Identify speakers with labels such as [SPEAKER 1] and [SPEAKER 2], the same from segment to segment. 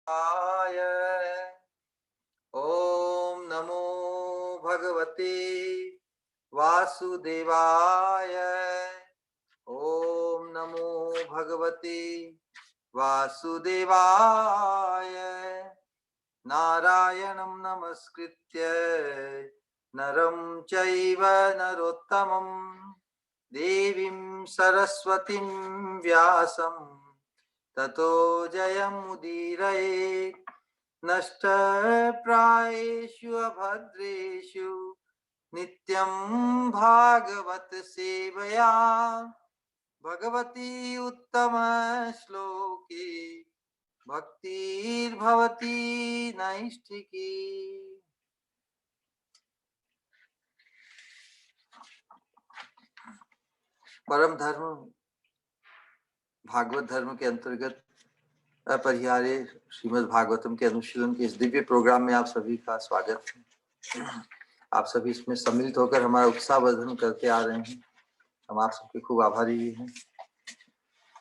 [SPEAKER 1] आय ओम नमो भगवते वासुदेवाय ओम नमो भगवते वासुदेवाय नारायणं नमस्कृत्य नरं चैव नरोत्तमं देवीं सरस्वतीं व्यासं ततो जयमुदीरयेत् नष्टप्रायेषु अभद्रेषु नित्यं भागवत सेवया भगवती उत्तम श्लोके भक्तिर्भवती नैष्ठिकी। परम धर्म भागवत धर्म के अंतर्गत अपरिहार्य श्रीमद् भागवतम के अनुशीलन के इस दिव्य प्रोग्राम में आप सभी का स्वागत है। आप सभी इसमें सम्मिलित होकर हमारा उत्साहवर्धन करते आ रहे हैं। हम आप सबके खूब आभारी भी हैं।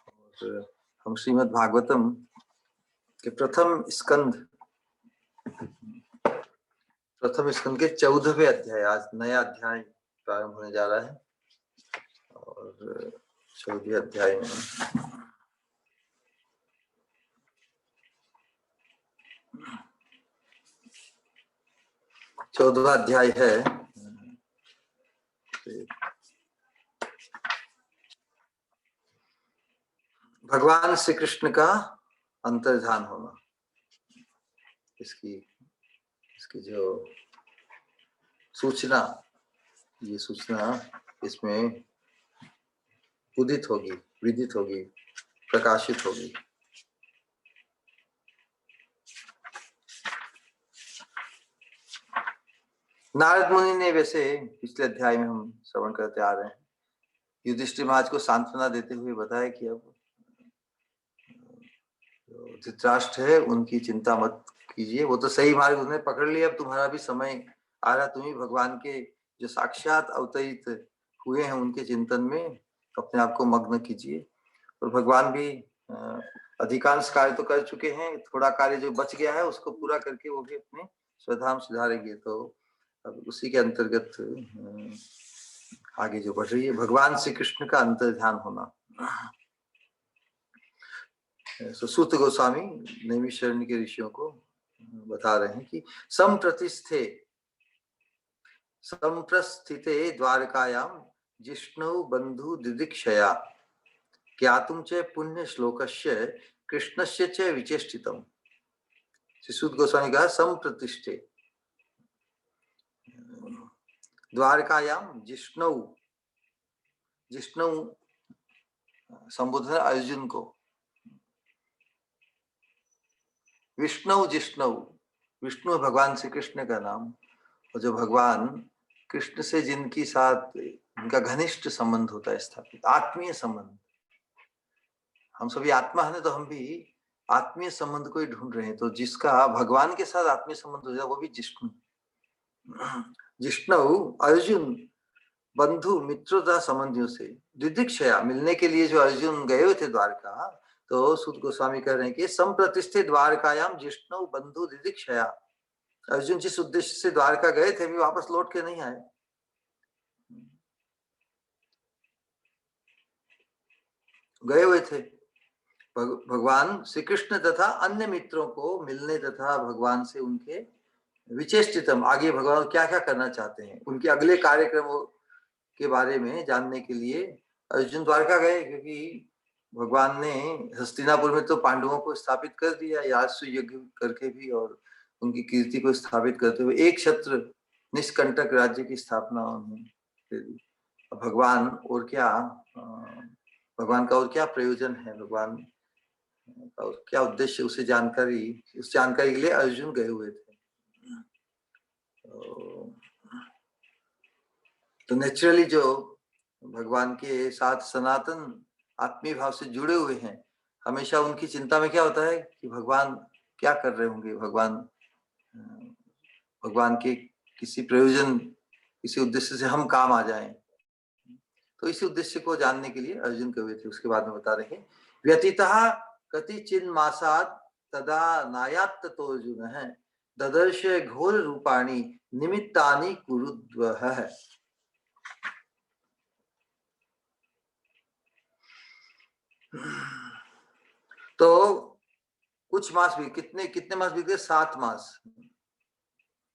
[SPEAKER 1] और हम श्रीमद् भागवतम के प्रथम स्कंद के 14वें अध्याय, आज नया अध्याय प्रारंभ होने जा रहा है। और 14वें अध्याय में 14वां अध्याय है भगवान श्री कृष्ण का अंतर्धान होना। इसकी जो सूचना, ये सूचना इसमें उदित होगी, विदित होगी, प्रकाशित होगी। नारद मुनि ने, वैसे पिछले अध्याय में हम श्रवण करते आ रहे हैं, युधिष्ठिर महाराज को सांत्वना देते हुए बताया कि अब धृतराष्ट्र है उनकी चिंता मत कीजिए, वो तो सही मार्ग उन्होंने पकड़ लिया, अब तुम्हारा भी समय आ रहा, तुम ही भगवान के जो साक्षात अवतरित हुए हैं उनके चिंतन में अपने आप को मग्न कीजिए। और भगवान भी अधिकांश कार्य तो कर चुके हैं, थोड़ा कार्य जो बच गया है उसको पूरा करके वो भी अपने स्वधाम सुधारेंगे। तो अब उसी के अंतर्गत आगे जो बढ़ रही है भगवान श्री कृष्ण का अंतर्ध्यान होना। सूत गोस्वामी नैमिषारण्य के ऋषियों को बता रहे हैं कि संप्रस्थिते द्वारकायां जिष्णु बंधु दिदीक्षया ज्ञातुं च पुण्य श्लोकस्य कृष्णस्य च विचेष्टितम्। सूत गोस्वामी कहा संप्रतिष्ठे द्वारकायां जिष्णु संबोधन अर्जुन को, विष्णु भगवान श्री कृष्ण का नाम, और जो भगवान कृष्ण से जिनकी साथ उनका घनिष्ठ संबंध होता है स्थापित, आत्मीय संबंध। हम सभी आत्मा है तो हम भी आत्मीय संबंध को ही ढूंढ रहे हैं। तो जिसका भगवान के साथ आत्मीय संबंध हो जाए वो भी जिष्णु अर्जुन बंधु मित्रता संबंधियों से दिदीक्षया मिलने के लिए जो अर्जुन गए हुए थे द्वारका, तो सूत गोस्वामी कह रहे हैं कि संप्रतिष्ठित द्वारकायाम जिष्णु बंधु दिदीक्षया, अर्जुन जिस उद्देश्य से द्वारका गए थे भी वापस लौट के नहीं आए। गए हुए थे भगवान श्री कृष्ण तथा अन्य मित्रों को मिलने तथा भगवान से उनके विचेष्टितम, आगे भगवान क्या क्या करना चाहते हैं, उनके अगले कार्यक्रमों के बारे में जानने के लिए अर्जुन द्वारका गए। क्योंकि भगवान ने हस्तिनापुर में तो पांडवों को स्थापित कर दिया याजसु यज्ञ करके भी, और उनकी कीर्ति को स्थापित करते हुए एक छत्र निष्कंटक राज्य की स्थापना उन्होंने। भगवान का और क्या प्रयोजन है, भगवान का और क्या उद्देश्य, उस जानकारी के लिए अर्जुन गए हुए थे। तो नेचुरली जो भगवान के साथ सनातन आत्मीय भाव से जुड़े हुए हैं, हमेशा उनकी चिंता में क्या होता है कि भगवान क्या कर रहे होंगे, भगवान के किसी प्रयोजन, किसी उद्देश्य से हम काम आ जाएं। तो इसी उद्देश्य को जानने के लिए अर्जुन गए हुए थे। उसके बाद में बता रहे हैं व्यतीतः कति चिन्मासात् तदा नायात्त तो अर्जुन है ददर्श घोर रूपाणी निमित्तानि कुरुद्वः। तो कुछ मास भी कितने कितने मास बीत गए, 7 मास,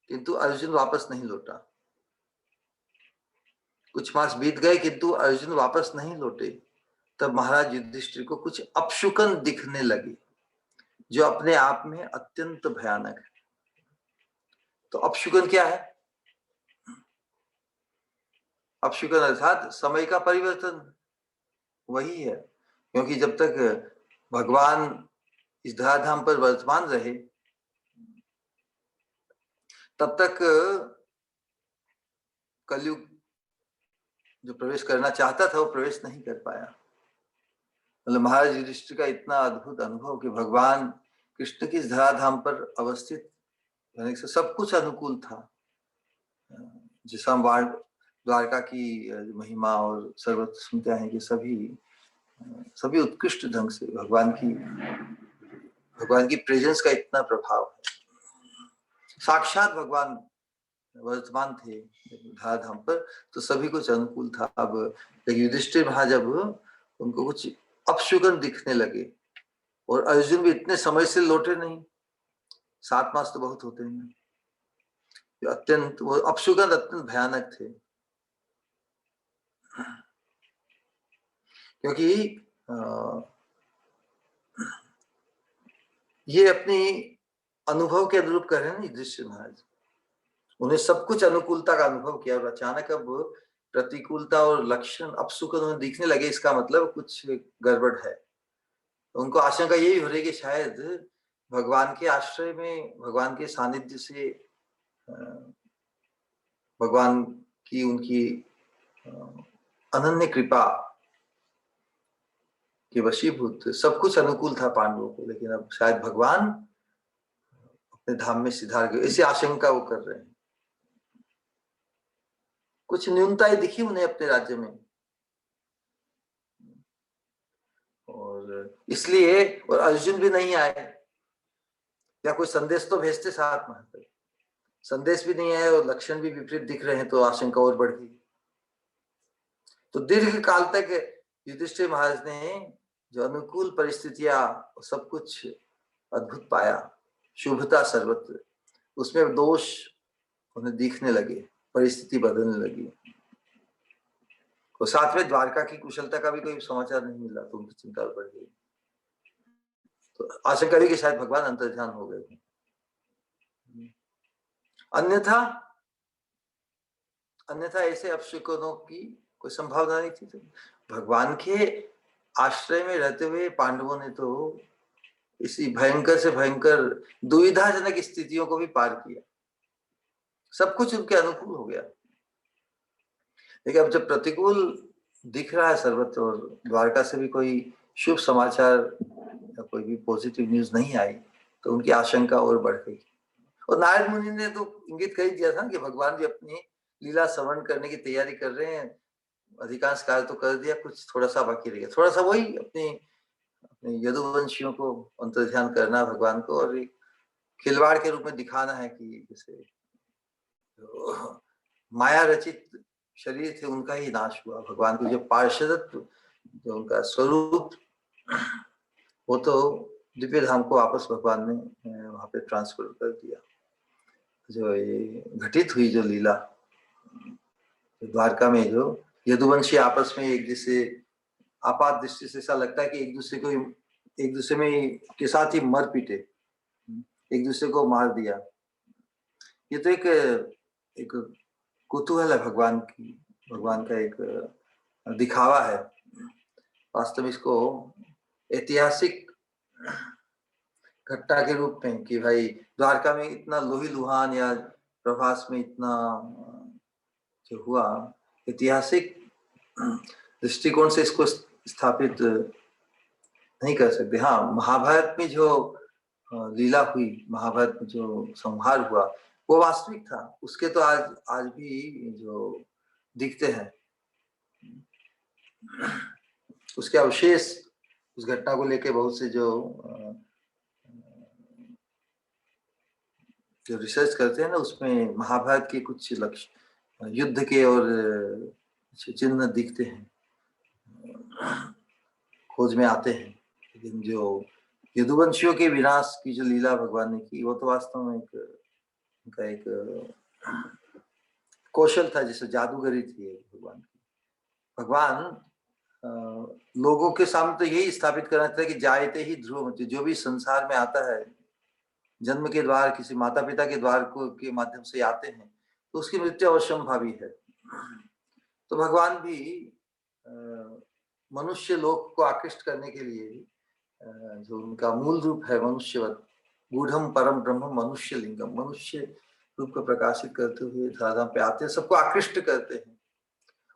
[SPEAKER 1] किंतु अर्जुन वापस नहीं लौटा। कुछ मास बीत गए किंतु अर्जुन वापस नहीं लौटे। तब महाराज युधिष्ठिर को कुछ अपशुकन दिखने लगे जो अपने आप में अत्यंत भयानक है। तो अपशुकन क्या है? अपशुकन अर्थात समय का परिवर्तन, वही है। क्योंकि जब तक भगवान इस धराधाम पर वर्तमान रहे तब तक कलयुग जो प्रवेश करना चाहता था वो प्रवेश नहीं कर पाया। मतलब महाराज युधिष्ठिर का इतना अद्भुत अनुभव कि भगवान कृष्ण की इस धराधाम पर अवस्थित रहने से सब कुछ अनुकूल था। जिसम वाण द्वारका की महिमा और सर्वत्र सुनते हैं कि सभी उत्कृष्ट ढंग से भगवान की प्रेजेंस का इतना प्रभाव है। साक्षात भगवान वर्तमान थे धराधाम पर, तो सभी कुछ अनुकूल था। अब युधिष्ठिर महाजब उनको कुछ अपशुगन दिखने लगे और अर्जुन भी इतने समय से लौटे नहीं, 7 मास तो बहुत होते हैं। अत्यंत वो अपशुगन अत्यंत भयानक थे, क्योंकि ये अपनी अनुभव के अनुरूप कर रहे हैं ना युधिष्ठिर महाराज। उन्हें सब कुछ अनुकूलता का अनुभव किया और अचानक अब प्रतिकूलता और लक्षण अपसुख उन्हें दिखने लगे, इसका मतलब कुछ गड़बड़ है। तो उनको आशंका यही हो रही कि शायद भगवान के आश्रय में, भगवान के सानिध्य से, भगवान की उनकी अनन्य कृपा के वशीभूत सब कुछ अनुकूल था पांडवों को, लेकिन अब शायद भगवान अपने धाम में सिधार गए, ऐसी आशंका वो कर रहे हैं। कुछ न्यूनताएं दिखी उन्हें अपने राज्य में, और इसलिए और अर्जुन भी नहीं आए, या कोई संदेश तो भेजते साथ में, संदेश भी नहीं आए और लक्षण भी विपरीत दिख रहे हैं, तो आशंका और बढ़ गई। तो दीर्घ काल तक युधिष्ठिर महाराज ने जो अनुकूल परिस्थितियां सब कुछ अद्भुत पाया, शुभता सर्वत्र, उसमें दोष उन्हें दिखने लगे, परिस्थिति बदलने लगी। और साथ में द्वारका की कुशलता का भी कोई समाचार नहीं मिला, तो उनकी चिंता बढ़ गई। तो आशंका हुई कि शायद भगवान अंतर्ध्यान हो गए। अन्यथा ऐसे अपशकुनों की कोई संभावना नहीं थी। तो भगवान के आश्रय में रहते हुए पांडवों ने तो इसी भयंकर से भयंकर दुविधाजनक स्थितियों को भी पार किया, सब कुछ उनके अनुकूल हो गया। लेकिन अब जब प्रतिकूल दिख रहा है सर्वत्र और द्वारका से भी कोई शुभ समाचार या कोई भी पॉजिटिव न्यूज नहीं आई, तो उनकी आशंका और बढ़ गई। और नारद मुनि ने तो इंगित कर ही दिया था कि भगवान भी अपनी लीला श्रवण करने की तैयारी कर रहे हैं, अधिकांश कार्य तो कर दिया, कुछ थोड़ा सा बाकी रह गया, थोड़ा सा वही अपने यदुवंशियों को अंतर्ध्यान करना भगवान को, और एक खिलवाड़ के रूप में दिखाना है कि जैसे माया रचित शरीर थे उनका ही नाश हुआ, भगवान को जो पार्षदत्व, जो उनका स्वरूप, वो तो दिव्य धाम को वापस भगवान ने वहां पे ट्रांसफर कर दिया। जो ये घटित हुई जो लीला द्वारका में, जो यदुवंशी आपस में एक जैसे आपात दृष्टि से ऐसा लगता है कि एक दूसरे में के साथ ही मर पीटे, एक दूसरे को मार दिया। ये तो एक कुतूहल है भगवान का एक दिखावा है। वास्तव में इसको ऐतिहासिक घटना के रूप में कि भाई द्वारका में इतना लोही लुहान या प्रभास में इतना जो हुआ, ऐतिहासिक दृष्टिकोण से इसको स्थापित नहीं कर सकते। हाँ, महाभारत में जो लीला हुई, महाभारत में जो संहार हुआ, वो वास्तविक था, उसके तो आज भी जो दिखते हैं उसके अवशेष, उस घटना को लेके बहुत से जो जो रिसर्च करते हैं ना, उसमें महाभारत के कुछ लक्ष्य युद्ध के और चिन्ह दिखते हैं, खोज में आते हैं। लेकिन जो यदुवंशियों के विनाश की जो लीला भगवान ने की, वो तो वास्तव में उनका एक कौशल था, जैसे जादूगरी थी भगवान की। भगवान लोगों के सामने तो यही स्थापित करना चाहता है कि जायते ही ध्रुव मृत्यु, जो भी संसार में आता है जन्म के द्वार, किसी माता पिता के द्वार को के माध्यम से आते हैं, तो उसकी मृत्यु अवश्यंभावी है। तो भगवान भी मनुष्य लोक को आकृष्ट करने के लिए जो उनका मूल रूप है मनुष्यवत, गूढ़म परम ब्रह्म मनुष्य लिंगम, मनुष्य रूप को प्रकाशित करते हुए धराधाम पे आते हैं, सबको आकृष्ट करते हैं।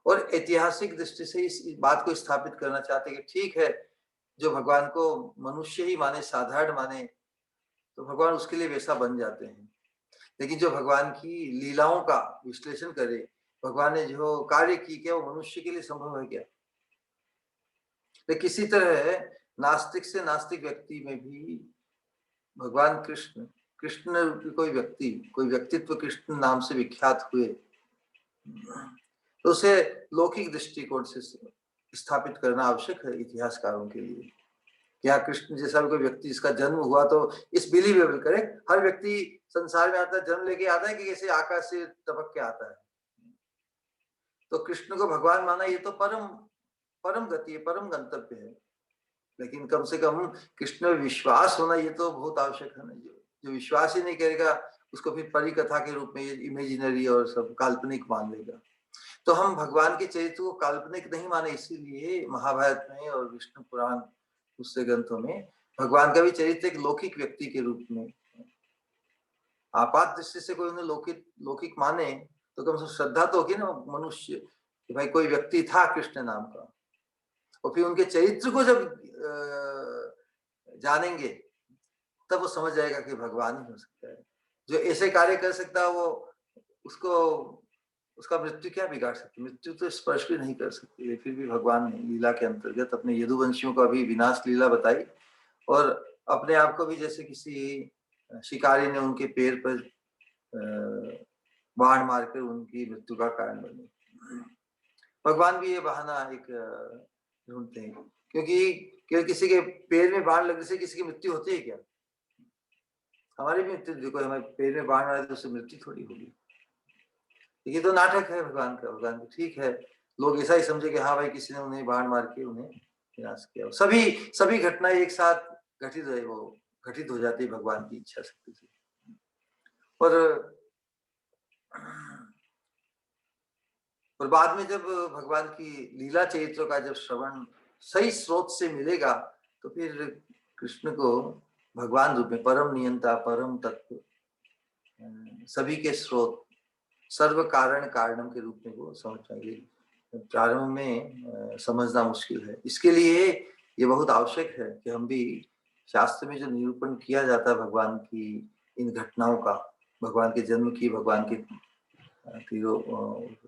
[SPEAKER 1] और ऐतिहासिक दृष्टि से इस बात को स्थापित करना चाहते हैं कि ठीक है, जो भगवान को मनुष्य ही माने, साधारण माने, तो भगवान उसके लिए वैसा बन जाते हैं। लेकिन जो भगवान की लीलाओं का विश्लेषण करे, भगवान ने जो कार्य की, क्या वो मनुष्य के लिए संभव है क्या? तो किसी तरह नास्तिक से नास्तिक व्यक्ति में भी भगवान कृष्ण, कृष्ण कोई व्यक्ति, कोई व्यक्तित्व कृष्ण नाम से विख्यात हुए, तो उसे लौकिक दृष्टिकोण से स्थापित करना आवश्यक है इतिहासकारों के लिए। क्या कृष्ण जैसा भी कोई व्यक्ति जिसका जन्म हुआ, तो इस बिलीवेबल करे, हर व्यक्ति संसार में आता है, जन्म लेके आता है कि कैसे आकाश से टपक के आता है। तो कृष्ण को भगवान माना, ये तो परम परम गति है, परम गंतव्य है। लेकिन कम से कम कृष्ण में विश्वास होना ये तो बहुत आवश्यक है ना। जो विश्वास ही नहीं करेगा, उसको फिर परिकथा के रूप में इमेजिनरी और सब काल्पनिक मान लेगा। तो हम भगवान के चरित्र को काल्पनिक नहीं माने, इसीलिए महाभारत में और विष्णु पुराण दूसरे ग्रंथों में भगवान का भी चरित्र एक लौकिक व्यक्ति के रूप में, आपात दृष्टि से कोई उन्हें लौकिक लौकिक माने तो कम से कम श्रद्धा तो होगी ना मनुष्य कि भाई कोई व्यक्ति था कृष्ण नाम का। और फिर उनके चरित्र को जब जानेंगे, तब वो समझ जाएगा कि भगवान ही हो सकता है। जो ऐसे कार्य कर सकता है, वो उसको उसका मृत्यु क्या बिगाड़ सकती, मृत्यु तो स्पर्श भी नहीं कर सकती। फिर भी भगवान ने लीला के अंतर्गत अपने यदुवंशियों का भी विनाश लीला बताई, और अपने आप को भी जैसे किसी शिकारी ने उनके पैर पर बाण मारकर उनकी मृत्यु का कारण बने। भगवान भी ये बहाना एक ढूंढते हैं, क्योंकि किसी के पैर में बाण लगने से किसी की मृत्यु होती है क्या? हमारी भी मृत्यु, देखो हमारे पैर में बाण मारे तो उससे मृत्यु थोड़ी होगी। ये तो नाटक है भगवान का। भगवान को ठीक है, लोग ऐसा ही समझे कि हाँ भाई किसी ने उन्हें बाण मार के उन्हें विनाश किया। सभी घटनाएं एक साथ घटित हो जाती है भगवान की इच्छा शक्ति से। और बाद में जब भगवान की लीला चरित्रों का जब श्रवण सही स्रोत से मिलेगा, तो फिर कृष्ण को भगवान रूप में परम नियंता, परम तत्व, सभी के स्रोत, सर्व कारण कारणम के रूप में वो समझ पाएंगे। प्रारंभ में समझना मुश्किल है। इसके लिए ये बहुत आवश्यक है कि हम भी शास्त्र में जो निरूपण किया जाता है भगवान की इन घटनाओं का, भगवान के जन्म की, भगवान के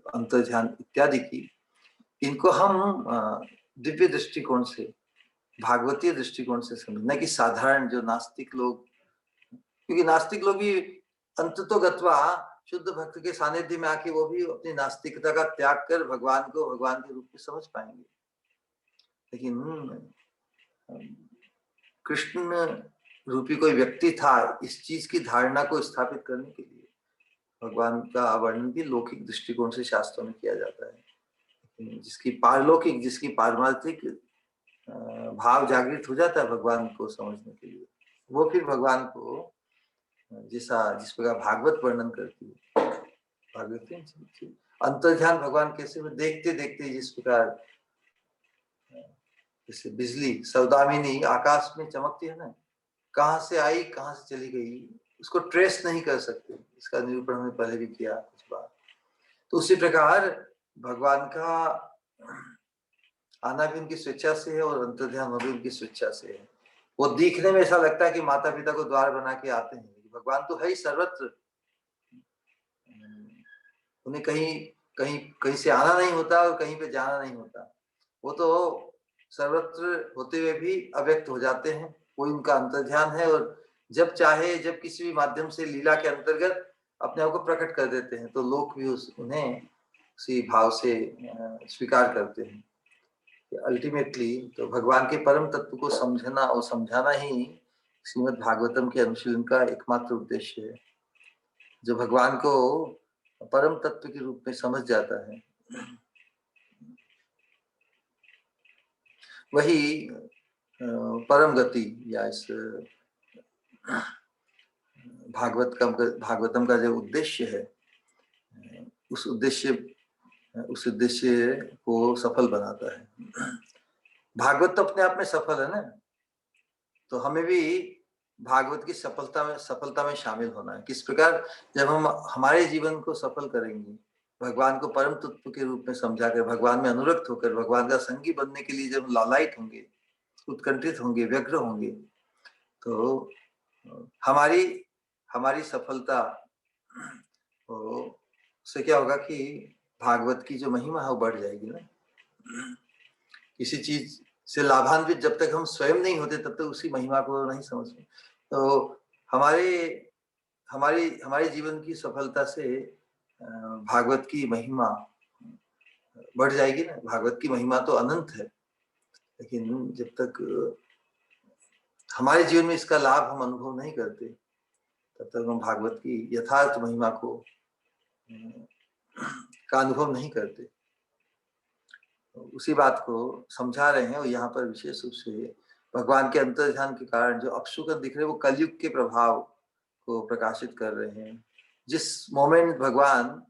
[SPEAKER 1] अंतर्ध्यान इत्यादि की, इनको हम दिव्य दृष्टिकोण से, भागवतीय दृष्टिकोण से समझना कि साधारण जो नास्तिक लोग, क्योंकि नास्तिक लोग भी अंततोगत्वा शुद्ध भक्त के सानिध्य में आके वो भी अपनी नास्तिकता का त्याग कर भगवान को भगवान के रूप में समझ पाएंगे। लेकिन कृष्ण रूपी कोई व्यक्ति था, इस चीज की धारणा को स्थापित करने के लिए भगवान का वर्णन भी लौकिक दृष्टिकोण से शास्त्रों में किया जाता है। जिसकी पारलौकिक, जिसकी पारमार्थिक भाव जागृत हो जाता है भगवान को समझने के लिए, वो फिर भगवान को जिस प्रकार भागवत वर्णन करती है, भागवत अंतर्ध्यान भगवान कैसे वो देखते देखते, जिस प्रकार जैसे बिजली सौदामिनी आकाश में चमकती है ना, कहाँ से आई कहाँ से चली गई उसको ट्रेस नहीं कर सकते। इसका निरूपण हमने पहले भी किया कुछ बार। तो उसी प्रकार भगवान का आना भी उनकी स्वेच्छा से है और अंतर्ध्यान भी उनकी स्वेच्छा से है। वो दिखने में ऐसा लगता है कि माता पिता को द्वार बना के आते हैं, भगवान तो है ही सर्वत्र। उन्हें कहीं कहीं कहीं से आना नहीं होता और कहीं पे जाना नहीं होता। वो तो सर्वत्र होते हुए भी अव्यक्त हो जाते हैं। कोई उनका अंतर्ध्यान है और जब चाहे जब किसी भी माध्यम से लीला के अंतर्गत अपने आप को प्रकट कर देते हैं, तो लोग भी उन्हें उसी भाव से स्वीकार करते हैं। अल्टीमेटली तो भगवान के परम तत्व को समझना और समझाना ही श्रीमद् भागवतम के अनुशीलन का एकमात्र उद्देश्य है। जो भगवान को परम तत्व के रूप में समझ जाता है, वही परम गति या इस भागवतम का जो उद्देश्य है, उस उद्देश्य को सफल बनाता है। भागवत तो अपने आप में सफल है ना, तो हमें भी भागवत की सफलता में शामिल होना है। किस प्रकार जब हम हमारे जीवन को सफल करेंगे, भगवान को परम तत्व के रूप में समझाकर, भगवान में अनुरक्त होकर, भगवान का संगी बनने के लिए जब लालायित होंगे, उत्कंठित होंगे, व्यग्र होंगे, तो हमारी सफलता से क्या होगा कि भागवत की जो महिमा है वो बढ़ जाएगी ना। किसी चीज से लाभान्वित जब तक हम स्वयं नहीं होते तब तक उसकी महिमा को नहीं समझते। तो हमारे जीवन की सफलता से भागवत की महिमा बढ़ जाएगी ना। भागवत की महिमा तो अनंत है, लेकिन जब तक हमारे जीवन में इसका लाभ हम अनुभव नहीं करते, तब तक हम भागवत की यथार्थ महिमा का अनुभव नहीं करते। उसी बात को समझा रहे हैं और यहाँ पर विशेष रूप से भगवान के अंतर्ध्यान के कारण जो अपशुकन दिख रहे हैं वो कलयुग के प्रभाव को प्रकाशित कर रहे हैं। जिस मोमेंट भगवान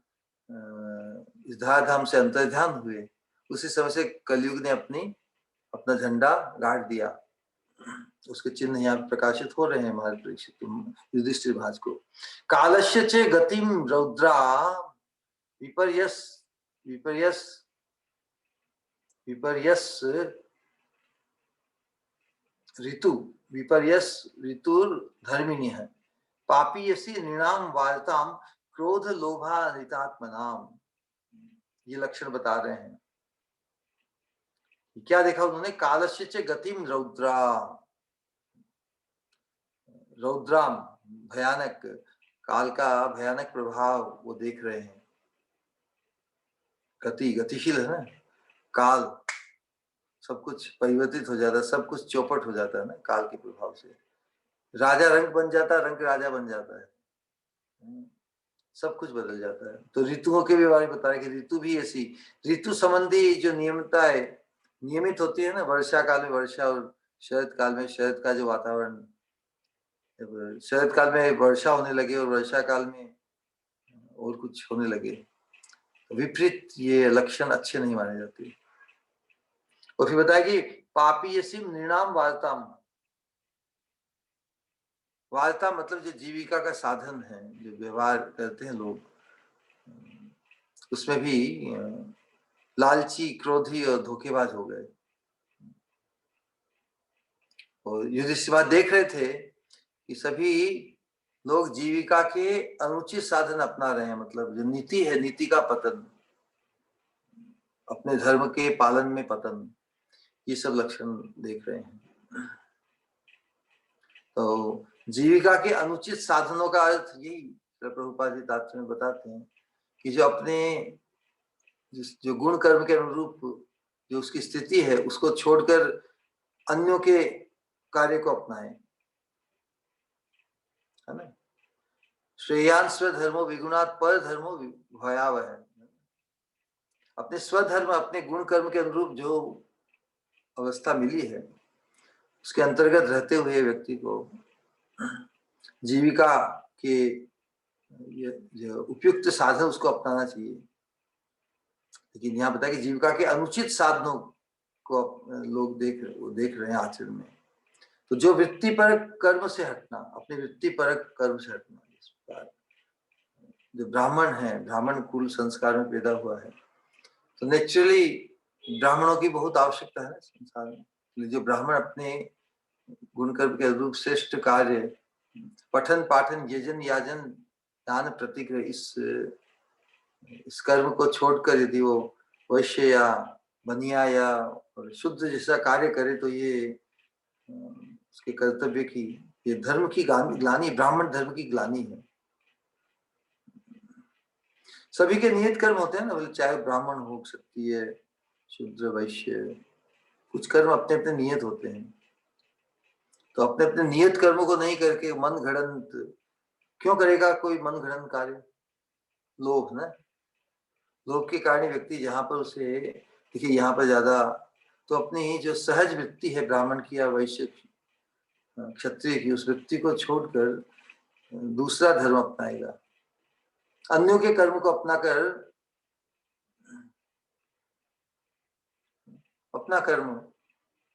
[SPEAKER 1] इस धराधाम से अंतर्ध्यान हुए, उसी समय से कलयुग ने अपना झंडा गाड़ दिया। उसके चिन्ह यहाँ प्रकाशित हो रहे हैं हमारे परीक्षित युधिष्ठिर महाराज को। कालस्य चे गतिम रौद्रा विपर्यस विपर्यस विपर्यस ऋतुर धर्मिणी है पापीयसी नृणाम वार्ताम क्रोध लोभा नितात्मनाम। ये लक्षण बता रहे हैं। क्या देखा उन्होंने? कालस्य च गतिम रौद्राम, भयानक काल का भयानक प्रभाव वो देख रहे हैं। गतिशील है ना काल, सब कुछ परिवर्तित हो जाता है, सब कुछ चौपट हो जाता है ना काल के प्रभाव से। राजा रंग बन जाता है, रंग राजा बन जाता है, सब कुछ बदल जाता है। तो ऋतुओं के भी बारे में बता रहे कि ऋतु भी ऐसी ऋतु संबंधी जो नियमित होती है ना, वर्षा काल में वर्षा और शरद काल में शरद का जो वातावरण, शरद काल में वर्षा होने लगे और वर्षा काल में और कुछ होने लगे, विपरीत ये लक्षण अच्छे नहीं माने जाते। और फिर बताया कि पापीयसीम नृणाम वार्ताम, वार्ता मतलब जो जीविका का साधन है, जो व्यवहार करते हैं लोग, उसमें भी लालची, क्रोधी और धोखेबाज हो गए। और युधिष्ठिर देख रहे थे कि सभी लोग जीविका के अनुचित साधन अपना रहे हैं, मतलब जो नीति है, नीति का पतन, अपने धर्म के पालन में पतन, ये सब लक्षण देख रहे हैं। तो जीविका के अनुचित साधनों का अर्थ यही प्रभुपाद जी तात्पर्य में बताते हैं कि जो अपने जो गुण कर्म के अनुरूप जो उसकी स्थिति है, उसको छोड़कर अन्यों के कार्य को अपनाएं, है ना। श्रेयान स्वधर्मो विगुणात् पर धर्मो भयावह है। अपने स्वधर्म, अपने गुण कर्म के अनुरूप जो अवस्था मिली है, उसके अंतर्गत रहते हुए व्यक्ति को जीविका के जो उपयुक्त साधन उसको अपनाना चाहिए। लेकिन यहाँ बताया कि जीविका के अनुचित साधनों को लोग देख रहे हैं आचरण में। तो जो वृत्ति परक कर्म से हटना, अपने वृत्ति परक कर्म से हटना, इस प्रकार जो ब्राह्मण है, ब्राह्मण कुल संस्कार में पैदा हुआ है, तो नेचुरली ब्राह्मणों की बहुत आवश्यकता है संसार में। जो ब्राह्मण अपने गुण कर्म के अनुरूप श्रेष्ठ कार्य, पठन पाठन यजन याजन दान प्रतिग्रह, इस कर्म को छोड़कर यदि वो वैश्य या बनिया या शुद्ध जैसा कार्य करे, तो ये उसके कर्तव्य की ये धर्म की ग्लानि, ब्राह्मण धर्म की ग्लानि है। सभी के नियत कर्म होते हैं ना, बोले चाहे ब्राह्मण हो, क्षत्रिय, शूद्र, वैश्य, कुछ कर्म अपने अपने नियत होते हैं। तो अपने अपने नियत कर्मों को नहीं करके मन घड़ंत क्यों करेगा कोई मन घड़ंत कार्य? लोभ ना, लोभ के कारण व्यक्ति जहां पर उसे देखिए यहाँ पर ज्यादा तो अपनी जो सहज वृत्ति है ब्राह्मण की या वैश्य क्षत्रिय की, उस वृत्ति को छोड़कर दूसरा धर्म अपनाएगा, अन्यों के कर्म को अपनाकर अपना कर्म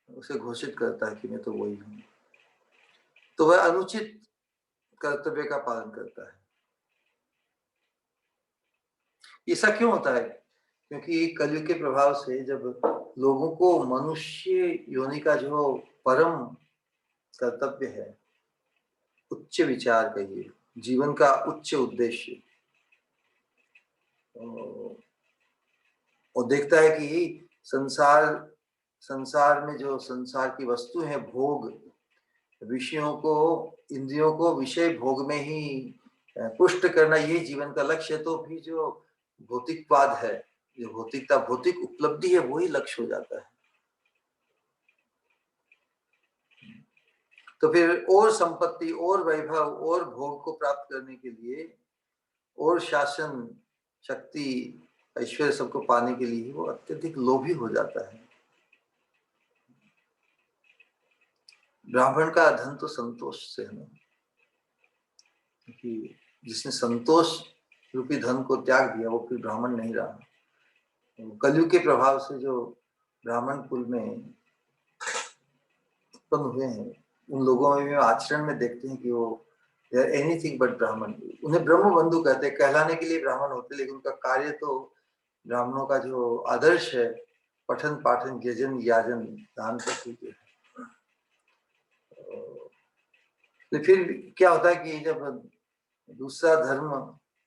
[SPEAKER 1] उसे घोषित करता है कि मैं तो वही हूं, तो वह अनुचित कर्तव्य का पालन करता है। ऐसा क्यों होता है? क्योंकि कलयुग के प्रभाव से जब लोगों को मनुष्य योनि का जो परम कर्तव्य है, उच्च विचार कहिए, जीवन का उच्च उद्देश्य, और देखता है कि संसार में जो संसार की वस्तु है, भोग, विषयों को, इंद्रियों को विषय भोग में ही पुष्ट करना, ये जीवन का लक्ष्य है। तो भी जो भौतिकवाद है, जो भौतिकता, भौतिक उपलब्धि है, वही लक्ष्य हो जाता है। तो फिर और संपत्ति, और वैभव, और भोग को प्राप्त करने के लिए, और शासन, शक्ति, ऐश्वर्य सबको पाने के लिए वो अत्यधिक लोभी हो जाता है। ब्राह्मण का धन तो संतोष से है ना, क्योंकि जिसने संतोष रूपी धन को त्याग दिया वो फिर ब्राह्मण नहीं रहा। कलयुग के प्रभाव से जो ब्राह्मण कुल में उत्पन्न हुए हैं, उन लोगों में भी आचरण में देखते हैं कि वो एनीथिंग बट ब्राह्मण। उन्हें ब्रह्म बंधु कहते हैं, कहलाने के लिए ब्राह्मण होते, लेकिन उनका कार्य तो ब्राह्मणों का जो आदर्श है, पठन पाठन यजन याजन दान प्रति है। तो फिर क्या होता है कि जब दूसरा धर्म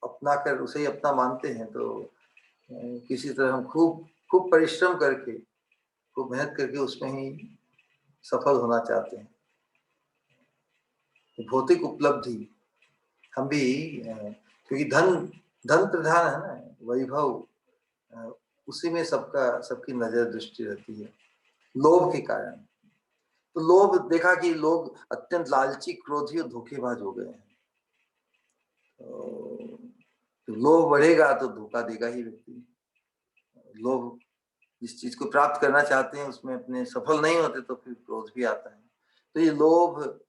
[SPEAKER 1] अपनाकर उसे ही अपना मानते हैं, तो किसी तरह हम खूब परिश्रम करके, खूब मेहनत करके उसमें ही सफल होना चाहते हैं। भौतिक उपलब्धि हम भी, क्योंकि धन प्रधान है ना, वैभव, उसी में सबकी नजर दृष्टि रहती है, लोभ के कारण। तो लोभ, देखा कि लोग अत्यंत लालची, क्रोधी और धोखेबाज हो गए हैं। तो लोभ बढ़ेगा तो धोखा देगा ही व्यक्ति। लोभ, जिस चीज को प्राप्त करना चाहते हैं उसमें अपने सफल नहीं होते तो फिर क्रोध भी आता है। तो ये लोभ,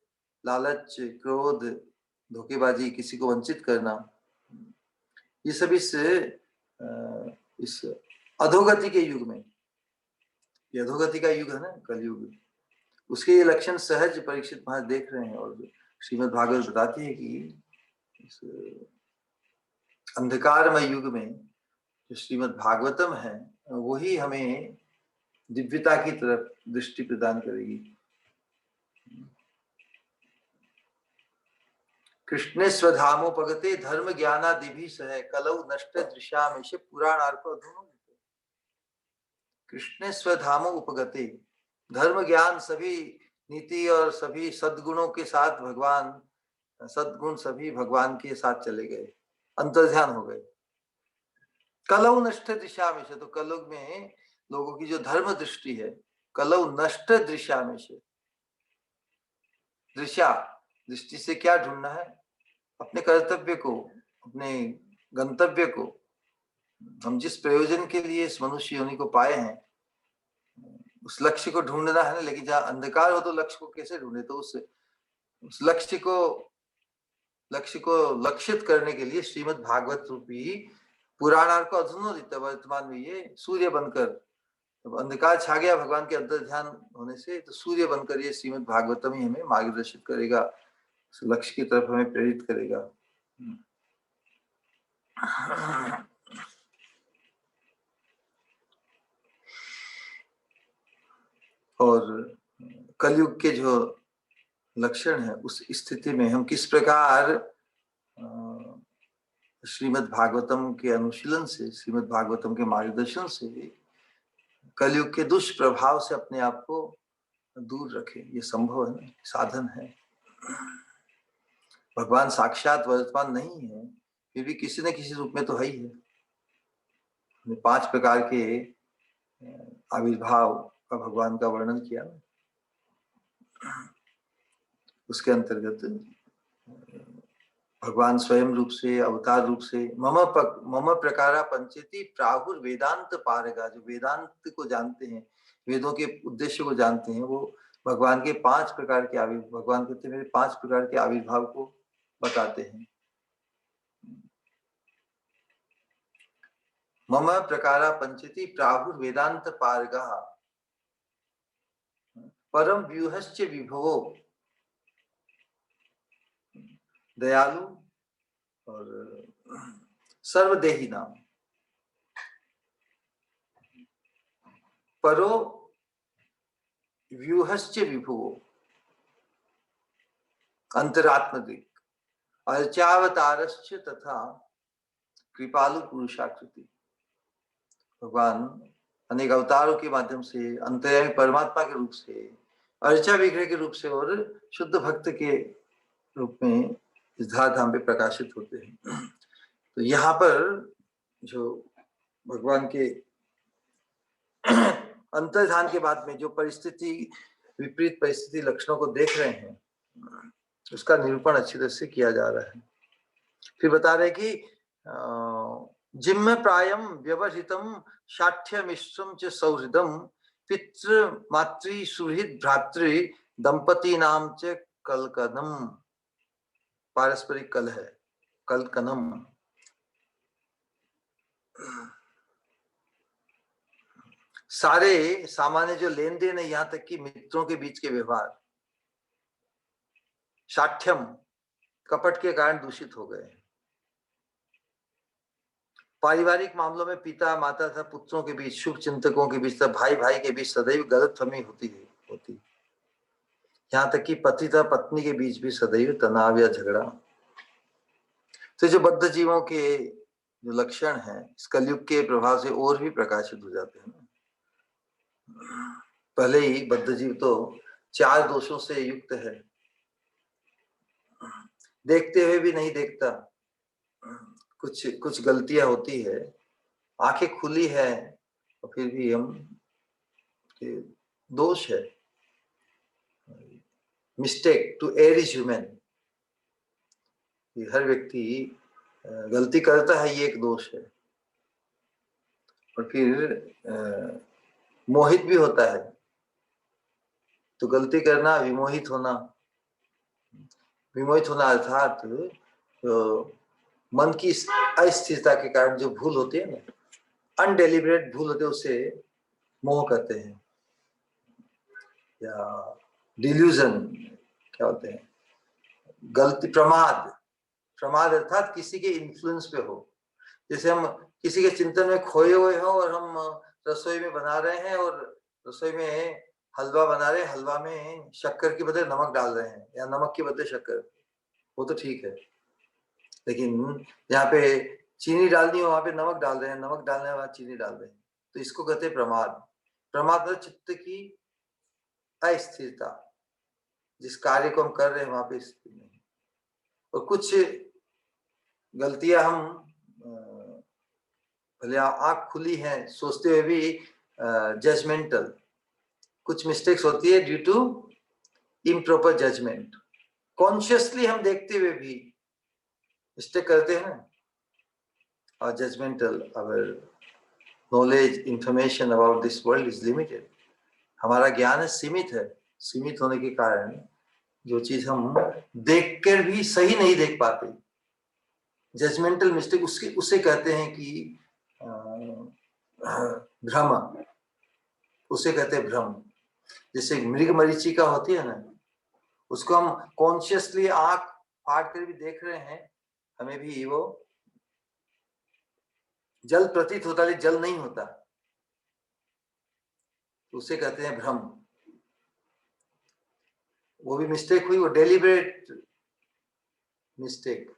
[SPEAKER 1] लालच, क्रोध, धोखेबाजी, किसी को वंचित करना, ये सब इस अधोगति के युग में, ये अधोगति का युग है ना कलयुग, उसके ये लक्षण सहज परीक्षित महाराज देख रहे हैं। और श्रीमद् भागवत बताती है कि इस अंधकारमय युग में जो श्रीमद् भागवतम है, वही हमें दिव्यता की तरफ दृष्टि प्रदान करेगी। कृष्णे स्वधामोपगते धर्म ज्ञानादिभि सह कलौ नष्ट दृश्यामेश पुराणार्को अधुनो। कृष्णे स्वधामो उपगते, धर्म ज्ञान सभी नीति और सभी सद्गुणों के साथ भगवान, सद्गुण सभी भगवान के साथ चले गए, अंतर्ध्यान हो गए। कलौ नष्ट दृश्यामेश, तो कलयुग में लोगों की जो धर्म दृष्टि है, कलौ नष्ट दृश्यामेश, दृश्या, दृष्टि से क्या ढूंढना है? अपने कर्तव्य को, अपने गंतव्य को, हम जिस प्रयोजन के लिए इस मनुष्य योनि को पाए हैं, उस लक्ष्य को ढूंढना है ना। लेकिन जहाँ अंधकार हो तो लक्ष्य को कैसे ढूंढे? तो उस लक्ष्य को लक्षित करने के लिए श्रीमद् भागवत रूपी पुराणार्क अधुनोदित, वर्तमान में ये सूर्य बनकर, जब अंधकार छा गया भगवान के अंतर्ध्यान होने से, तो सूर्य बनकर ये श्रीमद् भागवतम ही हमें मार्गदर्शित करेगा, उस लक्ष्य की तरफ हमें प्रेरित करेगा। और कलयुग के जो लक्षण है, उस स्थिति में हम किस प्रकार श्रीमद् भागवतम के अनुशीलन से, श्रीमद् भागवतम के मार्गदर्शन से कलयुग के दुष्प्रभाव से अपने आप को दूर रखें, ये संभव है, साधन है। भगवान साक्षात वर्तमान नहीं है, फिर भी किसी न किसी रूप में तो है ही है। 5 प्रकार के आविर्भाव का भगवान का वर्णन किया। उसके अंतर्गत भगवान स्वयं रूप से, अवतार रूप से मम प्रकारा पंचेति प्राहुर वेदांत पारगा, जो वेदांत को जानते हैं, वेदों के उद्देश्य को जानते हैं, वो भगवान के 5 प्रकार के आविर्भाव, भगवान कहते मेरे 5 प्रकार के आविर्भाव को बताते हैं। मम प्रकारा पंचेति प्राहुर वेदांत पारगा परम व्यूहश्च विभवो, दयालु और सर्वदेही नाम, परो व्यूहश्च विभुवो, अंतरात्मदिक, अर्चावतारश्च तथा कृपालु पुरुषाकृति। भगवान अनेक अवतारों के माध्यम से अंतर्यामी परमात्मा के रूप से, अर्चा विग्रह के रूप से और शुद्ध भक्त के रूप में इस धाम पे प्रकाशित होते हैं। तो यहाँ पर जो भगवान के अंतर्धान के बाद में जो परिस्थिति, विपरीत परिस्थिति लक्षणों को देख रहे हैं, उसका निरूपण अच्छी तरह से किया जा रहा है। फिर बता रहे कि जिम्म प्रायम व्यवहितम शाठ्य मिश्रम च सौहृदम पितृ मातृ सुहृद भ्रातृ दंपति नाम च कलकनम, पारस्परिक कल है, कलकनम। सारे सामान्य जो लेन देन है, यहाँ तक कि मित्रों के बीच के व्यवहार, शाठ्यम, कपट के कारण दूषित हो गए। पारिवारिक मामलों में पिता माता तथा पुत्रों के बीच, शुभ चिंतकों के बीच तथा भाई भाई के बीच सदैव गलतफहमी होती। यहाँ तक कि पति तथा पत्नी के बीच भी सदैव तनाव या झगड़ा। तो जो बद्ध जीवों के जो लक्षण हैं, इस कलयुग के प्रभाव से और भी प्रकाशित हो जाते हैं। पहले ही बद्ध जीव तो 4 दोषों से युक्त है, देखते हुए भी नहीं देखता, कुछ गलतियां होती है, आंखें खुली है और फिर भी हम दोष है। Mistake to err is human, हर व्यक्ति गलती करता है, ये एक दोष है। और फिर मोहित भी होता है, तो गलती करना, विमोहित होना, विमोहित होना अर्थात तो मन की अस्थिरता के कारण जो भूल होती है ना, अनडेलिबरेट भूल होते है, उसे मोह कहते हैं, या डिल्यूजन क्या होते हैं, गलती, प्रमाद अर्थात किसी के इन्फ्लुएंस पे हो। जैसे हम किसी के चिंतन में खोए हुए हो और हम रसोई में बना रहे हैं, और रसोई में हलवा बना रहे हैं, हलवा में शक्कर के बदले नमक डाल रहे हैं या नमक के बदले शक्कर, वो तो ठीक है। लेकिन यहाँ पे चीनी डालनी हो, वहां पे नमक डाल रहे हैं, नमक डालने के बाद चीनी डाल रहे हैं, तो इसको कहते हैं प्रमाद। प्रमाद चित्त की अस्थिरता, जिस कार्य को हम कर रहे हैं वहां पे स्थिर नहीं। और कुछ गलतियां हम भले आंख खुली है सोचते हुए भी जजमेंटल, कुछ मिस्टेक्स होती है due to improper judgement. Consciously हम देखते हुए भी मिस्टेक करते हैं ना, और judgemental, our knowledge information about this world is limited, हमारा ज्ञान सीमित है। सीमित होने के कारण जो चीज हम देखकर भी सही नहीं देख पाते, जजमेंटल मिस्टेक, उसे कहते हैं कि भ्रम, उसे कहते हैं भ्रम। जैसे मृग मरीचिका होती है ना, उसको हम कॉन्शियसली आंख फाड़ कर भी देख रहे हैं, हमें भी वो जल प्रतीत होता है, जल नहीं होता, उसे कहते हैं भ्रम। वो भी मिस्टेक हुई, वो डेलिबरेट मिस्टेक।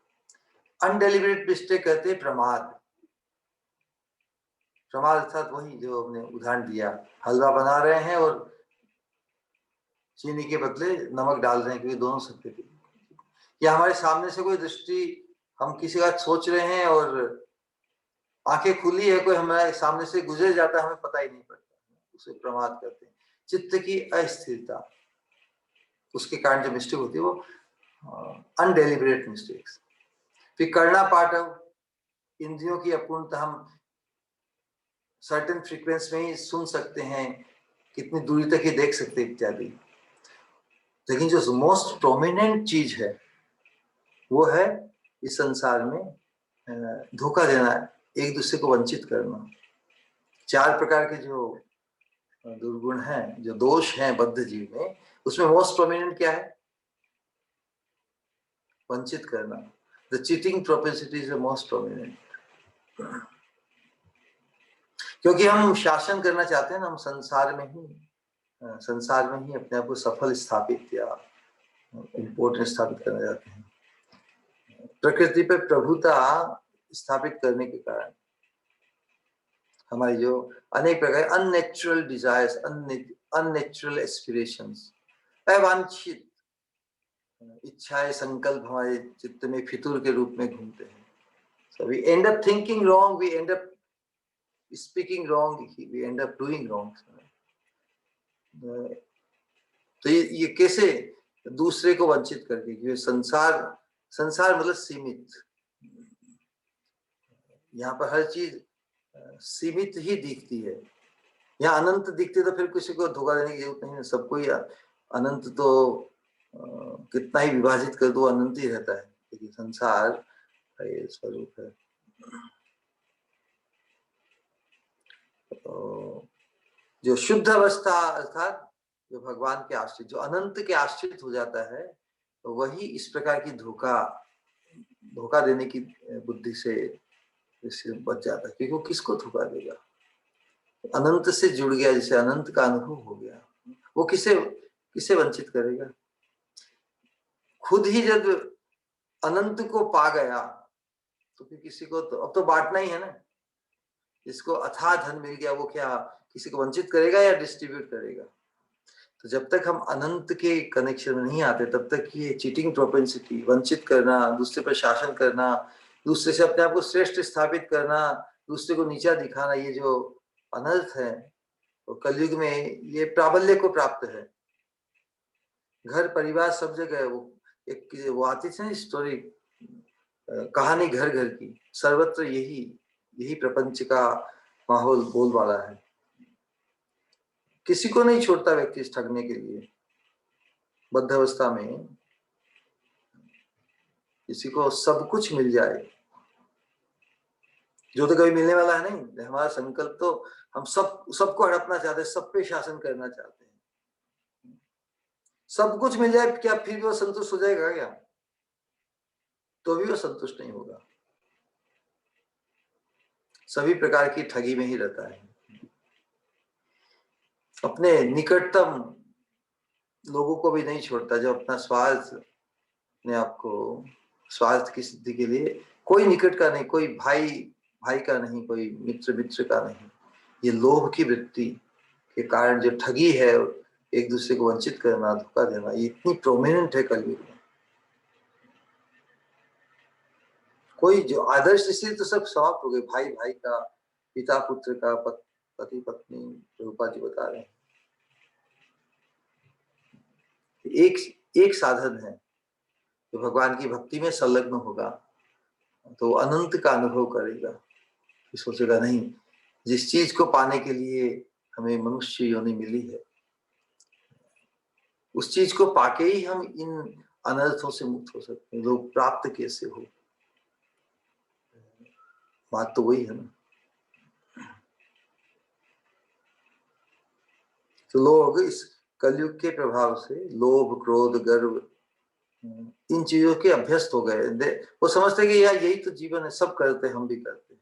[SPEAKER 1] अनडेलिबरेट मिस्टेक कहते हैं प्रमाद। प्रमाद अर्थात वही जो हमने उदाहरण दिया, हलवा बना रहे हैं और चीनी के बदले नमक डाल रहे हैं, क्योंकि दोनों सत्य थे। या हमारे सामने से कोई दृष्टि, हम किसी का सोच रहे हैं और आंखें खुली है, कोई हमारे सामने से गुजर जाता है, हमें पता ही नहीं पड़ता, उसे प्रमाद करते हैं। चित्त की अस्थिरता, उसके कारण जो मिस्टेक होती है वो अनडेलिबरेट मिस्टेक्स। फिर करना पाठव, इंद्रियों की अपूर्णता, हम सर्टेन फ्रीक्वेंस में ही सुन सकते हैं, कितनी दूरी तक ही देख सकते हैं इत्यादि। लेकिन जो मोस्ट प्रोमिनेंट चीज है वो है इस संसार में धोखा देना, एक दूसरे को वंचित करना। 4 प्रकार के जो दुर्गुण हैं, जो दोष हैं बद्ध जीव में, उसमें मोस्ट प्रोमिनेंट क्या है? वंचित करना। The cheating propensity is the most prominent. क्योंकि हम शासन करना चाहते हैं ना, हम संसार में ही अपने आप को सफल स्थापित या इम्पोर्टेंट स्थापित करना चाहते हैं। प्रकृति पर प्रभुता स्थापित करने के कारण हमारी जो अनेक प्रकार अननेचुरल डिजायर्स, अननेचुरल एस्पिरेशंस, अवांछित इच्छाएं, संकल्प हमारे चित्त में फितूर के रूप में घूमते हैं। So we end up thinking wrong, we end up speaking wrong, we end up doing wrong. तो ये कैसे? दूसरे को वंचित करके, क्योंकि संसार मतलब सीमित। यहाँ पर हर चीज सीमित ही दिखती है। यहाँ अनंत दिखते तो फिर किसी को धोखा देने की जरूरत नहीं है, सबको ही अनंत तो कितना ही विभाजित कर दो अनंत ही रहता है। लेकिन संसार का ये स्वरूप है। तो जो शुद्ध अवस्था अर्थात जो भगवान के आश्रित, जो अनंत के आश्रित हो जाता है, तो वही इस प्रकार की धोखा देने की बुद्धि से बच जाता है। क्योंकि वो किसको धोखा देगा? अनंत से जुड़ गया, जिसे अनंत का अनुभव हो गया, वो किसे वंचित करेगा? खुद ही जब अनंत को पा गया तो फिर किसी को तो अब तो बांटना ही है ना। जिसको अथाह धन मिल गया वो क्या किसी को वंचित करेगा या डिस्ट्रीब्यूट करेगा? तो जब तक हम अनंत के कनेक्शन में नहीं आते तब तक ये चीटिंग प्रोपेंसिटी, वंचित करना, दूसरे पर शासन करना, दूसरे से अपने आप को श्रेष्ठ स्थापित करना, दूसरे को नीचा दिखाना, ये जो अनर्थ है तो कलयुग में ये प्राबल्य को प्राप्त है। घर परिवार सब जगह वो आती थी ना स्टोरी, कहानी घर घर की, सर्वत्र यही प्रपंच का माहौल बोलबाला है। किसी को नहीं छोड़ता व्यक्ति ठगने के लिए। बद्ध अवस्था में किसी को सब कुछ मिल जाए, जो तो कभी मिलने वाला है नहीं। हमारा संकल्प तो हम सबको हड़पना चाहते हैं, सब पे शासन करना चाहते हैं। सब कुछ मिल जाए क्या फिर भी वो संतुष्ट हो जाएगा क्या? तो भी वो संतुष्ट नहीं होगा। सभी प्रकार की ठगी में ही रहता है। अपने निकटतम लोगों को भी नहीं छोड़ता। जब अपना स्वार्थ ने आपको, स्वार्थ की सिद्धि के लिए कोई निकट का नहीं, कोई भाई का नहीं, कोई मित्र का नहीं, ये लोभ की वृत्ति के कारण जो ठगी है, एक दूसरे को वंचित करना, धोखा देना, ये इतनी प्रोमिनेंट है कलयुग में। कोई जो आदर्श स्थिति तो सब समाप्त हो गए। भाई का, पिता पुत्र का, पति पत्नी, रूपा जी बता रहे हैं। एक साधन है, जो भगवान की भक्ति में संलग्न होगा तो अनंत का अनुभव करेगा। सोचेगा नहीं, जिस चीज को पाने के लिए हमें मनुष्य योनि मिली है, उस चीज को पाके ही हम इन अनर्थों से मुक्त हो सकते हैं। लोग प्राप्त कैसे हो, बात तो वही है ना। तो लोग इस कलयुग के प्रभाव से लोभ, क्रोध, गर्व, इन चीजों के अभ्यस्त हो गए। वो समझते कि यार यही तो जीवन है, सब करते हैं, हम भी करते हैं।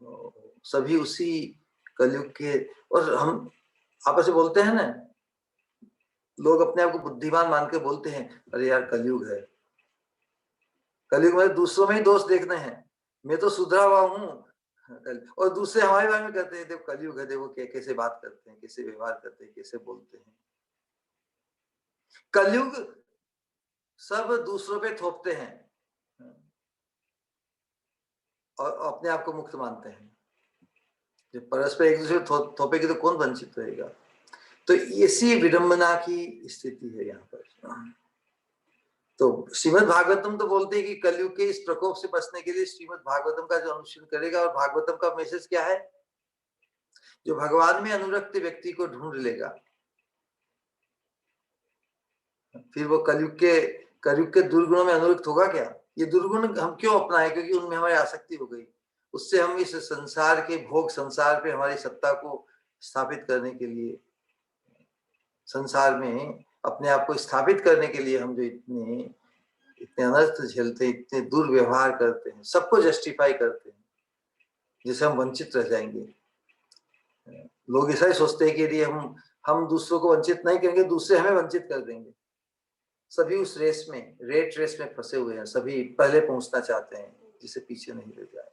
[SPEAKER 1] तो सभी उसी कलयुग के, और हम आपस में बोलते हैं ना, लोग अपने आप को बुद्धिमान मान के बोलते हैं, अरे यार कलयुग है। कलयुग में दूसरों में ही दोष देखने हैं, मैं तो सुधरा हुआ हूँ। और दूसरे हमारे बारे में कहते हैं, देखो कलयुग है, देखो कैसे बात करते हैं, कैसे व्यवहार करते हैं, कैसे बोलते हैं। कलयुग सब दूसरों पे थोपते हैं और अपने आप को मुक्त मानते हैं। जब परस्पर एक दूसरे को थोपेगी तो कौन वंचित रहेगा। तो इसी विडंबना की स्थिति है यहाँ पर। तो श्रीमद् भागवतम तो बोलते हैं कि कलयुग के इस प्रकोप से बचने के लिए श्रीमद् भागवतम का जो अनुशीलन करेगा, और भागवतम का मैसेज क्या है, जो भगवान में अनुरक्त व्यक्ति को ढूंढ लेगा, फिर वो कलयुग के दुर्गुणों में अनुरक्त होगा क्या। ये दुर्गुण हम क्यों अपनाएं, क्योंकि उनमें हमारी आसक्ति हो गई। उससे हम इस संसार के भोग, संसार पे हमारी सत्ता को स्थापित करने के लिए, संसार में अपने आप को स्थापित करने के लिए हम जो इतने अनर्थ झेलते हैं, इतने दुर्व्यवहार करते हैं, सबको जस्टिफाई करते हैं, जिससे हम वंचित रह जाएंगे। लोग ऐसा ही सोचते हैं कि यदि हम दूसरों को वंचित नहीं करेंगे, दूसरे हमें वंचित कर देंगे। सभी उस रेस में, रेट रेस में फंसे हुए हैं, सभी पहले पहुंचना चाहते हैं, जिसे पीछे नहीं ले जाए।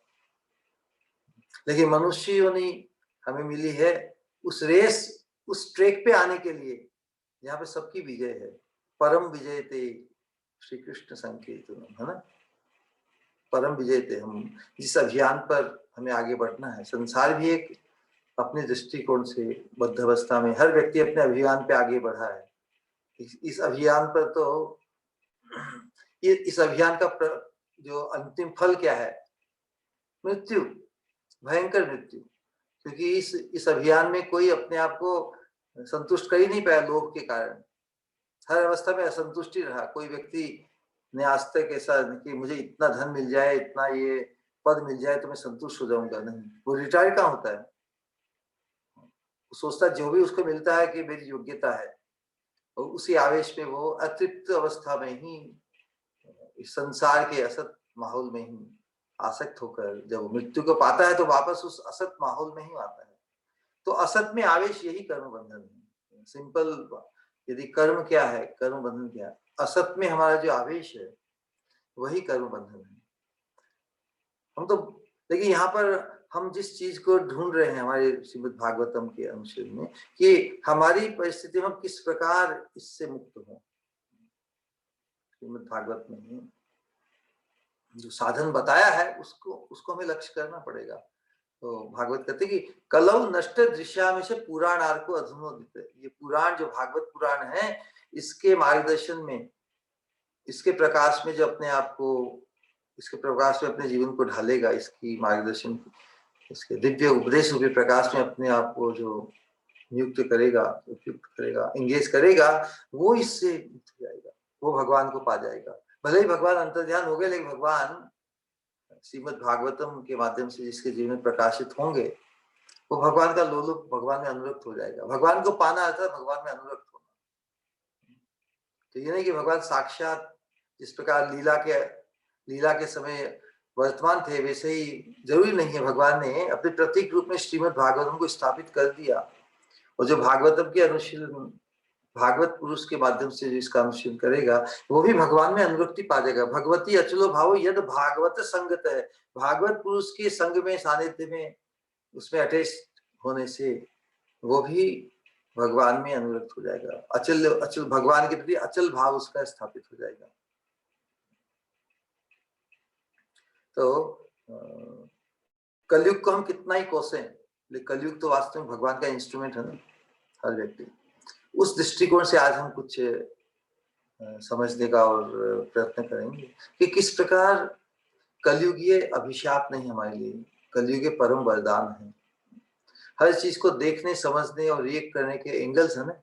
[SPEAKER 1] लेकिन मनुष्य योनि हमें मिली है उस रेस, उस ट्रैक पे आने के लिए, यहाँ पे सबकी विजय है। परम विजय थे श्री कृष्ण संकीर्तन, है ना। परम विजय थे हम, जिस अभियान पर हमें आगे बढ़ना है। संसार भी एक अपने दृष्टिकोण से बद्ध अवस्था में, हर व्यक्ति अपने अभियान पे आगे बढ़ा है। इस अभियान पर तो इस अभियान का जो अंतिम फल क्या है, मृत्यु, भयंकर मृत्यु। क्योंकि इस अभियान में कोई अपने आप को संतुष्ट कर ही नहीं पाया, लोभ के कारण हर अवस्था में असंतुष्टि रहा। कोई व्यक्ति ने आज तक ऐसा कि मुझे इतना धन मिल जाए, इतना ये पद मिल जाए तो मैं संतुष्ट हो जाऊंगा, नहीं। वो रिटायर कहाँ होता है, वो सोचता जो भी उसको मिलता है कि मेरी योग्यता है, और उसी आवेश में वो अतृप्त अवस्था में ही, इस संसार के असत माहौल में ही आसक्त होकर जब मृत्यु को पाता है तो वापस उस असत माहौल में ही आता है। तो असत में आवेश यही कर्म बंधन है। सिंपल, यदि कर्म क्या है, कर्म बंधन क्या है, असत में हमारा जो आवेश है वही कर्म बंधन है। हम तो, लेकिन यहाँ पर हम जिस चीज को ढूंढ रहे हैं हमारे श्रीमद् भागवतम के अनुच्छेद में, कि हमारी परिस्थिति में हम किस प्रकार इससे मुक्त हों। श्रीमद् भागवत में जो साधन बताया है उसको हमें लक्ष्य करना पड़ेगा। तो भागवत कहते कि कलौ नष्ट दृश्यामि से पुराणार्को अधुनोदित। ये पुराण जो भागवत पुराण है, इसके मार्गदर्शन में, इसके प्रकाश में जो अपने आप को, इसके प्रकाश में अपने जीवन को ढालेगा, इसकी मार्गदर्शन, इसके दिव्य उपदेश रूपी प्रकाश में अपने आप को जो नियुक्त करेगा, उपयुक्त करेगा, एंगेज करेगा, वो इससे मुक्त हो जाएगा, वो भगवान को पा जाएगा। भले ही भगवान अंतर्ध्यान हो गए, लेकिन भगवान श्रीमद् भागवतम के माध्यम से जिसके जीवन में प्रकाशित होंगे, वो भगवान का लोलुप, भगवान में अनुरक्त हो जाएगा। भगवान को पाना अर्थात भगवान में अनुरक्त होना। तो ये नहीं कि भगवान साक्षात जिस प्रकार लीला के समय वर्तमान थे, वैसे ही जरूरी नहीं है। भगवान ने अपने प्रतीक रूप में श्रीमद् भागवतम को स्थापित कर दिया, और जो भागवतम के अनुशीलन, भागवत पुरुष के माध्यम से जो इसका अनुशीलन करेगा, वो भी भगवान में अनुरक्ति पा जाएगा। भगवती अचलो भाव यद भागवत संगत है। भागवत पुरुष के संग में, सानिध्य में, उसमें अटैच होने से वो भी भगवान में अनुरक्त हो जाएगा। अचल अचल भगवान के प्रति अचल भाव उसका स्थापित हो जाएगा। तो कलयुग को हम कितना ही कोसें, लेकिन कलयुग तो वास्तव में भगवान का इंस्ट्रूमेंट है ना, हर व्यक्ति। उस दृष्टिकोण से आज हम कुछ समझने का और प्रयत्न करेंगे कि किस प्रकार कलयुग ये अभिशाप नहीं हमारे लिए, कलयुग परम वरदान है। हर चीज को देखने, समझने और रिएक्ट करने के एंगल्स है ना।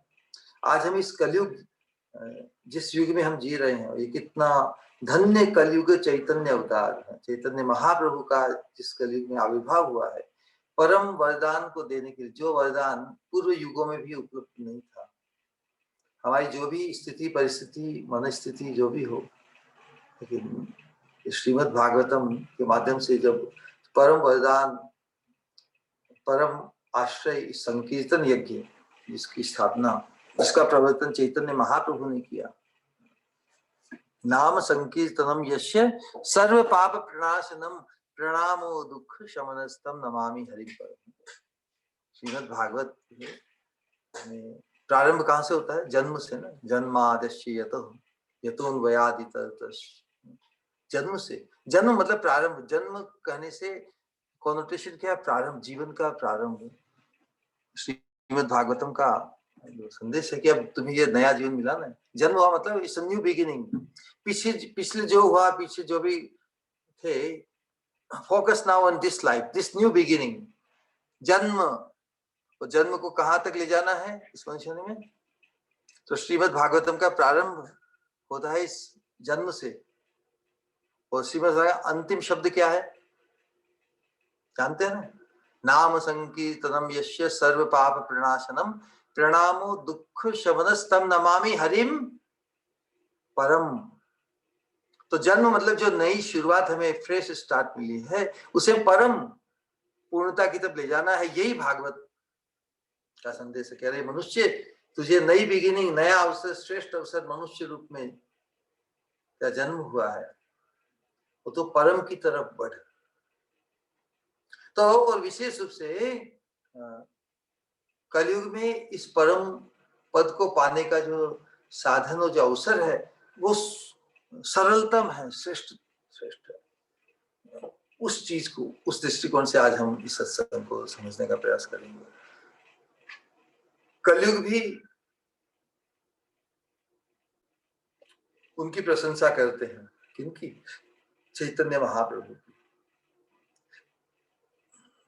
[SPEAKER 1] आज हम इस कलयुग, जिस युग में हम जी रहे हैं, ये कितना धन्य कलयुग चैतन्य अवतार है। चैतन्य महाप्रभु का जिस कलयुग में आविर्भाव हुआ है, परम वरदान को देने के लिए, जो वरदान पूर्व युगों में भी उपलब्ध नहीं था। हमारी जो भी स्थिति, परिस्थिति, मनस्थिति जो भी हो, लेकिन श्रीमद् भागवतम के माध्यम से जब परम वरदान, परम आश्रय, संकीर्तन यज्ञ जिसकी स्थापना, जिसका प्रवर्तन चैतन्य महाप्रभु ने किया, नाम संकीर्तनम यस्य सर्व पाप प्रणाशनम प्रणामो दुख शमनस्तम नमामि हरि परम। श्रीमद् भागवत में प्रारंभ कहाँ से होता है? जन्म से ना। जन्मादश्य यतः यतोन वयादित जन्म से, जन्म मतलब प्रारंभ, जन्म कहने से कॉनोटेशन क्या है? प्रारंभ, जीवन का प्रारंभ। श्रीमद् भागवतम का जो संदेश है कि अब तुम्हें ये नया जीवन मिला ना, जन्म हुआ मतलब इट्स अ न्यू बिगिनिंग। पिछले जो हुआ, पीछे जो भी थे, focus now on this life, this new beginning. जन्म, तो जन्म को कहां तक ले जाना है इस मनुष्य में? तो श्रीमद् भागवतम का प्रारंभ होता है इस जन्म से। और श्रीमद् भागवत अंतिम शब्द क्या है जानते हैं ना? नाम संकीर्तनम यस्य सर्व पाप प्रणाशनम प्रणामो दुख शमनस्तम नमामि हरिम परम। तो जन्म मतलब जो नई शुरुआत, हमें फ्रेश स्टार्ट मिली है, उसे परम पूर्णता की तरफ ले जाना है। यही भागवत का संदेश है। कह रहे मनुष्य, तुझे नई बिगिनिंग, नया अवसर, श्रेष्ठ अवसर मनुष्य रूप में क्या जन्म हुआ है, वो तो परम की तरफ बढ़। तो और विशेष रूप से कलयुग में इस परम पद को पाने का जो साधन और जो अवसर है, वो सरलतम है, श्रेष्ठ श्रेष्ठ है। उस चीज को, उस दृष्टिकोण से आज हम इस सत्संग को समझने का प्रयास करेंगे। कलयुग भी उनकी प्रशंसा करते हैं। किनकी? चैतन्य महाप्रभु की।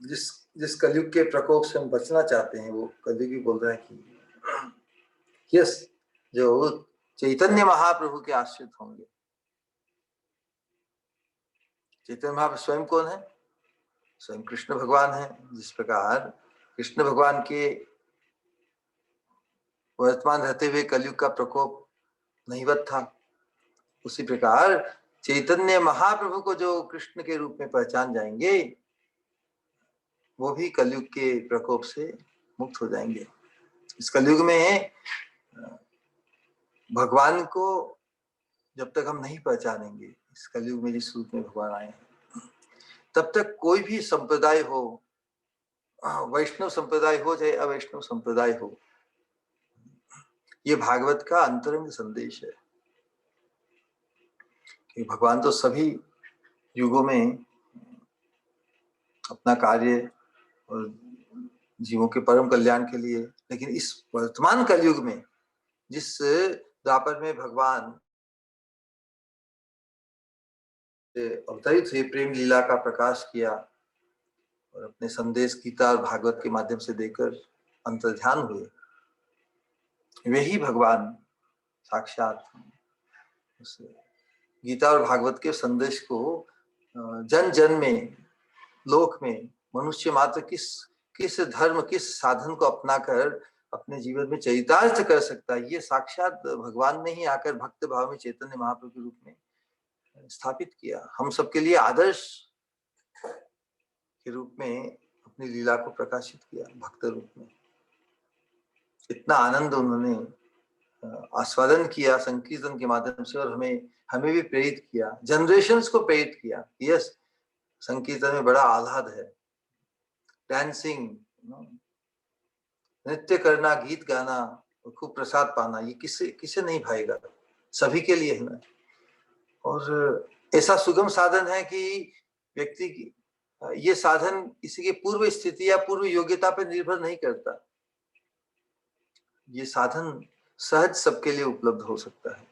[SPEAKER 1] जिस कलयुग के प्रकोप से हम बचना चाहते हैं, वो कलयुग ही बोल रहा है कि यस, जो चैतन्य महाप्रभु के आश्रित होंगे। चैतन्य महाप्रभु स्वयं कौन है? स्वयं कृष्ण भगवान है। जिस प्रकार कृष्ण भगवान के वर्तमान रहते हुए कलयुग का प्रकोप नहीवत था, उसी प्रकार चैतन्य महाप्रभु को जो कृष्ण के रूप में पहचान जाएंगे, वो भी कलयुग के प्रकोप से मुक्त हो जाएंगे। इस कलयुग में भगवान को जब तक हम नहीं पहचानेंगे, इस कलयुग में जिस रूप में भगवान आए हैं, तब तक कोई भी संप्रदाय हो, वैष्णव संप्रदाय हो चाहे अवैष्णव संप्रदाय हो, ये भागवत का अंतरंग संदेश है कि भगवान तो सभी युगों में अपना कार्य और जीवों के परम कल्याण के लिए, लेकिन इस वर्तमान कलयुग में जिस द्वापर में भगवान अवतरित हुए, प्रेम लीला का प्रकाश किया और अपने संदेश गीता और भागवत के माध्यम से देकर अंतर्ध्यान हुए, वही भगवान साक्षात उस गीता और भागवत के संदेश को जन जन में, लोक में मनुष्य मात्र किस धर्म, किस साधन को अपनाकर अपने जीवन में चरितार्थ कर सकता है, ये साक्षात भगवान ने ही आकर भक्त भाव में चैतन्य महाप्रभु के रूप में स्थापित किया। हम सबके लिए आदर्श के रूप में अपनी लीला को प्रकाशित किया, भक्त रूप में। इतना आनंद उन्होंने आस्वादन किया संकीर्तन के माध्यम से, और हमें भी प्रेरित किया, जनरेशन्स को प्रेरित किया। यस, संकीर्तन में बड़ा आह्लाद है, डांसिंग, नृत्य करना, गीत गाना और खूब प्रसाद पाना, ये किसे नहीं भाएगा, सभी के लिए है ना। और ऐसा सुगम साधन है कि व्यक्ति की ये साधन किसी के पूर्व स्थिति या पूर्व योग्यता पर निर्भर नहीं करता। ये साधन सहज सबके लिए उपलब्ध हो सकता है।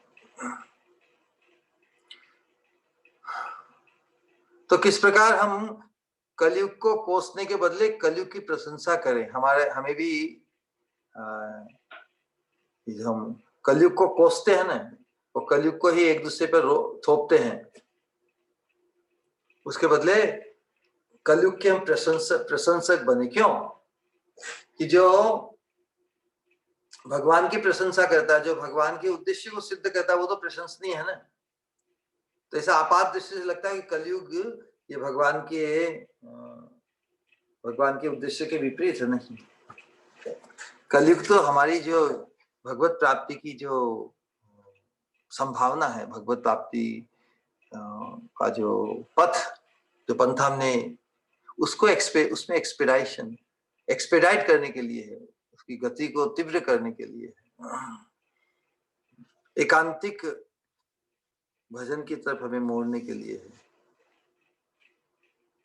[SPEAKER 1] तो किस प्रकार हम कलयुग को कोसने के बदले कलयुग की प्रशंसा करें। हमें भी हम कलयुग को कोसते हैं ना, वो कलयुग को ही एक दूसरे पर थोपते हैं, उसके बदले कलयुग के हम प्रशंसक बने। क्यों? कि जो भगवान की प्रशंसा करता है, जो भगवान के उद्देश्य को सिद्ध करता है, वो तो प्रशंसनीय है ना। तो ऐसा आपात दृष्टि से लगता है कि कलयुग ये भगवान के उद्देश्य के विपरीत है। नहीं, कलयुग तो हमारी जो भगवत प्राप्ति की जो संभावना है, भगवत प्राप्ति का जो पथ, जो पंथा हमने उसको उसमें एक्सपेडाइट करने के लिए है, उसकी गति को तीव्र करने के लिए है। एकांतिक भजन की तरफ हमें मोड़ने के लिए है,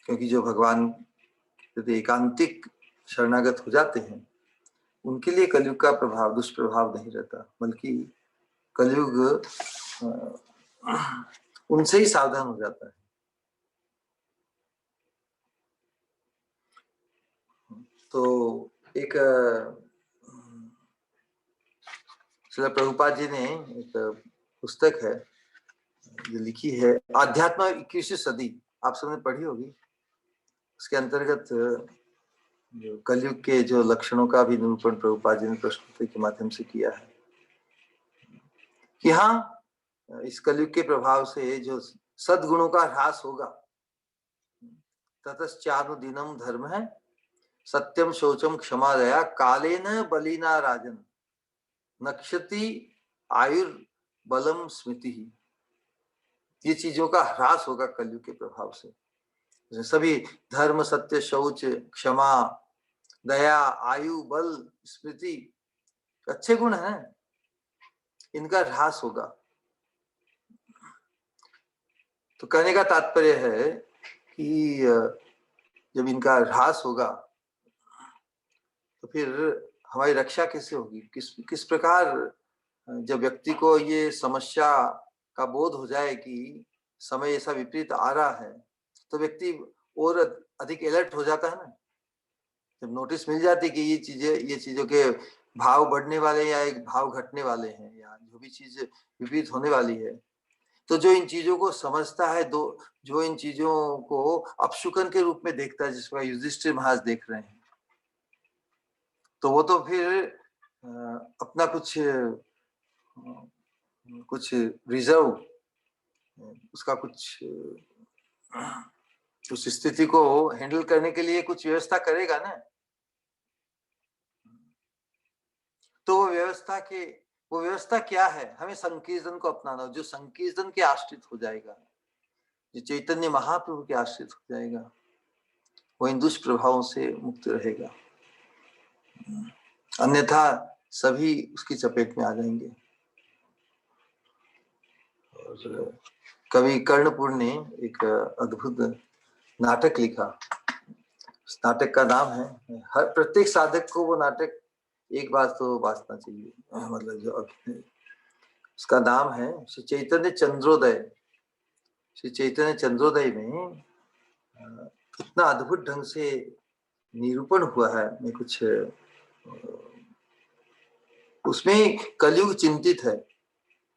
[SPEAKER 1] क्योंकि जो भगवान यदि एकांतिक शरणागत हो जाते हैं उनके लिए कलयुग का प्रभाव दुष्प्रभाव नहीं रहता, बल्कि कलयुग उनसे ही सावधान हो जाता है। तो एक श्रील प्रभुपाद जी ने एक पुस्तक है जो लिखी है आध्यात्म 21वीं सदी, आप सबने पढ़ी होगी। उसके अंतर्गत जो कलयुग के जो लक्षणों का भी निरूपण प्रभुपाद जी ने प्रस्तुति के माध्यम से किया है कि हाँ, इस कलयुग के प्रभाव से जो सद्गुणों का ह्रास होगा, ततश्चानुदिनम धर्म है सत्यम शौचम क्षमा दया कालेन बलिना राजन नक्षति आयुर्बलम स्मृति। ये चीजों का ह्रास होगा कलयुग के प्रभाव से। सभी धर्म सत्य शौच क्षमा दया आयु बल स्मृति अच्छे गुण हैं, इनका ह्रास होगा। तो कहने का तात्पर्य है कि जब इनका ह्रास होगा तो फिर हमारी रक्षा कैसे होगी, किस प्रकार जब व्यक्ति को ये समस्या का बोध हो जाए कि समय ऐसा विपरीत आ रहा है तो व्यक्ति और अधिक अलर्ट हो जाता है ना। जब नोटिस मिल जाती कि ये चीजों के भाव बढ़ने वाले या एक भाव घटने वाले हैं या जो भी चीज विपरीत होने वाली है, तो जो इन चीजों को समझता है, जो इन चीजों को अपशुकन के रूप में देखता है, जिसका युधिष्ठिर महाराज देख रहे हैं, तो वो तो फिर अपना कुछ रिजर्व, उसका कुछ उस स्थिति को हैंडल करने के लिए कुछ व्यवस्था करेगा ना। तो वो व्यवस्था क्या है? हमें संकीर्तन को अपनाना, जो संकीर्तन के आश्रित हो जाएगा, जो चैतन्य महाप्रभु के आश्रित हो जाएगा, वो इन दुष्प्रभावों से मुक्त रहेगा, अन्यथा सभी उसकी चपेट में आ जाएंगे। और कवि कर्णपुर ने एक अद्भुत नाटक लिखा। उस नाटक का नाम है, हर प्रत्येक साधक को वो नाटक एक बार तो वाचना चाहिए, मतलब जो उसका नाम है श्री चैतन्य चंद्रोदय। श्री चैतन्य चंद्रोदय में इतना अद्भुत ढंग से निरूपण हुआ है। मैं कुछ उसमें कलयुग चिंतित है।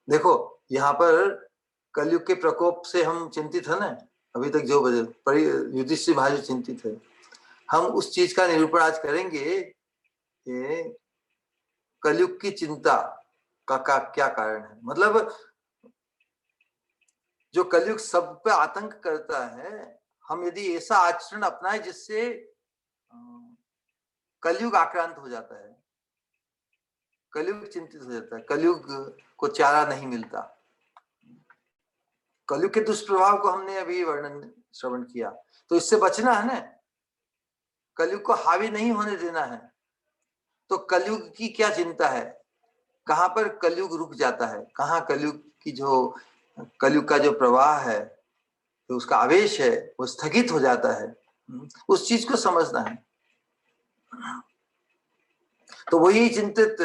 [SPEAKER 1] देखो यहाँ पर कलयुग के प्रकोप से हम चिंतित है ना, अभी तक जो युधिष्ठिर महाराज चिंतित है। हम उस चीज का निरूपण आज करेंगे कि कलयुग की चिंता का क्या कारण है। मतलब जो कलयुग सब पे आतंक करता है, हम यदि ऐसा आचरण अपनाए जिससे कलयुग आक्रांत हो जाता है, कलयुग चिंतित हो जाता है, कलयुग को चारा नहीं मिलता। कलयुग के दुष्प्रभाव को हमने अभी वर्णन श्रवण किया, तो इससे बचना है ना, कलयुग को हावी नहीं होने देना है। तो कलयुग की क्या चिंता है, कहां पर कलयुग रुक जाता है, कहां कलयुग का जो प्रवाह है, तो उसका आवेश है वो स्थगित हो जाता है, उस चीज को समझना है। तो वही चिंतित,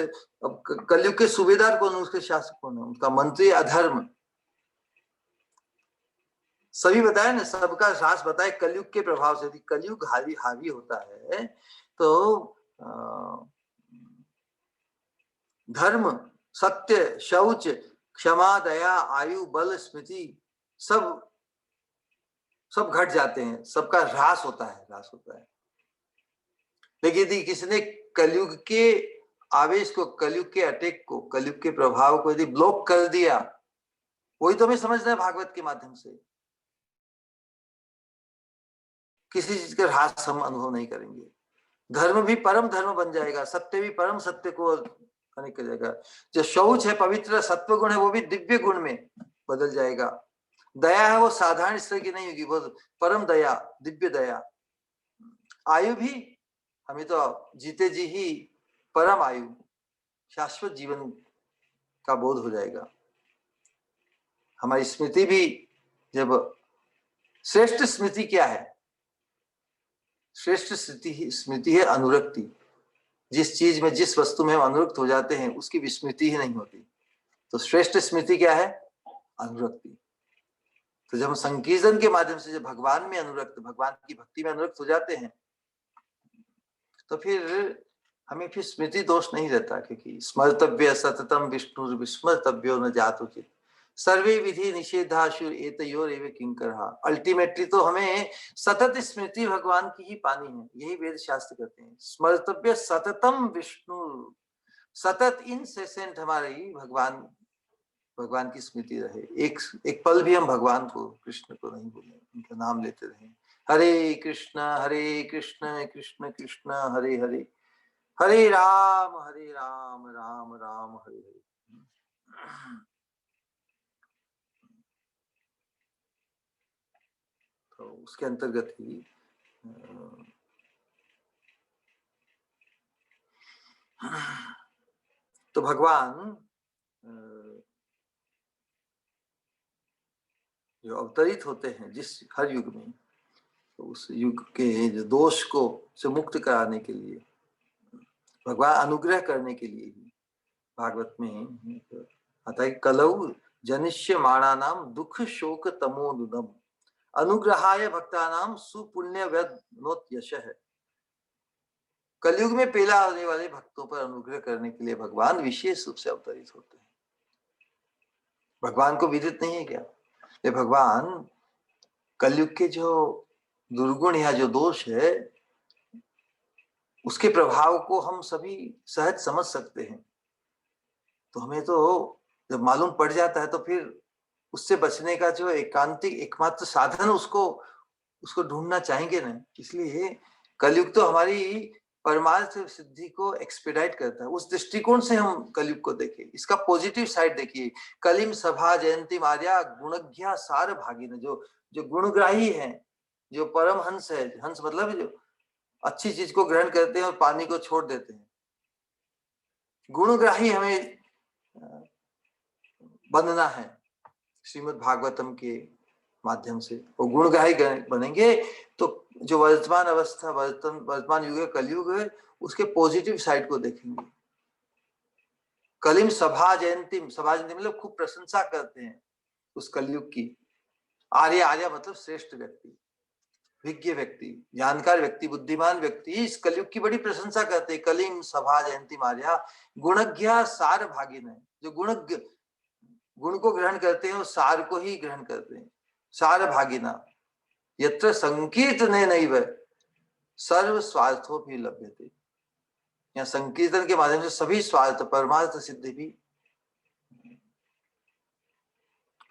[SPEAKER 1] कलयुग के सूबेदार कौन है, उसके शासक कौन है, उनका मंत्री अधर्म, सभी बताए ना, सबका ह्रास बताए कलयुग के प्रभाव से। कलयुग हावी होता है तो धर्म सत्य शौच क्षमा दया आयु बल स्मृति सब घट जाते हैं, सबका ह्रास होता है। लेकिन यदि किसी ने कलयुग के आवेश को, कलयुग के अटैक को, कलयुग के प्रभाव को यदि ब्लॉक कर दिया, वही तो हमें समझना है भागवत के माध्यम से, किसी चीज का ह्रास हम अनुभव नहीं करेंगे। धर्म भी परम धर्म बन जाएगा, सत्य भी परम सत्य को कनेक्ट कर जाएगा। जो शौच है पवित्र सत्व गुण है, वो भी दिव्य गुण में बदल जाएगा। दया है वो साधारण स्तर की नहीं होगी, वो परम दया, दिव्य दया। आयु भी हमें तो जीते जी ही परम आयु, शाश्वत जीवन का बोध हो जाएगा। हमारी स्मृति भी जब श्रेष्ठ स्मृति क्या है? श्रेष्ठ स्मृति है अनुरक्ति। जिस चीज में, जिस वस्तु में हम अनुरक्त हो जाते हैं उसकी विस्मृति ही नहीं होती। तो श्रेष्ठ स्मृति क्या है? अनुरक्ति। तो जब हम संकीर्तन के माध्यम से जब भगवान में अनुरक्त, भगवान की भक्ति में अनुरक्त हो जाते हैं, तो फिर हमें फिर स्मृति दोष नहीं रहता, क्योंकि स्मर्तव्य सततम विष्णु विस्मर्तव्यो न जातुचित सर्वे विधि निषेधाशुर एतयोर एव किंकरहा। अल्टीमेटली तो हमें सतत स्मृति भगवान की ही पानी है, यही वेद शास्त्र कहते हैं। स्मर्तव्य सततम विष्णु, सतत इनसेसेंट हमारी भगवान की स्मृति रहे। एक पल भी हम भगवान को, कृष्ण को नहीं भूलें, उनका नाम लेते रहें। हरे कृष्ण कृष्ण कृष्ण हरे हरे, हरे राम राम राम हरे हरे। तो उसके अंतर्गत ही तो भगवान जो अवतरित होते हैं जिस हर युग में, तो उस युग के जो दोष को से मुक्त कराने के लिए, भगवान अनुग्रह करने के लिए ही भागवत में आता है, कलौ जनिष्य माणानाम दुख शोक तमोनुदम अनुग्रहाय भक्तानाम सुपुण्य वेदनोत यशः। कलयुग में पहला आने वाले भक्तों पर अनुग्रह करने के लिए भगवान विशेष रूप से अवतरित होते हैं। भगवान को विदित नहीं है क्या? ये भगवान कलयुग के जो दुर्गुण या जो दोष है, उसके प्रभाव को हम सभी सहज समझ सकते हैं। तो हमें तो जब मालूम पड़ जाता है तो फिर उससे बचने का जो एकांतिक एकमात्र साधन उसको ढूंढना चाहेंगे ना। इसलिए कलयुग तो हमारी परमार्थ सिद्धि को एक्सपेडाइट करता है। उस दृष्टिकोण से हम कलयुग को देखें, इसका पॉजिटिव साइड देखिए। कलिम सभा जयंती मार्या गुणज्ञा सार भागी, जो गुणग्राही है, जो परम हंस है, हंस मतलब जो अच्छी चीज को ग्रहण करते हैं और पानी को छोड़ देते हैं, गुणग्राही हमें बनना है श्रीमद् भागवतम के माध्यम से। वो गुणग्राही बनेंगे तो जो वर्तमान अवस्था, वर्तमान युग है, कलयुग है, उसके पॉजिटिव साइड को देखेंगे। कलिम सभा जयंती मतलब खूब प्रशंसा करते हैं उस कलयुग की। आर्य मतलब श्रेष्ठ व्यक्ति, विज्ञ व्यक्ति, जानकार व्यक्ति, बुद्धिमान व्यक्ति इस कलयुग की बड़ी प्रशंसा करते हैं। कलिम सभा जयंती मार्या गुणज्ञा सार भागिन है, जो गुण को ग्रहण करते हैं और सार को ही ग्रहण करते हैं। सार भागिना यत्र संकीर्तने नैव सर्व स्वार्थो भी लभ्यते। यहाँ संकीर्तन के माध्यम से सभी स्वार्थ, परमार्थ सिद्धि भी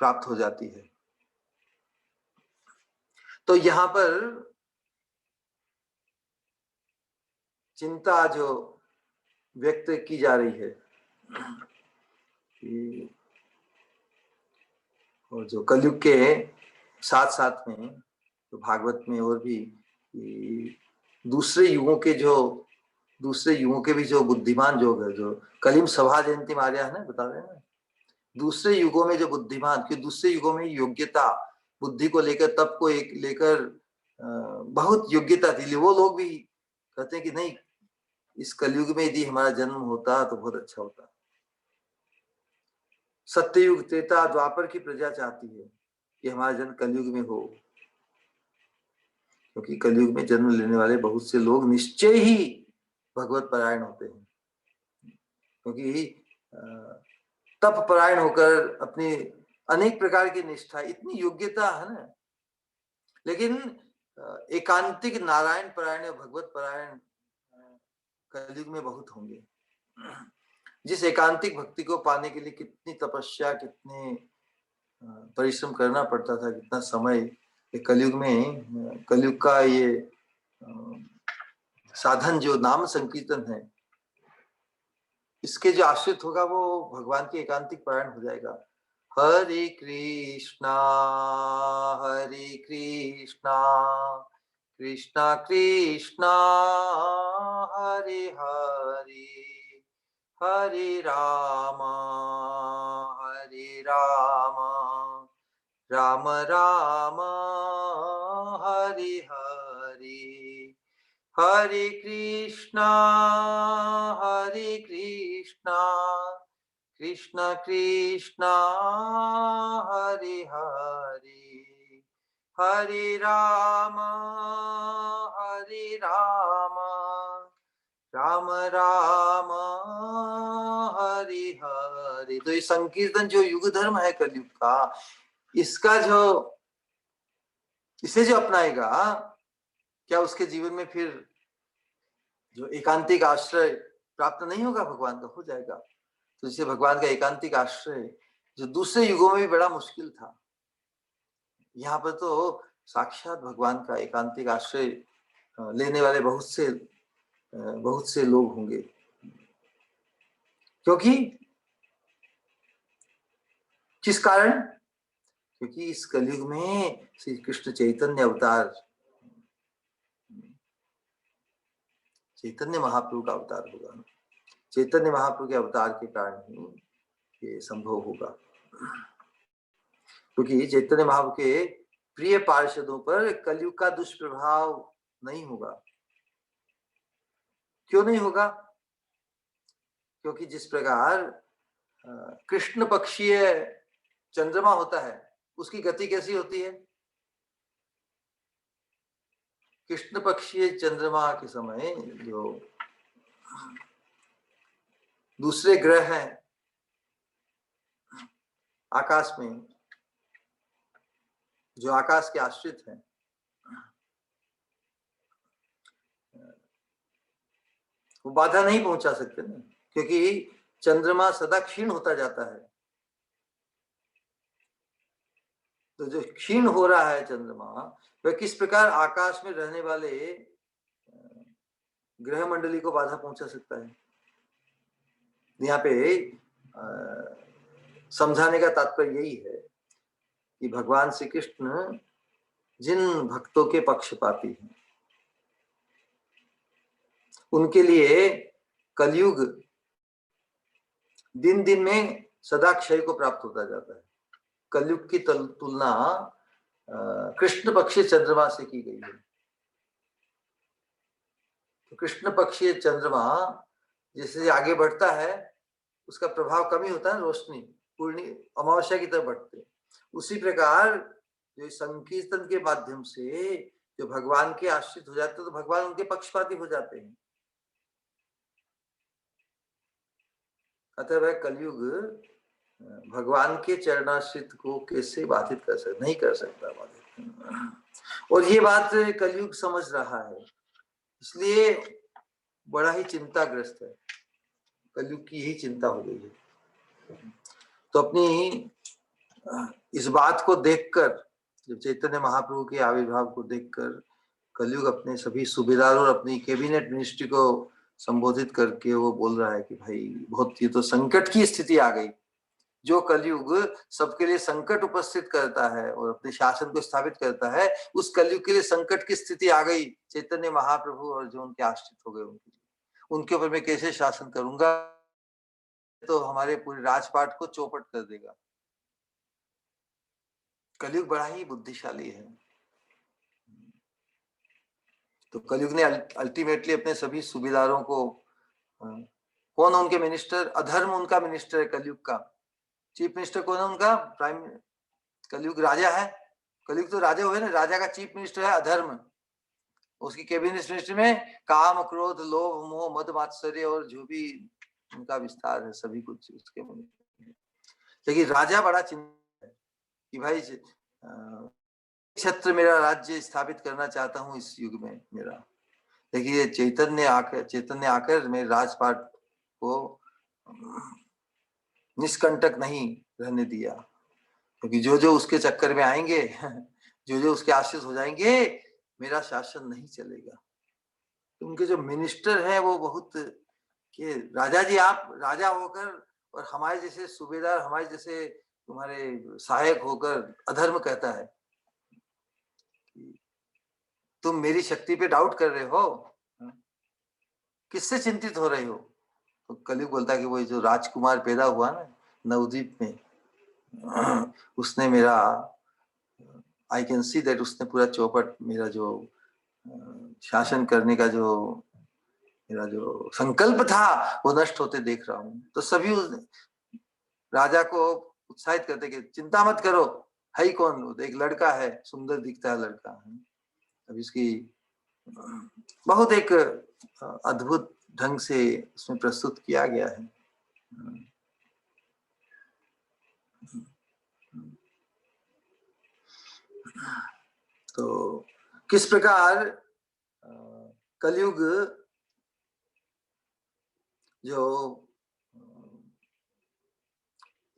[SPEAKER 1] प्राप्त हो जाती है। तो यहाँ पर चिंता जो व्यक्त की जा रही है और जो कलयुग के साथ साथ में तो भागवत में और भी दूसरे युगों के भी जो बुद्धिमान जो है, जो कलिम सभा जयंती मार्या है ना, बता रहे हैं ना, दूसरे युगों में जो बुद्धिमान, कि दूसरे युगों में योग्यता, बुद्धि को लेकर, तप को लेकर बहुत योग्यता थी, वो लोग भी कहते हैं कि नहीं, इस कलयुग में यदि हमारा जन्म होता तो बहुत अच्छा होता। सत्ययुग, त्रेता, द्वापर की प्रजा चाहती है कि हमारा जन्म कलयुग में हो, क्योंकि कलयुग में जन्म लेने वाले बहुत से लोग निश्चय ही भगवत परायण होते हैं। क्योंकि तप परायण होकर अपनी अनेक प्रकार की निष्ठा, इतनी योग्यता है ना, लेकिन एकांतिक नारायण परायण, भगवत परायण कलयुग में बहुत होंगे। जिस एकांतिक भक्ति को पाने के लिए कितनी तपस्या, कितने परिश्रम करना पड़ता था, कितना समय, कलयुग में, कलयुग का ये साधन जो नाम संकीर्तन है, इसके जो आश्रित होगा वो भगवान की एकांतिक परायण हो जाएगा। हरे कृष्णा कृष्णा कृष्णा हरे हरे, हरे राम राम राम हरि हरि, हरे कृष्णा कृष्ण कृष्ण हरे हरे, हरे राम राम राम हरे हरे। तो ये संकीर्तन जो युग धर्म है कलयुग का, इसका जो इसे जो अपनाएगा, क्या उसके जीवन में फिर जो एकांतिक आश्रय प्राप्त नहीं होगा? भगवान का हो जाएगा। तो जिसे भगवान का एकांतिक आश्रय जो दूसरे युगों में भी बड़ा मुश्किल था, यहाँ पर तो साक्षात भगवान का एकांतिक आश्रय लेने वाले बहुत से लोग होंगे। क्योंकि किस कारण? क्योंकि इस कलयुग में श्री कृष्ण चैतन्य अवतार, चैतन्य महाप्रभु का अवतार होगा। चैतन्य महाप्रभु के अवतार के कारण ही ये संभव होगा। क्योंकि चैतन्य महाप्रभु के प्रिय पार्षदों पर कलयुग का दुष्प्रभाव नहीं होगा। क्यों नहीं होगा? क्योंकि जिस प्रकार कृष्ण पक्षीय चंद्रमा होता है, उसकी गति कैसी होती है? कृष्ण पक्षीय चंद्रमा के समय जो दूसरे ग्रह हैं आकाश में, जो आकाश के आश्रित हैं, वो बाधा नहीं पहुंचा सकते ना, क्योंकि चंद्रमा सदा क्षीण होता जाता है। तो जो क्षीण हो रहा है चंद्रमा, वह किस प्रकार आकाश में रहने वाले ग्रह मंडली को बाधा पहुंचा सकता है? यहाँ पे समझाने का तात्पर्य यही है कि भगवान श्री कृष्ण जिन भक्तों के पक्षपाती हैं, उनके लिए कलयुग दिन दिन में सदा क्षय को प्राप्त होता जाता है। कलयुग की तुलना कृष्ण पक्षीय चंद्रमा से की गई है। तो कृष्ण पक्षीय चंद्रमा जैसे आगे बढ़ता है, उसका प्रभाव कमी होता है, रोशनी पूर्णी अमावस्या की तरफ बढ़ते। उसी प्रकार जो संकीर्तन के माध्यम से जो भगवान के आश्रित हो जाते हैं, तो भगवान उनके पक्षपाती हो जाते हैं। अतः वह कलयुग भगवान के चरणाश्रित को कैसे बाधित कर सकता? नहीं कर सकता बाधित। और ये बात कलयुग समझ रहा है, इसलिए बड़ा ही चिंताग्रस्त है। कलयुग की यही चिंता हो गई है। तो अपनी इस बात को देखकर, जब चैतन्य महाप्रभु के आविर्भाव को देखकर कलयुग अपने सभी सूबेदारों और अपनी कैबिनेट मिनिस्ट्री को संबोधित करके वो बोल रहा है कि भाई बहुत, ये तो संकट की स्थिति आ गई। जो कलयुग सबके लिए संकट उपस्थित करता है और अपने शासन को स्थापित करता है, उस कलयुग के लिए संकट की स्थिति आ गई चैतन्य महाप्रभु और जो उनके आश्रित हो गए उनके ऊपर मैं कैसे शासन करूंगा? तो हमारे पूरे राजपाट को चौपट कर देगा। कलयुग बड़ा ही बुद्धिशाली है। तो कलयुग ने अल्टीमेटली अपने सभी सूबेदारों को, कौन उनके मिनिस्टर? अधर्म उनका मिनिस्टर है कलयुग का। चीफ मिनिस्टर कौन है उनका? प्राइम। कलयुग राजा है। कलयुग तो राजा हुए ना, राजा का चीफ मिनिस्टर है अधर्म। उसकी कैबिनेट मिनिस्ट्री में काम, क्रोध, लोभ, मोह, मद, मात्सर्य और जो भी उनका विस्तार है, सभी कुछ उसके में। लेकिन राजा बड़ा चिंतित है कि भाई क्षेत्र मेरा राज्य स्थापित करना चाहता हूँ इस युग में मेरा। देखिए चैतन्य आकर मेरे राजपाट को निष्कंटक नहीं रहने दिया, क्योंकि जो जो उसके चक्कर में आएंगे, जो जो उसके आश्रित हो जाएंगे, मेरा शासन नहीं चलेगा। तो उनके जो मिनिस्टर हैं वो बहुत कि राजा जी, आप राजा होकर और हमारे जैसे सूबेदार, हमारे जैसे तुम्हारे सहायक होकर अधर्म कहता है, तुम मेरी शक्ति पे डाउट कर रहे हो, किससे चिंतित हो रहे हो? तो कलयुग बोलता है कि वो जो राजकुमार पैदा हुआ ना नवद्वीप में, उसने मेरा आई कैन सी दैट उसने पूरा चौपट, मेरा जो शासन करने का जो मेरा जो संकल्प था वो नष्ट होते देख रहा हूँ। तो सभी राजा को उत्साहित करते कि चिंता मत करो, है ही कौन, वो एक लड़का है, सुंदर दिखता है लड़का। अब इसकी बहुत एक अद्भुत ढंग से उसमें प्रस्तुत किया गया है। तो किस प्रकार कलयुग जो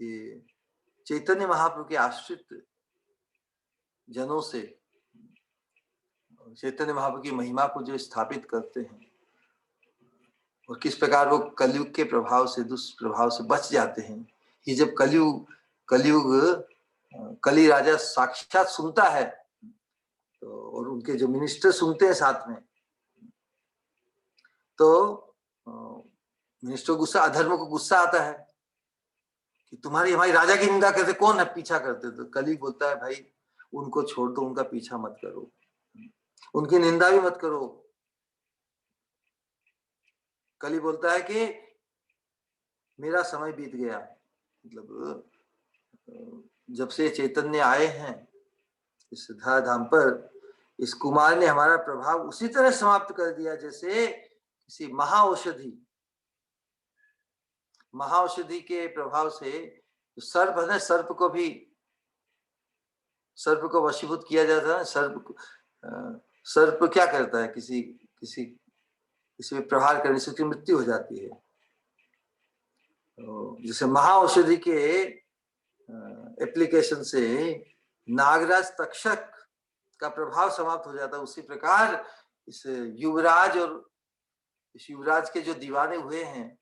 [SPEAKER 1] ये चैतन्य महाप्रभु के आश्रित जनों से चैतन्य महाप्रभु की महिमा को जो स्थापित करते हैं, और किस प्रकार वो कलयुग के प्रभाव से, दुष्प्रभाव से बच जाते हैं। ये जब कलयुग कली राजा साक्षात सुनता है, तो और उनके जो मिनिस्टर सुनते हैं साथ में, तो मिनिस्टर को गुस्सा, अधर्म को गुस्सा आता है कि तुम्हारी हमारी राजा की निंदा करते कौन है, पीछा करते। तो कली बोलता है भाई उनको छोड़ दो, उनका पीछा मत करो, उनकी निंदा भी मत करो। कली बोलता है कि मेरा समय बीत गया, मतलब जब से चैतन्य आए हैं इस धाम पर, इस कुमार ने हमारा प्रभाव उसी तरह समाप्त कर दिया जैसे किसी महाऔषधि के प्रभाव से सर्प है ना, सर्प को वशीभूत किया जाता है। सर्प क्या करता है, किसी में प्रहार करने से उसकी मृत्यु हो जाती है। जैसे महाऔषधि के एप्लीकेशन से नागराज तक्षक का प्रभाव समाप्त हो जाता है, उसी प्रकार इस युवराज और इस युवराज के जो दीवाने हुए हैं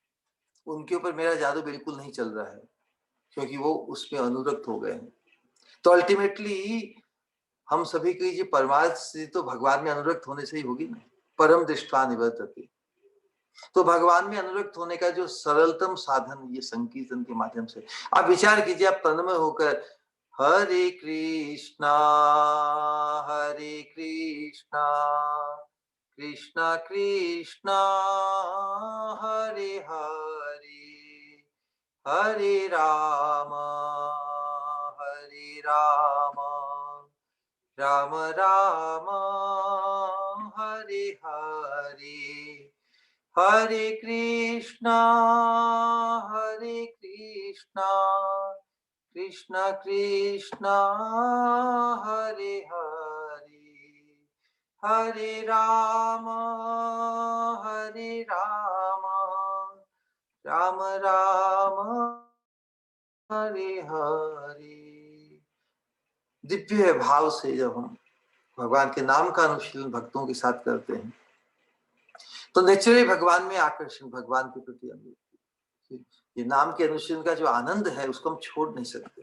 [SPEAKER 1] उनके ऊपर मेरा जादू बिल्कुल नहीं चल रहा है, क्योंकि वो उसमें अनुरक्त हो गए हैं। तो अल्टीमेटली हम सभी की जो परमार्थ स्थिति तो भगवान में अनुरक्त होने से ही होगी ना। परम दृष्टा निवर्तते। तो भगवान में अनुरक्त होने का जो सरलतम साधन ये संकीर्तन के माध्यम से। आप विचार कीजिए, आप तन्मय होकर हरे कृष्णा कृष्णा कृष्णा हरे हरे, हरे राम राम राम हरे हरे, हरे कृष्णा कृष्णा कृष्णा हरे हरे, हरे राम राम राम हरे हरे। दिव्य भाव से जब हम भगवान के नाम का अनुशीलन भक्तों के साथ करते हैं तो नेचुरली भगवान में आकर्षण, भगवान के प्रति ये नाम के अनुशीलन का जो आनंद है उसको हम छोड़ नहीं सकते।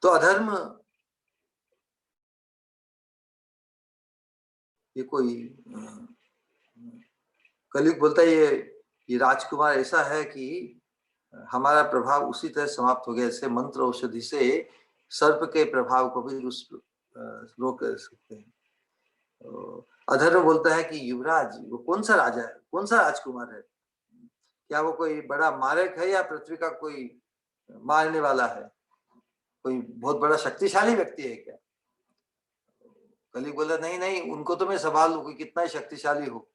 [SPEAKER 1] तो अधर्म ये कोई कलयुग बोलता है ये राजकुमार ऐसा है कि हमारा प्रभाव उसी तरह समाप्त हो गया जैसे मंत्र औषधि से सर्प के प्रभाव को भी रोक सकते हैं। तो अधर्म बोलता है कि युवराज वो कौन सा राजा है, कौन सा राजकुमार है, क्या वो कोई बड़ा मारक है या पृथ्वी का कोई मारने वाला है, कोई बहुत बड़ा शक्तिशाली व्यक्ति है क्या। कली बोला नहीं नहीं, उनको तो मैं संभाल लूं, कोई कितना ही शक्तिशाली हो,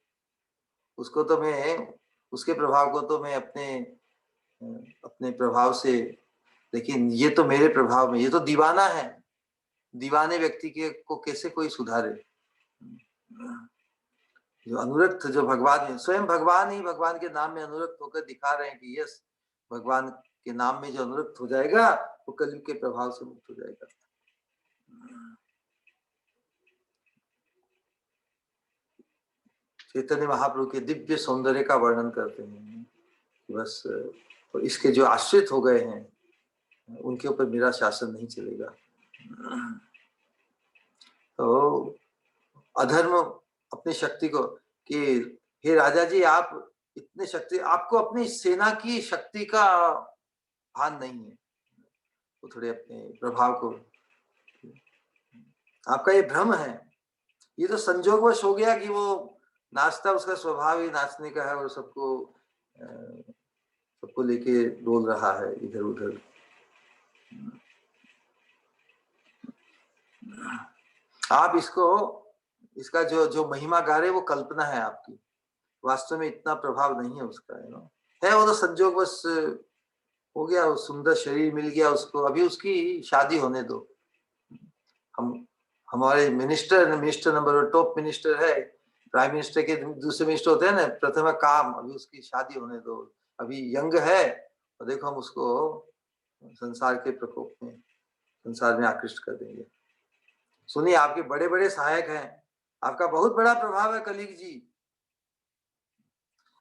[SPEAKER 1] उसको तो मैं, उसके प्रभाव को तो मैं अपने प्रभाव से, लेकिन ये तो मेरे प्रभाव में, ये तो दीवाना है, दीवाने व्यक्ति के को कैसे कोई सुधारे। जो अनुरक्त, जो भगवान है, स्वयं भगवान ही भगवान के नाम में अनुरक्त होकर दिखा रहे हैं कि यस, भगवान के नाम में जो अनुरक्त हो जाएगा वो कलयुग के प्रभाव से मुक्त हो जाएगा। चैतन्य महाप्रभु के दिव्य सौंदर्य का वर्णन करते हैं, बस तो इसके जो आश्रित हो गए हैं उनके ऊपर मेरा शासन नहीं चलेगा। तो अधर्म अपनी शक्ति को कि हे राजा जी, आप इतने शक्ति, आपको अपनी सेना की शक्ति का भान नहीं है, वो थोड़े अपने प्रभाव को, आपका ये भ्रम है, ये तो संजोगवश हो गया कि वो नाचता, उसका स्वभाव ही नाचने का है और सबको सबको लेके डोल रहा है इधर उधर। आप इसको, इसका जो जो महिमा गा रहे वो कल्पना है आपकी, वास्तव में इतना प्रभाव नहीं है उसका, है वो तो संजोगवश हो गया, वो सुंदर शरीर मिल गया उसको, अभी उसकी शादी होने दो। हम हमारे मिनिस्टर नंबर टॉप मिनिस्टर है, प्राइम मिनिस्टर के दूसरे मिनिस्टर होते हैं ना, प्रथम काम, अभी उसकी शादी होने दो, अभी यंग है, और देखो हम उसको संसार के प्रकोप में, संसार में आकृष्ट कर देंगे। सुनिए, आपके बड़े बड़े सहायक हैं, आपका बहुत बड़ा प्रभाव है कलिक जी,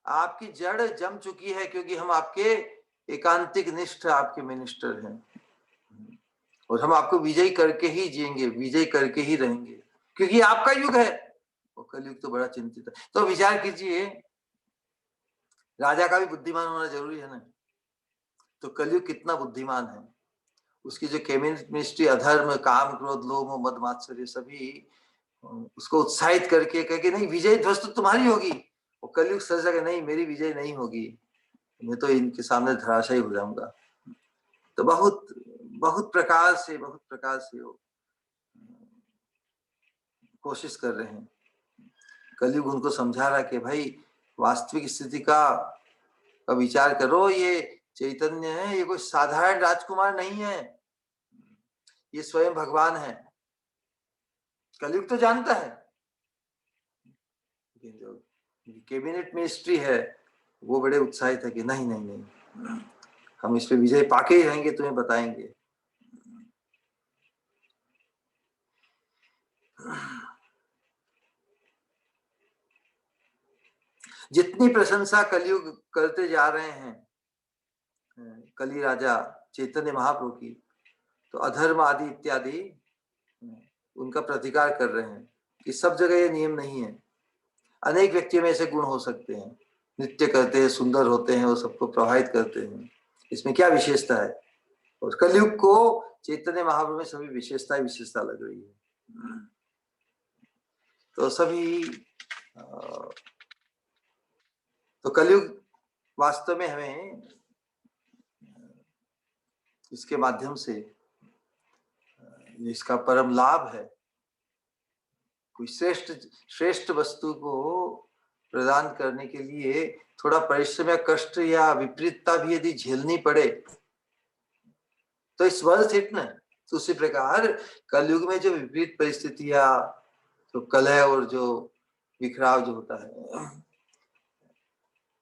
[SPEAKER 1] आपकी जड़ जम चुकी है, क्योंकि हम आपके एकांतिक निष्ठ आपके मिनिस्टर हैं, और हम आपको विजयी करके ही जिएंगे, विजय करके ही रहेंगे, क्योंकि आपका युग है। और कलयुग तो बड़ा चिंतित है। तो विचार कीजिए, राजा का भी बुद्धिमान होना जरूरी है ना, तो कलयुग कितना बुद्धिमान है, उसकी जो कैबिनेट मिनिस्ट्री अधर्म, काम, क्रोध, लोभ, मद, मात्सर्य सभी उसको उत्साहित करके कह के नहीं, विजय ध्वस्त तुम्हारी होगी, वो कलयुग सजेगा नहीं, मेरी विजय नहीं होगी, मैं तो इनके सामने धराशायी हो जाऊंगा। तो बहुत बहुत प्रकार से वो कोशिश कर रहे हैं। कलयुग उनको समझा रहा कि भाई वास्तविक स्थिति का विचार करो, ये चैतन्य है, ये कोई साधारण राजकुमार नहीं है, ये स्वयं भगवान है। कलयुग तो जानता है, जो कैबिनेट मिनिस्ट्री है वो बड़े उत्साहित है कि नहीं नहीं नहीं, हम इस पे विजय पाके ही रहेंगे, तुम्हें बताएंगे। जितनी प्रशंसा कलयुग करते जा रहे हैं कली राजा चैतन्य महाप्रभु की, तो अधर्म आदि इत्यादि उनका प्रतिकार कर रहे हैं कि सब जगह ये नियम नहीं है, अनेक व्यक्तियों में ऐसे गुण हो सकते हैं, नृत्य करते हैं, सुंदर होते हैं, वो सबको प्रभावित करते हैं, इसमें क्या विशेषता है। और कलयुग को चैतन्य महाप्रभु में सभी विशेषता लग रही है। तो सभी तो कलयुग वास्तव में हमें इसके माध्यम से इसका परम लाभ है, कोई श्रेष्ठ वस्तु को प्रदान करने के लिए थोड़ा परिश्रम या कष्ट या विपरीतता भी यदि झेलनी पड़े तो इस वर्थ इट न। तो उसी प्रकार कलयुग में जो विपरीत परिस्थितियां, जो कलह और जो बिखराव जो होता है,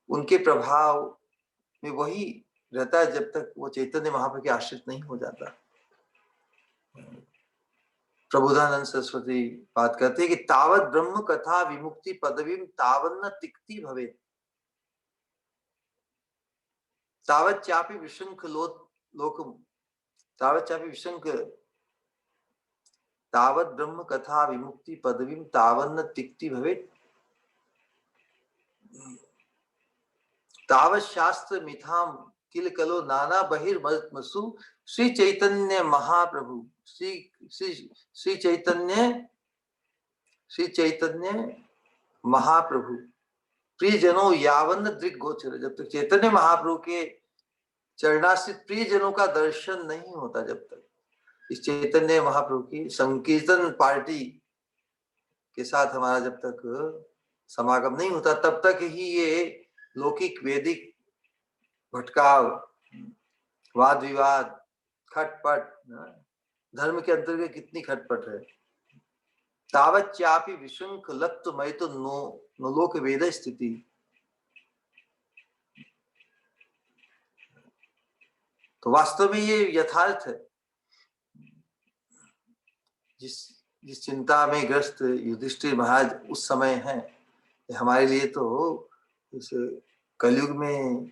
[SPEAKER 1] उनके प्रभाव में वही रहता है जब तक वो चैतन्य महाप्रभु के आश्रित नहीं हो जाता। प्रबोधानंद सरस्वती बात करते हैं कि तावत ब्रह्म कथा विमुक्ति पदवी तावन्न तिक्ति भवे, तावत चापि विशंख लोकम, तावत चापि विशंख, तावत ब्रह्म कथा विमुक्ति पदवी तावन्न तिक्ति भवे, तावत शास्त्र मिथाम किल कलो नाना बहिर्मसु श्री चैतन्य महाप्रभु, श्री चैतन्य महाप्रभु प्रियजनों यावन्न दृग्गोचर, जब तक चैतन्य महाप्रभु के चरणाश्रित प्रियजनों का दर्शन नहीं होता, जब तक इस चैतन्य महाप्रभु की संकीर्तन पार्टी के साथ हमारा जब तक समागम नहीं होता, तब तक ही ये लौकिक वैदिक भटकाव, वाद विवाद, खटपट, धर्म के अंतर्गत कितनी खटपट है। तावत चापि विशृंख लत्त मय तो नो लोक वेद स्थिति, तो वास्तव में ये यथार्थ है। जिस चिंता में ग्रस्त युधिष्ठिर महाराज उस समय हैं, हमारे लिए तो इस कलयुग में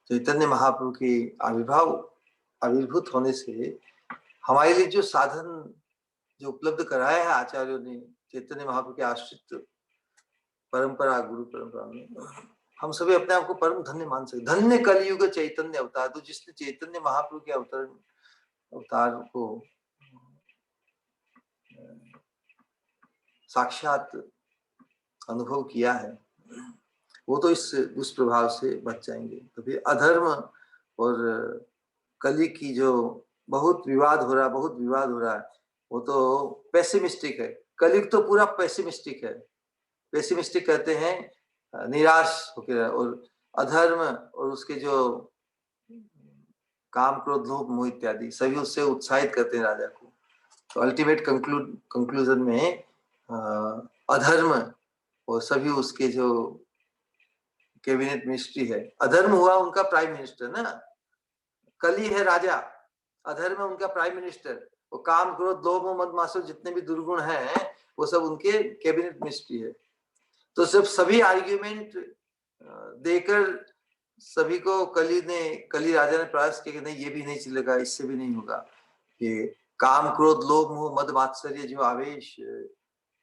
[SPEAKER 1] चैतन्य महाप्रभु के आविर्भूत होने से हमारे लिए जो साधन जो उपलब्ध कराया है आचार्यों ने चैतन्य महाप्रभु के आश्रित परंपरा, गुरु परंपरा में, हम सभी अपने आप को परम धन्य मान सकते। धन्य कलयुग चैतन्य अवतार, तो जिसने चैतन्य महाप्रभु के अवतरण अवतार को साक्षात अनुभव किया है, वो तो इस दुष्प्रभाव से बच जाएंगे। तो फिर अधर्म और कली की जो बहुत विवाद हो रहा है, वो तो पेसिमिस्टिक है। कलियुग तो पूरा पेसिमिस्टिक है। पेसिमिस्टिक कहते हैं निराश होकर, और अधर्म और उसके जो काम, क्रोध, लोभ, मोह इत्यादि सभी उससे उत्साहित करते हैं राजा को। तो अल्टीमेट कंक्लूजन में अधर्म और सभी उसके जो कैबिनेट मिनिस्ट्री है, अधर्म हुआ उनका प्राइम मिनिस्टर ना, कली है राजा, अधर्म है उनका प्राइम मिनिस्टर, वो काम, क्रोध, लोभ, मोह, मद, मात्सर्य जितने भी दुर्गुण हैं वो सब उनके कैबिनेट मिनिस्ट्री है। तो जब सभी आर्ग्यूमेंट देकर सभी को कली राजा ने प्रयास किया कि नहीं ये भी नहीं चलेगा, इससे भी नहीं होगा, ये काम, क्रोध, लोभ, मोह, मद, मात्सर्य जो आवेश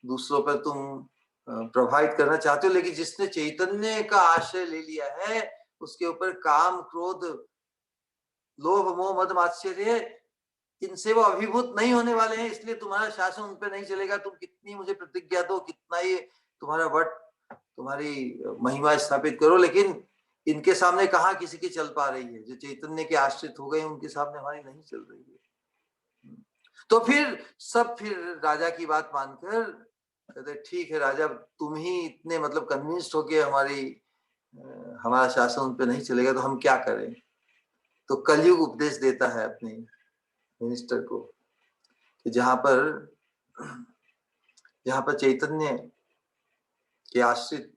[SPEAKER 1] दूसरों पर तुम प्रभावित करना चाहते हो, लेकिन जिसने चैतन्य का आश्रय ले लिया है उसके ऊपर काम, क्रोध, लोभ, मोह, मद, मात्सर्य इनसे वो अभिभूत नहीं होने वाले हैं, इसलिए तुम्हारा शासन उन पर नहीं चलेगा। तुम कितनी मुझे प्रतिज्ञा दो, कितना ही तुम्हारा वट, तुम्हारी महिमा स्थापित करो, लेकिन इनके सामने कहाँ किसी की चल पा रही है। जो चैतन्य के आश्रित हो गए उनके सामने हमारी नहीं चल रही है। तो फिर राजा की बात मानकर कहते ठीक है राजा, तुम ही इतने मतलब कन्विंस्ड हो के हमारा शासन उन पे नहीं चलेगा, तो हम क्या करें। तो कलयुग उपदेश देता है अपने मिनिस्टर को कि जहां पर चैतन्य के आश्रित,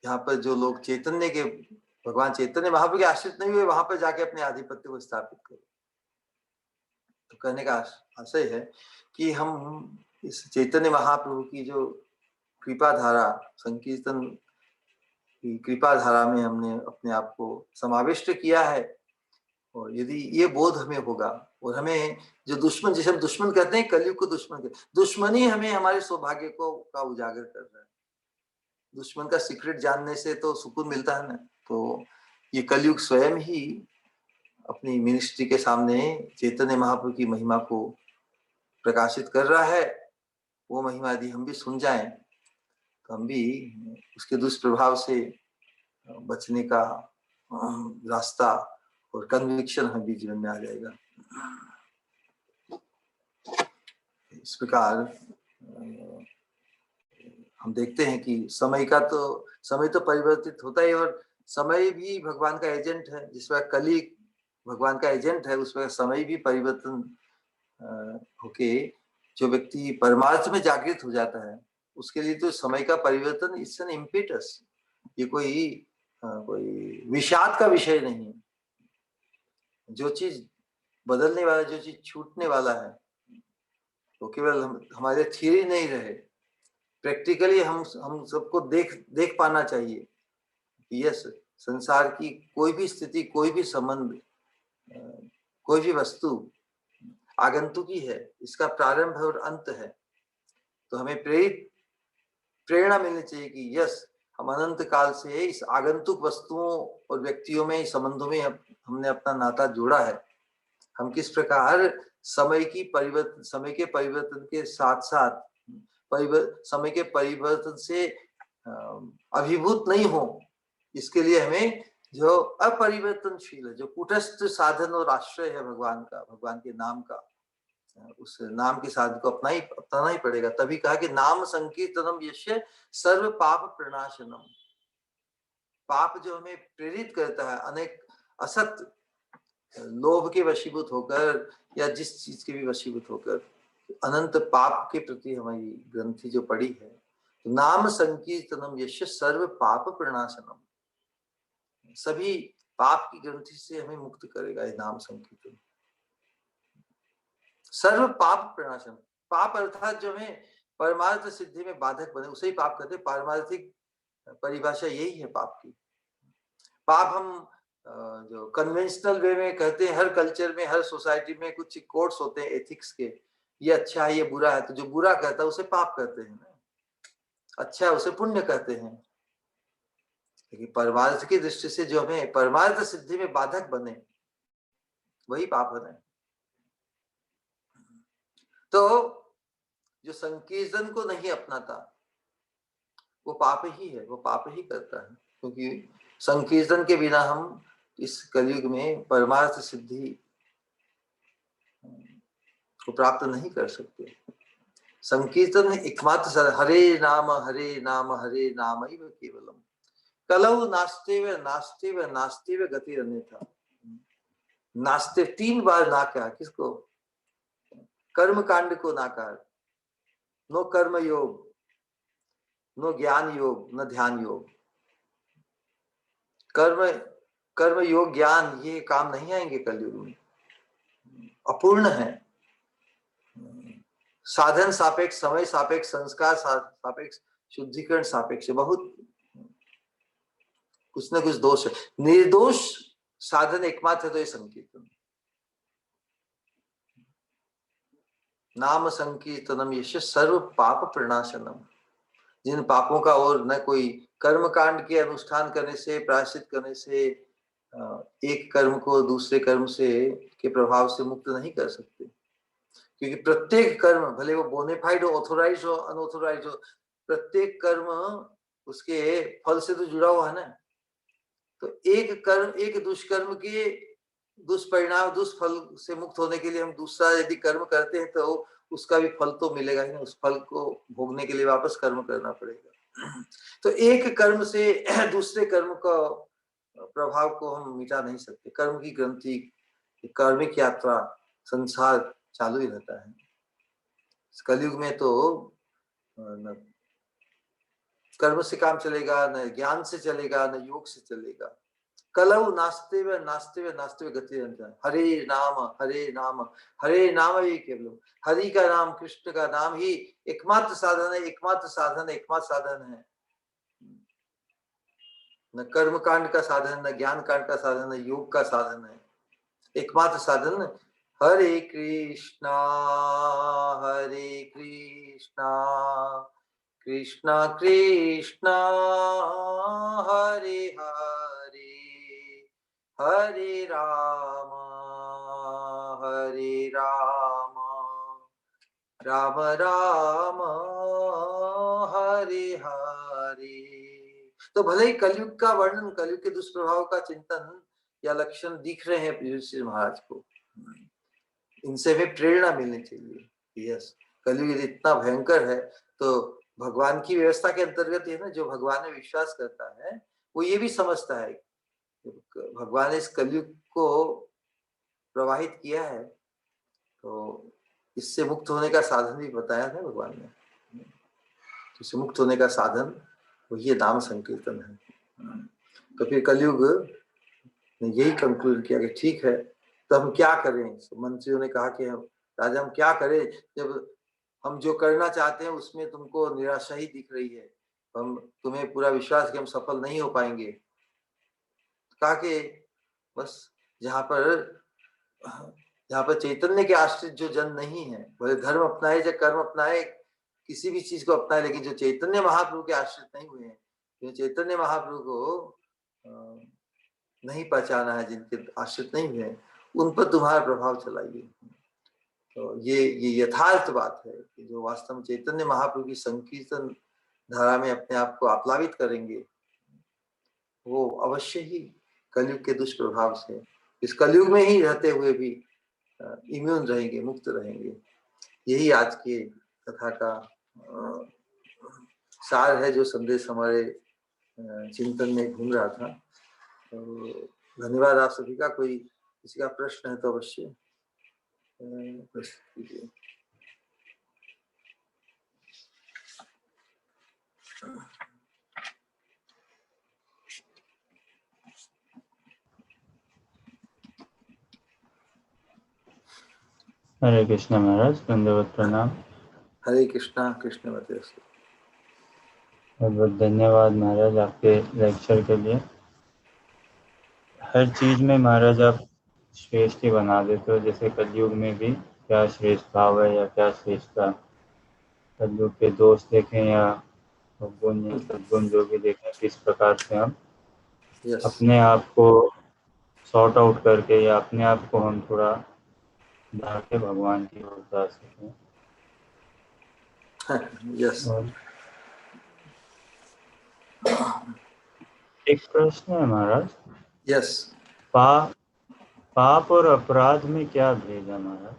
[SPEAKER 1] जहां पर जो लोग चैतन्य के, भगवान चैतन्य महाप्रभु के आश्रित नहीं हुए, वहां पर जाके अपने आधिपत्य को स्थापित करो। तो कहने का आशय है कि हम इस चैतन्य महाप्रभु की जो कृपा धारा, संकीर्तन की कृपा धारा में हमने अपने आप को समाविष्ट किया है, और यदि ये बोध हमें होगा, और हमें जो दुश्मन, जिसे हम दुश्मन कहते हैं, कलयुग को दुश्मन कहते हैं, दुश्मनी हमें हमारे सौभाग्य का उजागर कर रहा है। दुश्मन का सीक्रेट जानने से तो सुकून मिलता है ना। तो ये कलयुग स्वयं ही अपनी मिनिस्ट्री के सामने चैतन्य महाप्रभु की महिमा को प्रकाशित कर रहा है। वो महिमा यदि हम भी सुन जाएं तो हम भी उसके दुष्प्रभाव से बचने का रास्ता और कन्विक्शन हमें भी जीवन में आ जाएगा। इस प्रकार हम देखते हैं कि समय तो परिवर्तित होता है, और समय भी भगवान का एजेंट है। जिस प्रकार कली भगवान का एजेंट है, उस प्रकार समय भी परिवर्तन होके जो व्यक्ति परमार्थ में जागृत हो जाता है, उसके लिए तो समय का परिवर्तन इट्स एन इम्पेटस। ये कोई विषाद का विषय नहीं। जो चीज बदलने वाला, जो चीज छूटने वाला है, तो केवल हमारे थियरी नहीं रहे, प्रैक्टिकली हम सबको देख पाना चाहिए। यस, संसार की कोई भी स्थिति, कोई भी संबंध, कोई भी वस्तु आगंतुकी है, इसका प्रारंभ और अंत है। तो हमें प्रेरणा मिलनी चाहिए कि यस, हम अनंत काल से इस आगंतुक वस्तुओं और व्यक्तियों में, संबंधों में हमने अपना नाता जोड़ा है। हम किस प्रकार समय के परिवर्तन के साथ साथ समय के परिवर्तन से अभिभूत नहीं हो, इसके लिए हमें जो अपरिवर्तनशील है, जो कुटस्थ साधन और आश्रय है भगवान का, भगवान के नाम का, उस नाम के साधन को अपनाना ही पड़ेगा। तभी कहा कि नाम संकीर्तनम यस्य सर्व पाप प्रणाशनम। पाप जो हमें प्रेरित करता है अनेक असत लोभ के वशीभूत होकर, या जिस चीज के भी वशीभूत होकर, अनंत पाप के प्रति हमारी ग्रंथि जो पड़ी है, तो नाम संकीर्तनम यस्य सर्व पाप प्रणाशनम, सभी पाप की ग्रंथि से हमें मुक्त करेगा ये नाम संकीर्तन। सर्व पाप प्रणाशन, पाप अर्थात जो हमें परमार्थ सिद्धि में बाधक बने, उसे ही पाप कहते हैं। पारमार्थिक परिभाषा यही है पाप की। पाप हम जो कन्वेंशनल वे में कहते हैं, हर कल्चर में, हर सोसाइटी में कुछ कोड्स होते हैं एथिक्स के, ये अच्छा है, ये बुरा है। तो जो बुरा कहता है उसे पाप कहते हैं ना, अच्छा है उसे पुण्य कहते हैं। लेकिन परमार्थ की दृष्टि से जो हमें परमार्थ सिद्धि में बाधक बने, वही पाप है। तो जो संकीर्तन को नहीं अपनाता वो पाप ही है, वो पाप ही करता है, क्योंकि संकीर्तन के बिना हम इस कलयुग में परमार्थ सिद्धि को प्राप्त नहीं कर सकते। संकीर्तन एकमात्र हरे नाम हरे नाम हरे नाम ही केवलम कलौ नास्तेव नास्तेव नास्तेव गति अन्यथा। नास्ते 3 बार ना कहा, किसको? कर्म कांड को ना कहा। नो कर्म योग, नो ज्ञान योग, न ध्यान योग। कर्म योग ज्ञान ये काम नहीं आएंगे कलयुग में, अपूर्ण है। साधन सापेक्ष, समय सापेक्ष, संस्कार सापेक्ष, शुद्धिकरण सापेक्ष, बहुत कुछ न कुछ दोष है। निर्दोष साधन एकमात्र है तो ये संकीर्तन। नाम संकीर्तनम यश सर्व पाप प्रणाशनम। जिन पापों का और न कोई कर्म कांड के अनुष्ठान करने से, प्रायश्चित करने से एक कर्म को दूसरे कर्म से के प्रभाव से मुक्त नहीं कर सकते, क्योंकि प्रत्येक कर्म भले वो बोनेफाइड हो, ऑथोराइज हो, अनऑथोराइज हो, प्रत्येक कर्म उसके फल से तो जुड़ा हुआ है ना। तो एक कर्म, एक दुष्कर्म के दुष्परिणाम, दुष्फल से मुक्त होने के लिए हम दूसरा यदि कर्म करते हैं तो उसका भी फल तो मिलेगा ही ना, उस फल को भोगने के लिए वापस कर्म करना पड़ेगा। तो एक कर्म से दूसरे कर्म का प्रभाव को हम मिटा नहीं सकते। कर्म की ग्रंथि, कार्मिक यात्रा, संसार चालू ही रहता है। कलयुग में तो न कर्म से काम चलेगा, न ज्ञान से चलेगा, न योग से चलेगा। कलौ नास्ते व नास्ते व नास्ते व गति रंजन। हरे नाम हरे नाम हरे नाम ही केवल। हरि का नाम, कृष्ण का नाम ही एकमात्र साधन है, एकमात्र साधन, एकमात्र साधन है। न कर्म कांड का साधन, न ज्ञान कांड का साधन, न योग का साधन है। एकमात्र साधन हरे कृष्णा कृष्णा कृष्णा हरे हरे हरे राम राम राम हरे हरे। तो भले ही कलयुग का वर्णन, कलयुग के दुष्प्रभाव का चिंतन या लक्षण दिख रहे हैं युधिष्ठिर महाराज को, इनसे भी प्रेरणा मिलनी चाहिए। यस, कलयुग यदि इतना भयंकर है तो भगवान की व्यवस्था के अंतर्गत है ना। जो भगवान में विश्वास करता है वो ये भी समझता है भगवान ने इस कलयुग को प्रवाहित किया है, तो इससे मुक्त होने का साधन भी बताया था भगवान ने। इससे मुक्त होने का साधन वो ये नाम संकीर्तन है। तो फिर कलयुग ने यही कंक्लूड किया कि ठीक है, तो हम क्या करें। मंत्रियों ने कहा कि राजा हम क्या करें, जब हम जो करना चाहते हैं उसमें तुमको निराशा ही दिख रही है, हम तुम्हें पूरा विश्वास कि हम सफल नहीं हो पाएंगे। कहा कि बस जहाँ पर चैतन्य के आश्रित जो जन नहीं है, भले धर्म अपनाए या कर्म अपनाए, किसी भी चीज को अपनाए, लेकिन जो चैतन्य महाप्रभु के आश्रित नहीं हुए हैं, जो चैतन्य महाप्रभु को नहीं पहचाना है, जिनके आश्रित नहीं हुए, उन पर तुम्हारा प्रभाव चलाइए। तो ये यथार्थ बात है कि जो वास्तव में चैतन्य महाप्रभु की संकीर्तन धारा में अपने आप को आप्लावित करेंगे, वो अवश्य ही कलयुग के दुष्प्रभाव से, इस कलयुग में ही रहते हुए भी इम्यून रहेंगे, मुक्त रहेंगे। यही आज के कथा का सार है, जो संदेश हमारे चिंतन में घूम रहा था। तो धन्यवाद आप सभी का। कोई किसी का प्रश्न है तो अवश्य प्रश्न कीजिए।
[SPEAKER 2] हरे कृष्णा महाराज, दंडवत प्रणाम।
[SPEAKER 1] हरे कृष्णा, कृष्ण वंदे।
[SPEAKER 2] बहुत बहुत धन्यवाद महाराज आपके लेक्चर के लिए। हर चीज में महाराज आप श्रेष्ठ ही बना देते हो, जैसे कलयुग में भी क्या श्रेष्ठ भाव है या क्या श्रेष्ठता, कलयुग के दोष देखें या गुण या सद्गुण जो भी देखें, किस प्रकार से हम अपने आप को सॉर्ट आउट करके या अपने आप को हम थोड़ा ढाल के भगवान की ओर जा सकें।
[SPEAKER 1] यस।
[SPEAKER 2] और एक प्रश्न है महाराज,
[SPEAKER 1] यस।
[SPEAKER 2] पाप और अपराध में क्या भेद है महाराज?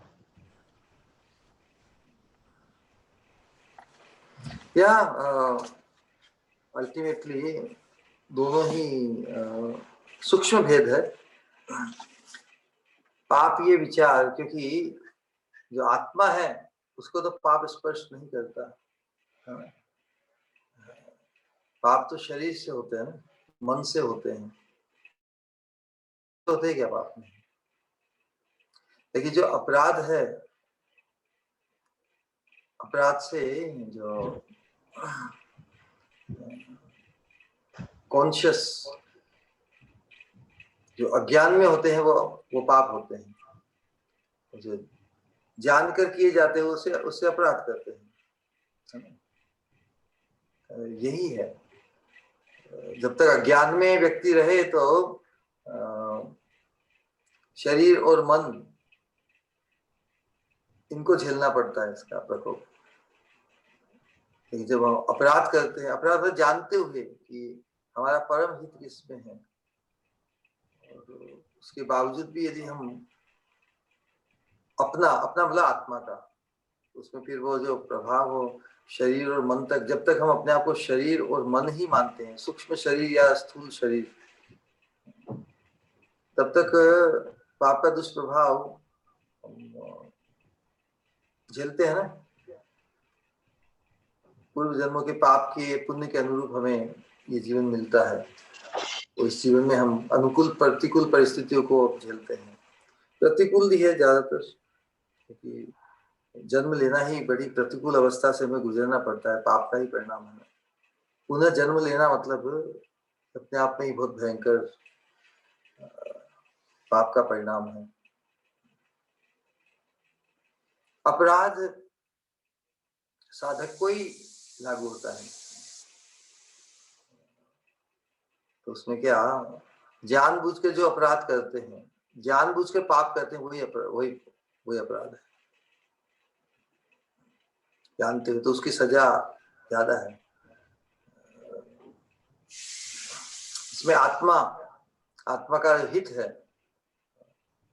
[SPEAKER 1] या अल्टीमेटली दोनों ही सूक्ष्म भेद है। पाप ये विचार, क्योंकि जो आत्मा है उसको तो पाप स्पर्श नहीं करता। पाप तो शरीर से होते हैं ना, मन से होते हैं, होते क्या पाप नहीं। लेकिन जो अपराध है, अपराध से जो कॉन्शियस, जो अज्ञान में होते हैं वो पाप होते हैं। जो जानकर किए जाते हैं उससे उससे अपराध करते हैं। यही है। जब तक अज्ञान में व्यक्ति रहे तो शरीर और मन इनको झेलना पड़ता है, इसका प्रकोप। जब हम अपराध करते हैं, अपराध जानते हुए कि हमारा परम हित किसमें है, और उसके बावजूद भी यदि हम अपना अपना मतलब आत्मा का, उसमें फिर वो जो प्रभाव हो शरीर और मन तक, जब तक हम अपने आप को शरीर और मन ही मानते हैं, सूक्ष्म शरीर या स्थूल शरीर, तब तक पाप का दुष्प्रभाव झेलते हैं ना। पूर्व जन्मों के पाप के पुण्य के अनुरूप हमें ये जीवन मिलता है, और इस जीवन में हम अनुकूल प्रतिकूल परिस्थितियों को झेलते हैं। प्रतिकूल ही है ज्यादातर, क्योंकि जन्म लेना ही बड़ी प्रतिकूल अवस्था से हमें गुजरना पड़ता है, पाप का ही परिणाम है। पुनः जन्म लेना मतलब अपने आप में ही बहुत भयंकर पाप का परिणाम है। अपराध साधक को ही लागू होता है, तो उसमें क्या, जानबूझ के जो अपराध करते हैं, जानबूझ के पाप करते हैं, वही अपराध है। जानते हो तो उसकी सजा ज्यादा है। इसमें आत्मा का हित है।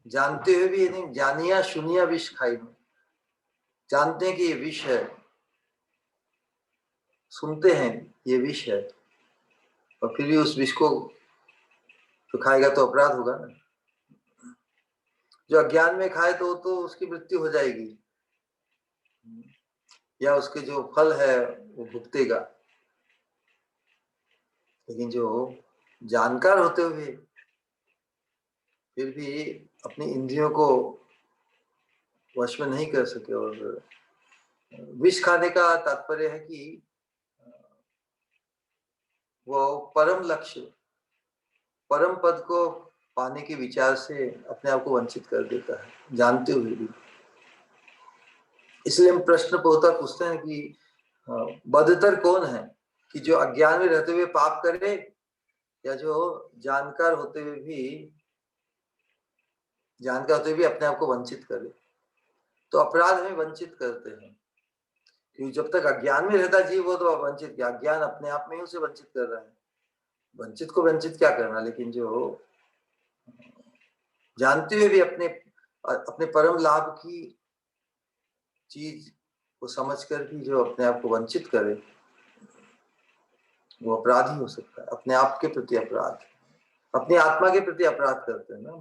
[SPEAKER 1] जानते हुए भी ये नहीं, जानिया सुनिया विष खाई में, जानते हैं कि ये विष है, सुनते हैं ये विष है, और फिर भी उस विष को तो खाएगा तो अपराध होगा ना। जो अज्ञान में खाए तो उसकी मृत्यु हो जाएगी, या उसके जो फल है वो भुगतेगा। लेकिन जो जानकार होते हुए फिर भी अपनी इंद्रियों को वश में नहीं कर सके, और विष खाने का तात्पर्य है कि वो परम लक्ष्य, परम पद को पाने के विचार से अपने आप को वंचित कर देता है, जानते हुए भी। इसलिए हम प्रश्न बहुत पूछते हैं कि बदतर कौन है, कि जो अज्ञान में रहते हुए पाप करे, या जो जानकार होते हुए भी अपने आप को वंचित करे। तो अपराध में वंचित करते हैं, क्योंकि जब तक अज्ञान में रहता जीव वो तो वंचित, अज्ञान अपने आप में ही उसे वंचित कर रहा है। वंचित को वंचित क्या करना, लेकिन जो जानते हुए भी अपने अपने परम लाभ की चीज को समझकर भी जो अपने आप को वंचित करे, वो अपराध ही हो सकता है। अपने आप के प्रति अपराध, अपनी आत्मा के प्रति अपराध करते हैं ना।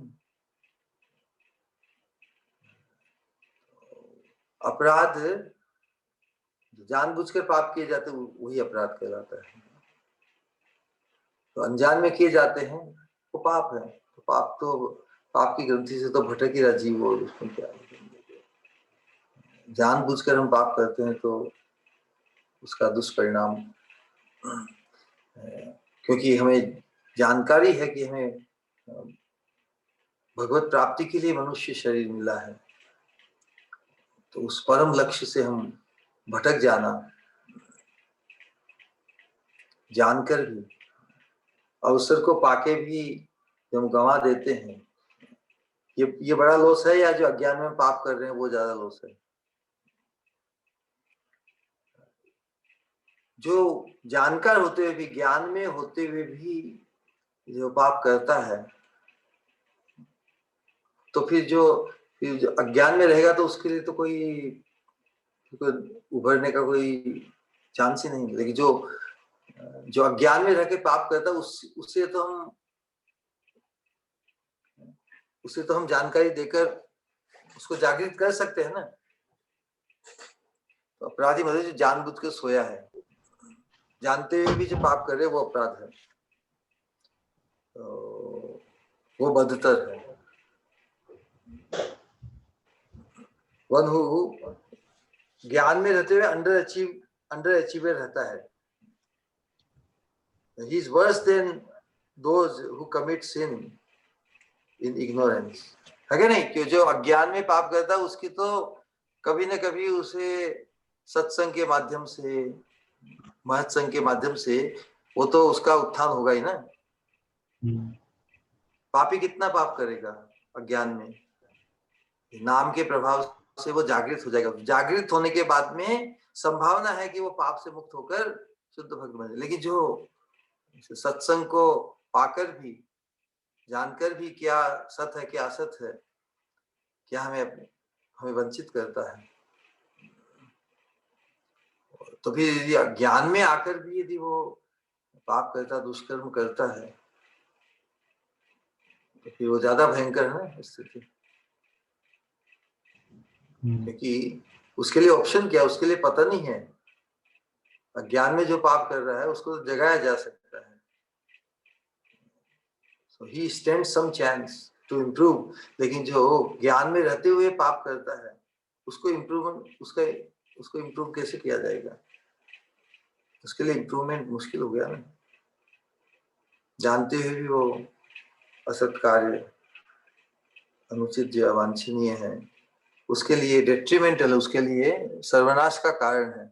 [SPEAKER 1] अपराध जानबूझकर पाप किए जाते वही अपराध कहलाता है। तो अनजान में किए जाते हैं वो पाप है। तो पाप की ग्रंथि से तो भटक ही रहा जीव, और उसमें क्या जानबूझकर हम पाप करते हैं तो उसका दुष्परिणाम, क्योंकि हमें जानकारी है कि हमें भगवत प्राप्ति के लिए मनुष्य शरीर मिला है, तो उस परम लक्ष्य से हम भटक जाना, जानकर भी अवसर को पाके भी हम गंवा देते हैं, ये बड़ा लॉस है, या जो अज्ञान में पाप कर रहे हैं वो ज्यादा लॉस है। जो जानकार होते हुए भी, ज्ञान में होते हुए भी जो पाप करता है, तो फिर जो अज्ञान में रहेगा तो उसके लिए तो कोई उभरने का कोई चांस ही नहीं। लेकिन जो अज्ञान में रह के पाप करता है उसे तो हम जानकारी देकर उसको जागृत कर सकते हैं ना। तो अपराधी मतलब जो जानबूझ के सोया है, जानते हुए भी जो पाप कर रहे वो अपराध है, तो वो बदतर है। वन हु ज्ञान में रहते हुए अंडर अचीवर रहता है, he is worse than those who commit sin in ignorance, है कि नहीं? कि जो अज्ञान में पाप करता है उसकी तो कभी न कभी उसे सत्संग के माध्यम से, महत्संग के माध्यम से वो तो उसका उत्थान होगा ही ना। पापी कितना पाप करेगा अज्ञान में, नाम के प्रभाव से वो जागृत हो जाएगा। जागृत होने के बाद में संभावना है कि वो पाप से मुक्त होकर शुद्ध भक्त बने। लेकिन जो सत्संग को पाकर भी, जानकर भी क्या सत है क्या असत है, क्या हमें वंचित करता है, तो फिर यदि ज्ञान में आकर भी यदि वो पाप करता, दुष्कर्म करता है, तो फिर वो ज्यादा भयंकर है ना स्थिति। क्योंकि उसके लिए ऑप्शन क्या, उसके लिए पता नहीं है। अज्ञान में जो पाप कर रहा है उसको तो जगाया जा सकता है, so he stands some chance to improve। लेकिन जो ज्ञान में रहते हुए पाप करता है उसको इम्प्रूव कैसे किया जाएगा? उसके लिए इम्प्रूवमेंट मुश्किल हो गया ना। जानते हुए भी वो असत कार्य, अनुचित जो अवांछनीय है, उसके लिए डेट्रीमेंटल, उसके लिए सर्वनाश का कारण है।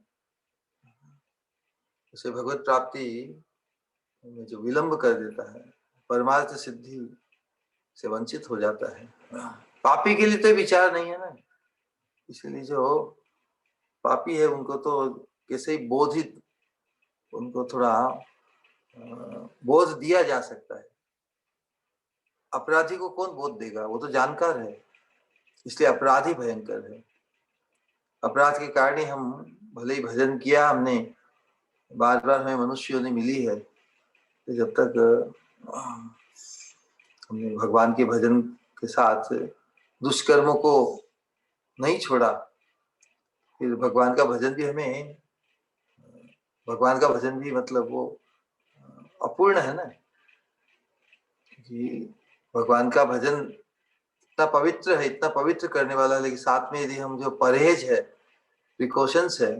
[SPEAKER 1] उसे भगवत प्राप्ति में जो विलंब कर देता है, परमार्थ सिद्धि से वंचित हो जाता है। पापी के लिए तो विचार नहीं है ना, इसलिए जो पापी है उनको तो कैसे ही बोधित, उनको थोड़ा बोध दिया जा सकता है। अपराधी को कौन बोध देगा? वो तो जानकार है, इसलिए अपराधी भयंकर है। अपराध के कारण ही हम भले ही भजन किया हमने, बार बार हमें मनुष्य योनि मिली है, तो जब तक हमने भगवान के भजन के साथ दुष्कर्मों को नहीं छोड़ा, फिर भगवान का भजन भी मतलब वो अपूर्ण है ना। कि भगवान का भजन इतना पवित्र है, इतना पवित्र करने वाला है, लेकिन साथ में यदि हम जो परहेज है, प्रिकॉशंस है,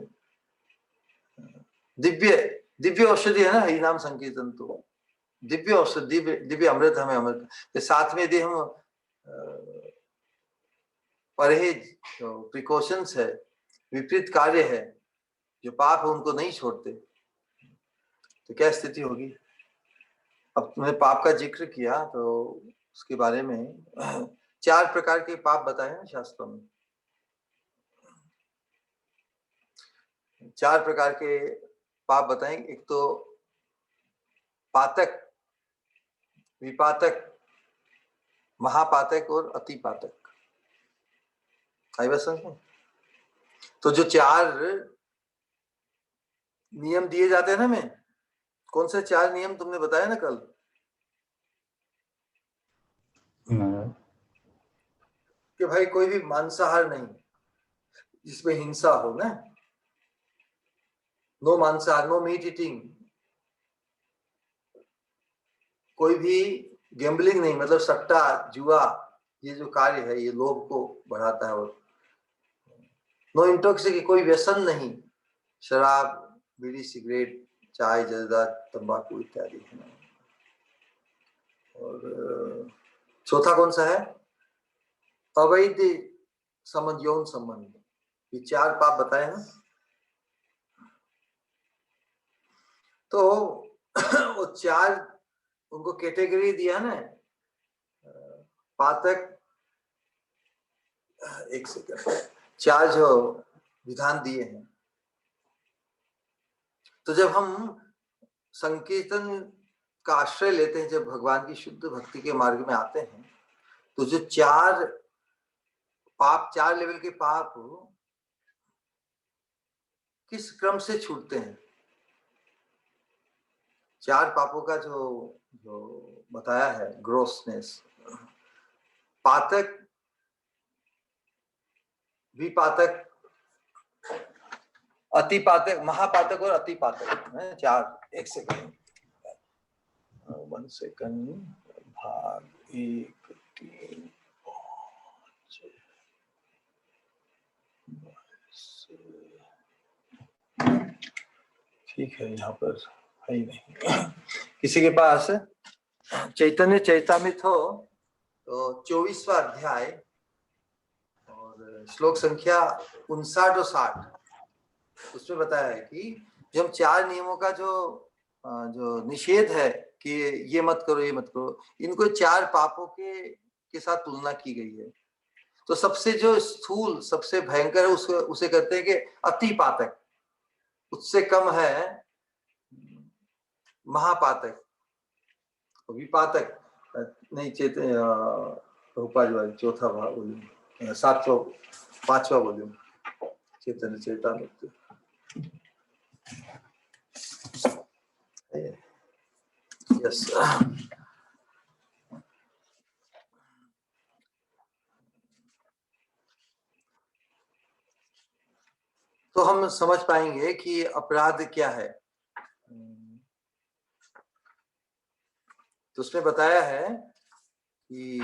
[SPEAKER 1] दिव्य औषधि है ना हरि नाम संकीर्तन, तो दिव्य औषधि, दिव्य अमृत हमें अमृत के साथ में यदि हम परहेज, जो प्रिकॉशंस है, विपरीत कार्य है, जो पाप है उनको नहीं छोड़ते, तो क्या स्थिति होगी? अब तुमने पाप का जिक्र किया तो उसके बारे में 4 प्रकार के पाप बताए हैं शास्त्रों में। 4 प्रकार के पाप बताएंगे। एक तो पातक, विपातक, महापातक और अतिपातक। आई बात समझ में? तो जो 4 नियम दिए जाते हैं ना, में कौन से 4 नियम तुमने बताया ना कल? कि भाई कोई भी मांसाहार नहीं जिसमें हिंसा हो ना, नो मांसाहार, नो मीट ईटिंग। कोई भी गैम्बलिंग नहीं, मतलब सट्टा जुआ, ये जो कार्य है ये लोभ को बढ़ाता है। और नो इंटॉक्सिकेशन, कोई व्यसन नहीं, शराब, बीड़ी, सिगरेट, चाय, जर्दा, तंबाकू इत्यादि। और चौथा कौन सा है? अवैध संबंध, यौन संबंध। ये 4 पाप बताए ना। तो वो 4 उनको कैटेगरी दिया ना, पातक, एक सेकंड, 4 जो विधान दिए हैं, तो तो जब हम संकीर्तन का आश्रय लेते हैं, जब भगवान की शुद्ध भक्ति के मार्ग में आते हैं, तो जो चार लेवल के पाप किस क्रम से छूटते हैं, चार पापों का जो बताया है ग्रोसनेस, पातक, विपातक, अति पातक, महापातक और अति पातक है चार। एक सेकंड, 1 सेकंड, भाग 1, 3, 5, ठीक है, यहाँ पर है ही नहीं। किसी के पास चैतन्य चैतामृत हो तो 24वां अध्याय और श्लोक संख्या 59 और 60, उसमें बताया है कि जब चार नियमों का जो निषेध है कि ये मत करो, ये मत करो, इनको चार पापों के साथ तुलना की गई है। तो सबसे जो स्थूल, सबसे भयंकर है उसे कहते हैं कि अति पातक, उससे कम है महापातक, विपातक नहीं, चौथा वॉल्यूम, 5वां वॉल्यूम चैतन्य चैतामृत। यस, तो हम समझ पाएंगे कि अपराध क्या है। तो उसमें बताया है कि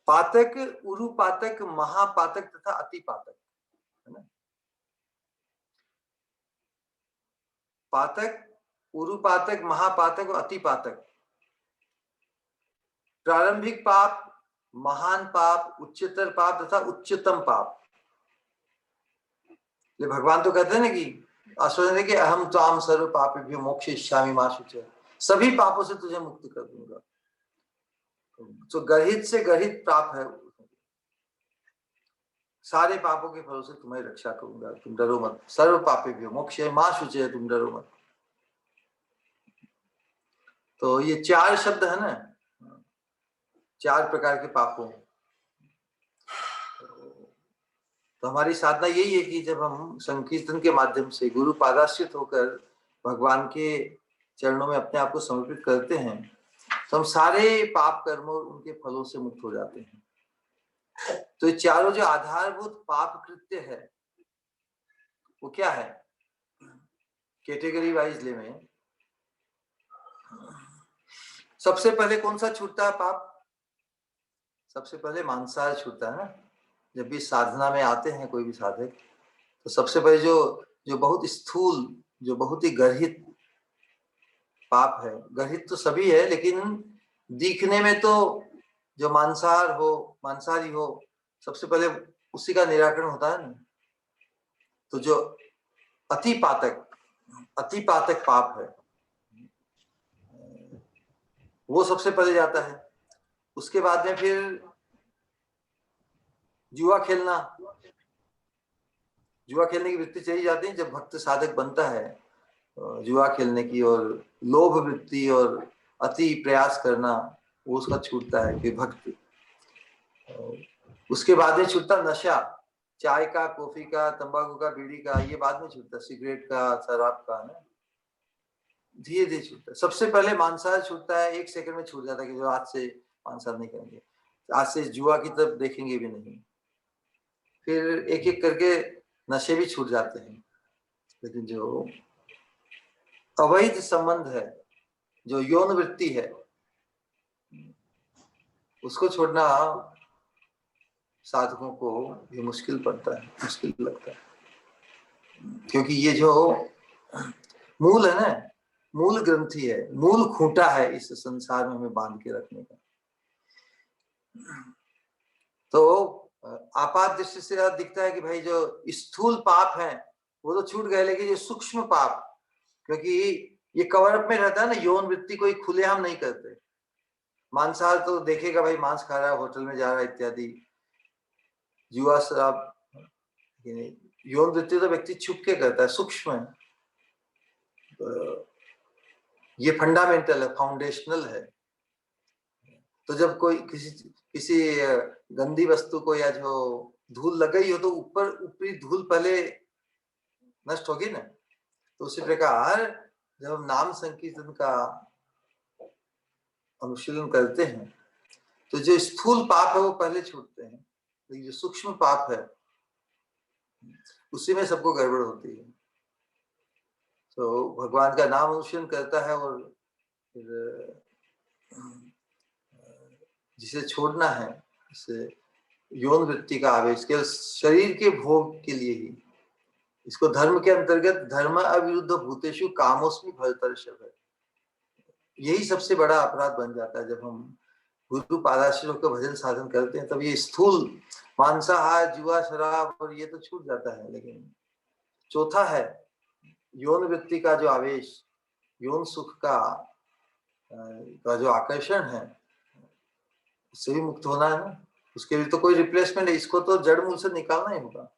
[SPEAKER 1] पातक, उरुपातक, महापातक तथा अतिपातक, है ना। पातक, उरुपातक, महापातक और अतिपातक, प्रारंभिक पाप, महान पाप, उच्चतर पाप तथा उच्चतम पाप। ये भगवान तो कहते हैं ना कि आश्वासन है कि अहम त्वाम सर्व पापेभ्यो मोक्षयिष्यामि मा शुचः, सभी पापों से तुझे मुक्त कर दूंगा। तो गर्हित से गर्हित पाप है, सारे पापों के फलों से तुम्हें रक्षा करूंगा, तुम डरो मत। सर्व पापेभ्यो मोक्षयिष्यामि मा शुचः, तुम डरो मत। तो ये चार शब्द है ना, चार प्रकार के पापों। तो हमारी साधना यही है कि जब हम संकीर्तन के माध्यम से गुरु पादाश्रित होकर भगवान के चरणों में अपने आप को समर्पित करते हैं, तो हम सारे पाप कर्मों और उनके फलों से मुक्त हो जाते हैं। तो ये चारों जो आधारभूत पाप कृत्य है वो क्या है, कैटेगरी वाइज ले में सबसे पहले कौन सा छूटता है पाप? सबसे पहले मांसाहार छूटता है ना। जब भी साधना में आते हैं कोई भी साधक, तो सबसे पहले जो बहुत स्थूल, जो बहुत ही गर्हित पाप है, गर्हित तो सभी है लेकिन दिखने में तो जो मांसाहारी हो, सबसे पहले उसी का निराकरण होता है ना। तो जो अति पातक पाप है वो सबसे पहले जाता है। उसके बाद में फिर जुआ खेलने की वृत्ति चली जाती है। जब भक्त साधक बनता है, जुआ खेलने की और लोभ वृत्ति और अति प्रयास करना वो उसका छूटता है कि भक्ति। उसके बाद में छूटता नशा, चाय का, कॉफी का, तंबाकू का, बीड़ी का, ये बाद में छूटता, सिगरेट का, शराब का ना, धीरे धीरे छूटता है। सबसे पहले मांसाहार छूटता है, 1 सेकंड में छूट जाता है कि जो आज से मांसाहार नहीं करेंगे, आज से जुआ की तरफ देखेंगे भी नहीं। फिर एक एक करके नशे भी छूट जाते हैं। लेकिन जो अवैध संबंध है, जो यौन वृत्ति है, उसको छोड़ना साधकों को भी मुश्किल पड़ता है, मुश्किल लगता है। क्योंकि ये जो मूल है ना, मूल ग्रंथि है, मूल खूंटा है इस संसार में हमें बांध के रखने का। तो आपात दृष्टि से दिखता है कि भाई जो स्थूल पाप है वो तो छूट गए, लेकिन ये सूक्ष्म पाप, क्योंकि ये कवर अप में रहता है ना, यौन वृत्ति कोई खुलेआम नहीं करते। मांसाहार तो देखेगा भाई, मांस खा रहा है, होटल में जा रहा है इत्यादि। जुआ, शराब, यौन वृत्ति तो व्यक्ति छुप के करता है, सूक्ष्म है, ये फंडामेंटल है, फाउंडेशनल है। तो जब कोई किसी गंदी वस्तु को या जो धूल लग गई हो तो ऊपरी धूल पहले नष्ट होगी ना। तो उसी प्रकार जब हम नाम संकीर्तन का अनुशीलन करते हैं तो जो स्थूल पाप है वो पहले छूटते हैं, लेकिन जो सूक्ष्म पाप है उसी में सबको गड़बड़ होती है। तो भगवान का नाम अनुशीलन करता है और फिर जिसे छोड़ना है, जिसे यौन वृत्ति का आवेश केवल शरीर के भोग के लिए ही, इसको धर्म के अंतर्गत धर्म अविरुद्ध भूतेषु कामोस्मि भरतर्षभ है, यही सबसे बड़ा अपराध बन जाता है। जब हम गुरु पादाश्रयों का भजन साधन करते हैं तब ये स्थूल मांसाहार, जुआ, शराब और ये तो छूट जाता है। लेकिन चौथा है यौन वृत्ति का जो आवेश, यौन सुख का जो आकर्षण है, उससे भी मुक्त होना है ना। उसके लिए तो कोई रिप्लेसमेंट है, इसको तो जड़ मूल से निकालना ही होगा।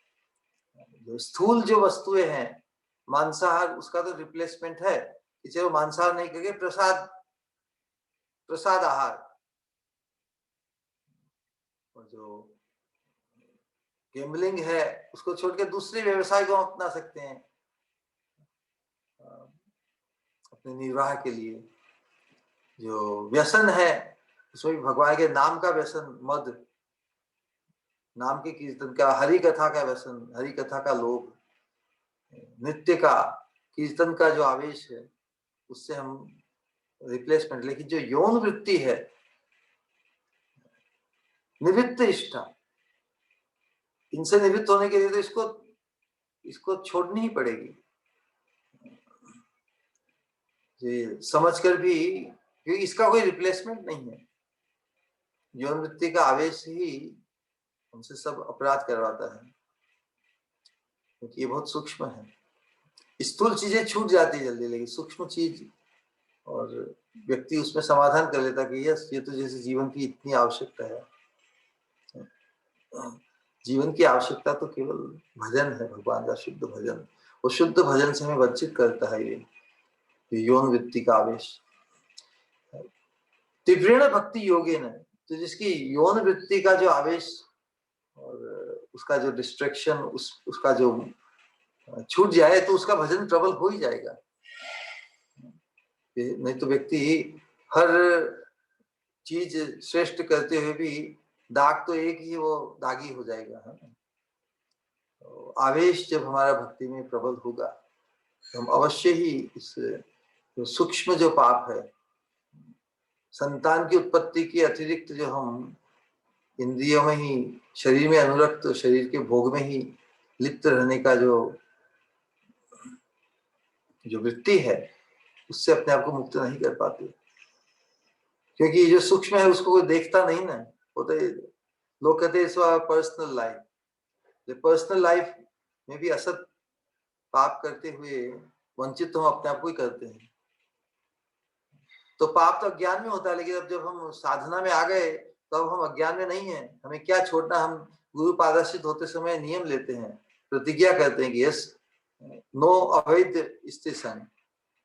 [SPEAKER 1] जो स्थूल जो वस्तुएं हैं, मांसाहार, उसका तो रिप्लेसमेंट है कि चलो मांसाहार नहीं करके प्रसाद आहार, और जो गैम्बलिंग है उसको छोड़ के दूसरे व्यवसाय को अपना सकते हैं अपने निर्वाह के लिए। जो व्यसन है उसमें भी भगवान के नाम का व्यसन, मद, नाम के कीर्तन का, हरि कथा का व्यसन, हरि कथा का लोभ, नृत्य का, कीर्तन का जो आवेश है, उससे हम रिप्लेसमेंट। लेकिन जो यौन वृत्ति है, निवृत्त इष्टा, इनसे निवृत्त होने के लिए तो इसको छोड़नी ही पड़ेगी। ये समझकर भी, क्योंकि इसका कोई रिप्लेसमेंट नहीं है। यौन वृत्ति का आवेश ही हमसे सब अपराध करवाता है, क्योंकि ये बहुत सूक्ष्म है। स्थूल चीजें छूट जाती है जल्दी, लेकिन सूक्ष्म चीज, और व्यक्ति उसमें समाधान कर लेता कि यस, ये तो जैसे जीवन की इतनी आवश्यकता है। जीवन की आवश्यकता तो केवल भजन है, भगवान का शुद्ध भजन। वो शुद्ध भजन से हमें वंचित करता है ये यौन वृत्ति का आवेश। तीव्रेण भक्ति योगेन, तो जिसकी यौन वृत्ति का जो आवेश और उसका जो डिस्ट्रैक्शन, उसका जो छूट जाए तो उसका भजन प्रबल हो ही जाएगा। नहीं तो व्यक्ति हर चीज श्रेष्ठ करते हुए भी दाग तो एक ही, वो दागी हो जाएगा, है ना। तो आवेश जब हमारा भक्ति में प्रबल होगा तो हम अवश्य ही इस जो सूक्ष्म जो पाप है, संतान की उत्पत्ति के अतिरिक्त जो हम इंद्रियों में ही, शरीर में अनुरक्त, शरीर के भोग में ही लिप्त रहने का जो वृत्ति है, उससे अपने आप को मुक्त नहीं कर पाते। क्योंकि जो सूक्ष्म है उसको कोई देखता नहीं ना। वो तो लोग कहते हैं पर्सनल लाइफ, पर्सनल लाइफ में भी असत पाप करते हुए वंचित तो हम अपने आप को ही करते हैं। तो पाप तो अज्ञान में होता है, लेकिन अब जब हम साधना में आ गए तो अब हम अज्ञान में नहीं है। हमें क्या छोड़ना, हम गुरु पादाश्रित होते समय नियम लेते हैं, प्रतिज्ञा करते हैं कि यस, नो अवैध स्त्री संग।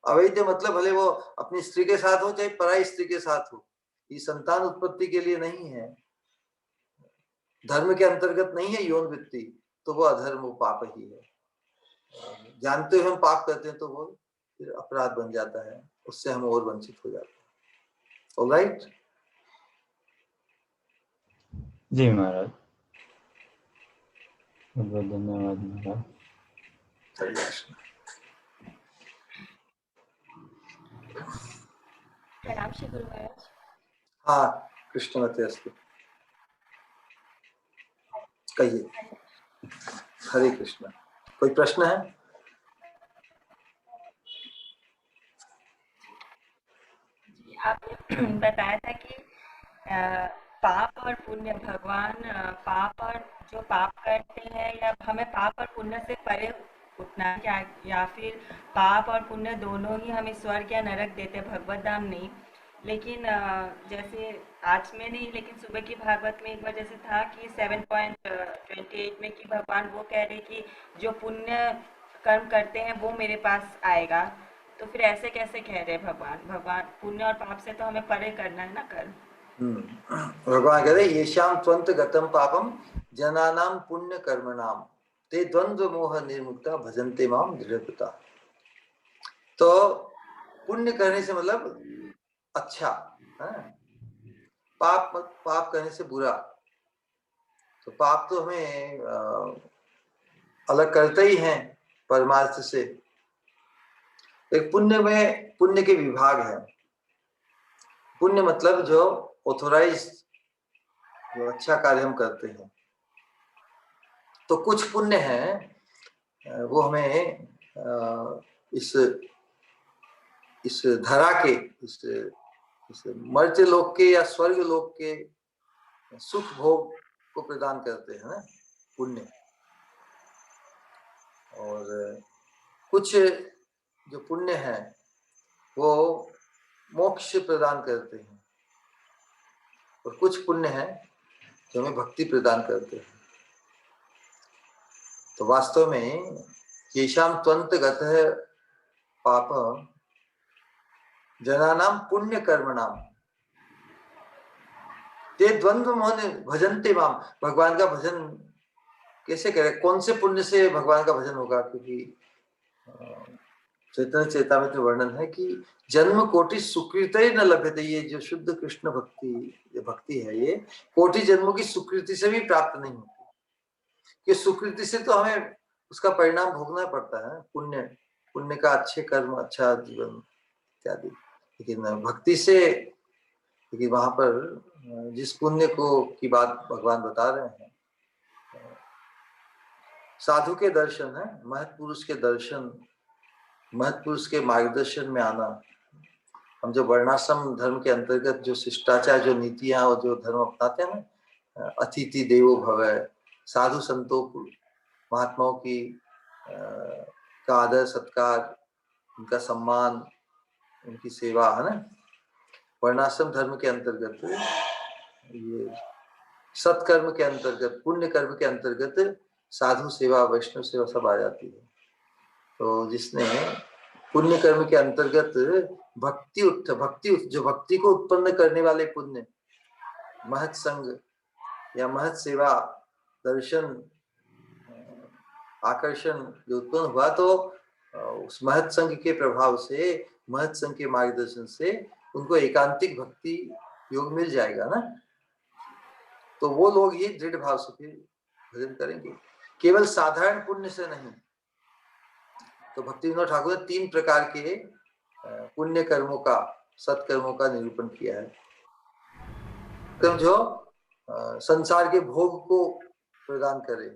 [SPEAKER 1] अवैध मतलब भले वो अपनी स्त्री के साथ हो चाहे पराई स्त्री के साथ हो, ये संतान उत्पत्ति के लिए नहीं है, धर्म के अंतर्गत नहीं है यौन वृत्ति, तो वो अधर्म, वो पाप ही है। जानते हुए हम पाप करते हैं तो वो फिर अपराध बन जाता है, उससे हम और वंचित हो जाते हैं। ऑलराइट
[SPEAKER 2] जी महाराज, बहुत धन्यवाद महाराज।
[SPEAKER 1] हरे कृष्ण।
[SPEAKER 3] प्रणाम श्री गुरु महाराज।
[SPEAKER 1] हाँ, कृष्णमते अस्तु, कहिए। हरे कृष्ण। कोई प्रश्न है?
[SPEAKER 3] जी, आपने बताया था कि पाप और पुण्य, भगवान पाप और जो पाप करते हैं, या हमें पाप और पुण्य से परे उठना या फिर पाप और पुण्य दोनों ही हमें स्वर्ग या नरक देते, भगवत धाम नहीं। लेकिन जैसे आज में नहीं, लेकिन सुबह की भागवत में एक बार जैसे था कि 7.28 में कि भगवान वो कह रहे कि जो पुण्य कर्म करते हैं वो मेरे पास आएगा। तो फिर ऐसे कैसे कह रहे हैं भगवान पुण्य और पाप से तो हमें परे करना है ना कर्म।
[SPEAKER 1] भगवान कह रहे येषाम त्वंत गतम पापम जनानाम पुण्य कर्मणाम ते द्वंद्व मोह निर्मुक्ता भजन्ते माम दृढ़ता। तो पुण्य करने से मतलब अच्छा है, पाप करने से बुरा। तो पाप तो हमें अलग करते ही हैं परमार्थ से। एक पुण्य के विभाग है। पुण्य मतलब जो ऑथोराइज, जो अच्छा कार्य हम करते हैं। तो कुछ पुण्य है वो हमें इस धरा के इस मर्त्य लोक के या स्वर्ग लोक के सुख भोग को प्रदान करते हैं ना, पुण्य। और कुछ जो पुण्य है वो मोक्ष प्रदान करते हैं, और कुछ पुण्य है जो हमें भक्ति प्रदान करते हैं। तो वास्तव में येषाम त्वंत गतः पाप जनानाम पुण्य कर्मणाम ते द्वंद्व मोहन भजन्ते माम। भगवान का भजन कैसे करें, कौन से पुण्य से भगवान का भजन होगा? क्योंकि चैतन्य चेतावनी में वर्णन है कि जन्म कोटि सुकृत ही न लभ्यते। ये जो शुद्ध कृष्ण भक्ति है, ये कोटि जन्मों की सुकृति से भी प्राप्त नहीं होती। कि सुकृति से तो हमें उसका परिणाम भोगना पड़ता है, पुण्य का अच्छे कर्म, अच्छा जीवन इत्यादि। लेकिन भक्ति से, क्योंकि वहां पर जिस पुण्य को की बात भगवान बता रहे हैं, साधु के दर्शन है, महत्पुरुष के दर्शन, महत्पुरुष के मार्गदर्शन में आना। हम जो वर्णाश्रम धर्म के अंतर्गत जो शिष्टाचार, जो नीतियां और जो धर्म अपनाते हैं ना, अतिथि देवो भव, साधु संतों महात्माओं की का आदर सत्कार, उनका सम्मान, उनकी सेवा है ना। वर्णाश्रम धर्म के अंतर्गत, ये सत्कर्म के अंतर्गत, पुण्य कर्म के अंतर्गत साधु सेवा, वैष्णव सेवा सब आ जाती है। तो जिसने पुण्य कर्म के अंतर्गत जो भक्ति को उत्पन्न करने वाले पुण्य, महत संग या महत सेवा, दर्शन, आकर्षण जो उत्पन्न हुआ, तो उस महत संग के प्रभाव से, महत संग के मार्गदर्शन से उनको एकांतिक भक्ति योग मिल जाएगा ना। तो वो लोग ही दृढ़ भाव से फिर भजन करेंगे, केवल साधारण पुण्य से नहीं। तो भक्ति विनोद ठाकुर ने 3 प्रकार के पुण्य कर्मों का, सत्कर्मों का निरूपण किया है। कर्म जो संसार के भोग को प्रदान करे,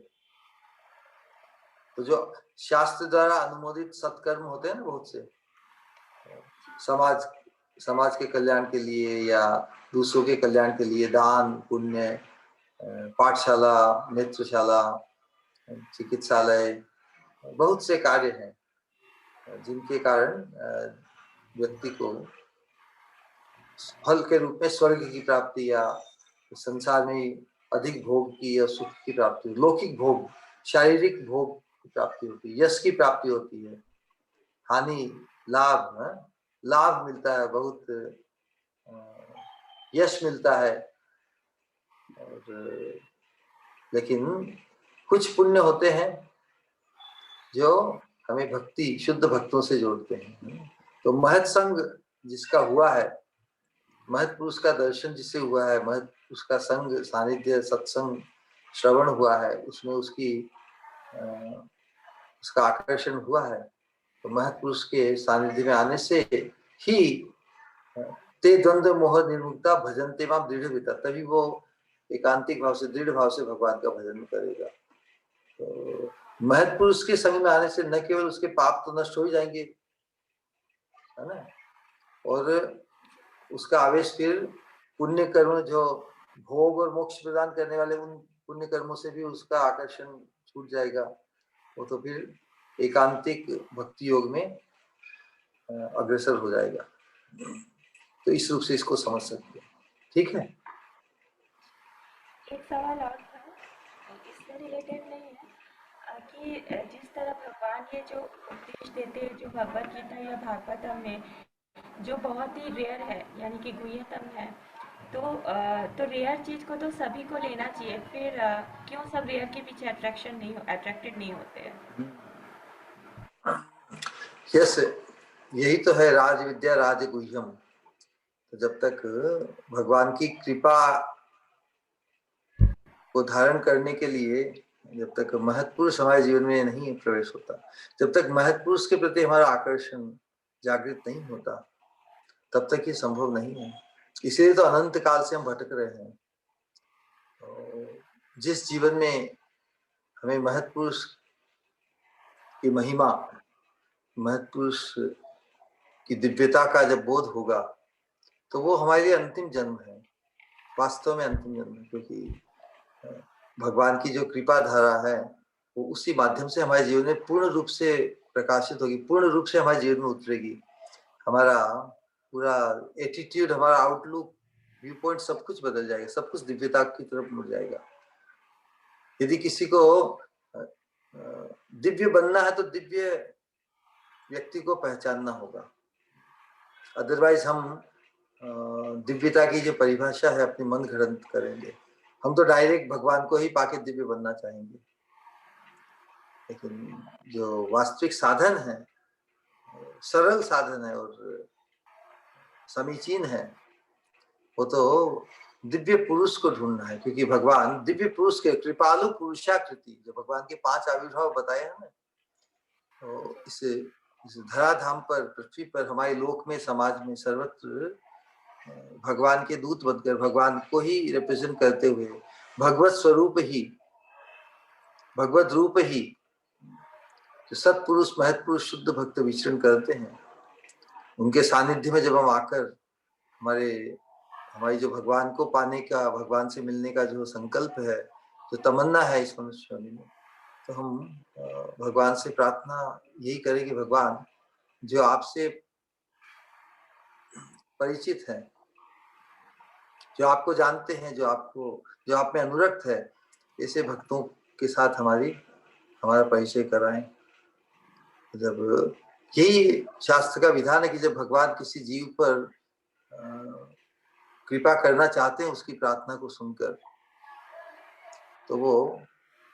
[SPEAKER 1] तो जो शास्त्र द्वारा अनुमोदित सत्कर्म होते हैं ना, बहुत से समाज के कल्याण के लिए या दूसरों के कल्याण के लिए, दान पुण्य, पाठशाला, नेत्रशाला, चिकित्सालय, बहुत से कार्य हैं जिनके कारण व्यक्ति को फल के रूप में स्वर्ग की प्राप्ति या संसार में अधिक भोग की या सुख की प्राप्ति, लौकिक भोग, शारीरिक भोग की प्राप्ति होती है, यश की प्राप्ति होती है, हानि, लाभ मिलता है, बहुत यश मिलता है। और लेकिन कुछ पुण्य होते हैं जो हमें भक्ति, शुद्ध भक्तों से जोड़ते हैं। तो महत संग जिसका हुआ है, महत पुरुष का दर्शन जिससे हुआ है, महत उसका संग, सानिध्य, सत्संग, श्रवण हुआ है, उसमें उसका आकर्षण हुआ है, तो महत पुरुष के सानिध्य में आने से ही ते द्वंद्व मोह निर्मुक्ता भजन्ते माम दृढ़, तभी वो एकांतिक भाव से, दृढ़ भाव से भगवान का भजन करेगा। तो महत पुरुष के संग में आने से न केवल उसके पाप तो नष्ट हो ही जाएंगे, है ना, और उसका आवेश फिर पुण्य कर्म, जो भोग और मोक्ष प्रदान करने वाले उन पुण्य कर्मों से भी उसका आकर्षण छूट जाएगा। वो तो फिर एकांतिक भक्ति योग में अग्रसर हो जाएगा। तो इस रूप से इसको समझ सकते हैं। ठीक है।
[SPEAKER 3] एक सवाल और था, इससे रिलेटेड नहीं है, कि जिस तरह भगवान ये जो उपदेश देते हैं, जो भगवत गीता या भागवतम में, जो बहुत ही रेयर है, यानी कि गुह्यतम है, तो रेयर चीज को तो सभी को लेना चाहिए, फिर क्यों सब रेयर के पीछे अट्रैक्टेड नहीं होते हैं?
[SPEAKER 1] यस, यही तो है राज विद्या राज गुह्यम। तो जब तक भगवान की कृपा को धारण करने के लिए जब तक महत्पुरुष हमारे जीवन में नहीं प्रवेश होता, जब तक महत्पुरुष के प्रति हमारा आकर्षण जागृत नहीं होता, तब तक ये संभव नहीं है। इसलिए तो अनंत काल से हम भटक रहे हैं। जिस जीवन में हमें महत्पुरुष की महिमा, महत्पुरुष की दिव्यता का जब बोध होगा, तो वो हमारे लिए अंतिम जन्म है, वास्तव में अंतिम जन्म है। क्योंकि भगवान की जो कृपा धारा है वो उसी माध्यम से हमारे जीवन में पूर्ण रूप से प्रकाशित होगी, पूर्ण रूप से हमारे जीवन में उतरेगी। हमारा पूरा एटीट्यूड, हमारा आउटलुक, व्यू पॉइंट, सब कुछ बदल जाएगा, सब कुछ दिव्यता की तरफ मुड़ जाएगा। यदि किसी को दिव्य बनना है तो दिव्य व्यक्ति को पहचानना होगा। अदरवाइज हम दिव्यता की जो परिभाषा है अपनी मन घड़ंत करेंगे। हम तो डायरेक्ट भगवान को ही पाके दिव्य बनना चाहेंगे, लेकिन जो वास्तविक साधन है, सरल साधन है और समीचीन है, वो तो दिव्य पुरुष को ढूंढना है। क्योंकि भगवान दिव्य पुरुष के कृपालु पुरुषाकृति, जो भगवान के 5 आविर्भाव बताए हैं ना, तो इस धराधाम पर, पृथ्वी पर, हमारे लोक में, समाज में, सर्वत्र भगवान के दूत बनकर, भगवान को ही रिप्रेजेंट करते हुए, भगवत स्वरूप ही, भगवत रूप ही जो सत्पुरुष, महत्पुरुष, शुद्ध भक्त विचरण करते हैं, उनके सानिध्य में जब हम आकर हमारी जो भगवान को पाने का, भगवान से मिलने का जो संकल्प है, जो तमन्ना है इस मनुष्य में, तो हम भगवान से प्रार्थना यही करें कि भगवान, जो आपसे परिचित है, जो आपको जानते हैं, जो आप में अनुरक्त है, ऐसे भक्तों के साथ हमारा परिचय कराएं। जब यही शास्त्र का विधान है कि जब भगवान किसी जीव पर कृपा करना चाहते हैं, उसकी प्रार्थना को सुनकर, तो वो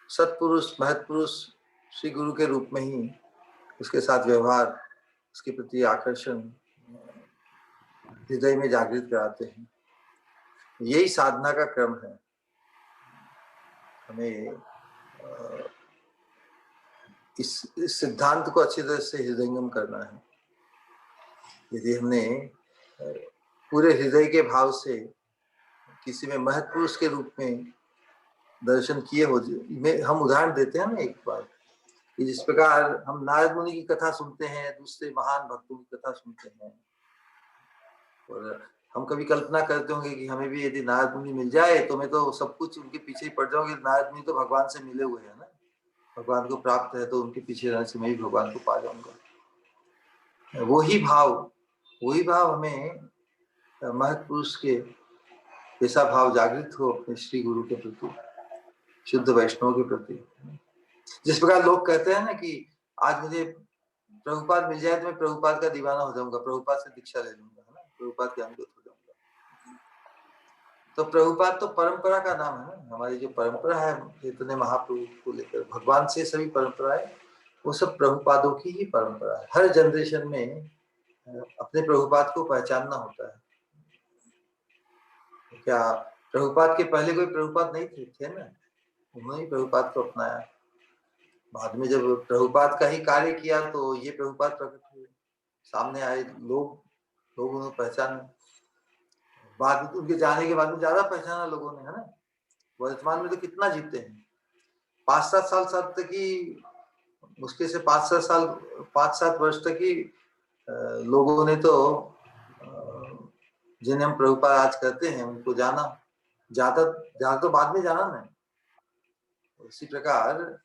[SPEAKER 1] सत्पुरुष, महत्पुरुष, श्री गुरु के रूप में ही उसके साथ व्यवहार, उसके प्रति आकर्षण हृदय में जागृत कराते हैं। यही साधना का क्रम है। हमें इस सिद्धांत को अच्छी तरह से हृदयंगम करना है। यदि हमने पूरे हृदय के भाव से किसी में महत्पुरुष के रूप में दर्शन किए हो, हम उदाहरण देते हैं ना एक बार, कि जिस प्रकार हम नारद मुनि की कथा सुनते हैं, दूसरे महान भक्तों की कथा सुनते हैं, और हम कभी कल्पना करते होंगे कि हमें भी यदि नारद मुनि मिल जाए तो मैं तो सब कुछ उनके पीछे ही पड़ जाऊंगी। नारद मुनि तो भगवान से मिले हुए हैं ना, भगवान को प्राप्त है, तो उनके पीछे रहने से मैं भी भगवान को पा जाऊंगा। वही भाव हमें महत्पुरुष के ऐसा भाव जागृत हो अपने श्री गुरु के प्रति, शुद्ध वैष्णव के प्रति। जिस प्रकार लोग कहते हैं ना कि आज मुझे प्रभुपाद मिल जाए तो मैं प्रभुपाद का दीवाना हो जाऊंगा, प्रभुपाद से दीक्षा ले लूंगा, है ना, प्रभुपाद के अंगत हो जाऊंगा। तो प्रभुपाद तो परंपरा का नाम है ना। हमारी जो परंपरा है चैतन्य महाप्रभु को लेकर, भगवान से सभी परंपराएं, वो सब प्रभुपादों की ही परंपरा है। हर जनरेशन में अपने प्रभुपाद को पहचानना होता है। क्या प्रभुपाद के पहले कोई प्रभुपाद नहीं थे ना, उन्होंने प्रभुपाद को अपनाया। बाद में जब प्रभुपाद का ही कार्य किया तो ये प्रभुपाद प्रकट हुए, सामने आए, लोग उन्हें पहचाने। बाद में उनके जाने के बाद में ज्यादा पहचाना लोगों ने, है ना। वर्तमान में तो कितना जीते हैं, 5-7 साल तक ही, मुश्किल से 5-7 वर्ष तक ही लोगों ने तो जिन्हें हम प्रभुपाद आज कहते हैं उनको जाना, ज्यादा तो बाद में जाना ना। उसी प्रकार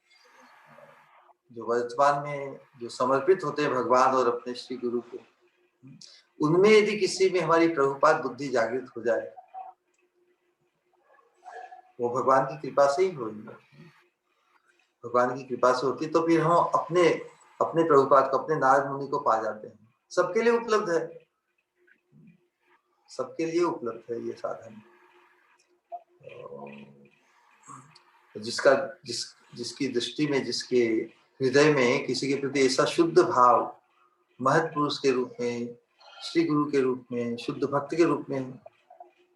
[SPEAKER 1] जो वर्तमान में जो समर्पित होते हैं भगवान और अपने श्री गुरु को, उनमें यदि किसी में हमारी प्रभुपाद बुद्धि जागृत हो जाए, वो भगवान की कृपा से ही होगी, भगवान की कृपा से होती, तो फिर हम अपने अपने प्रभुपाद को, अपने नारद मुनि को पा जाते हैं। सबके लिए उपलब्ध है, सबके लिए उपलब्ध है ये साधन। जिसकी दृष्टि में, जिसके हृदय में किसी के प्रति ऐसा शुद्ध भाव महत् पुरुष के रूप में, श्री गुरु के रूप में, शुद्ध भक्त के रूप में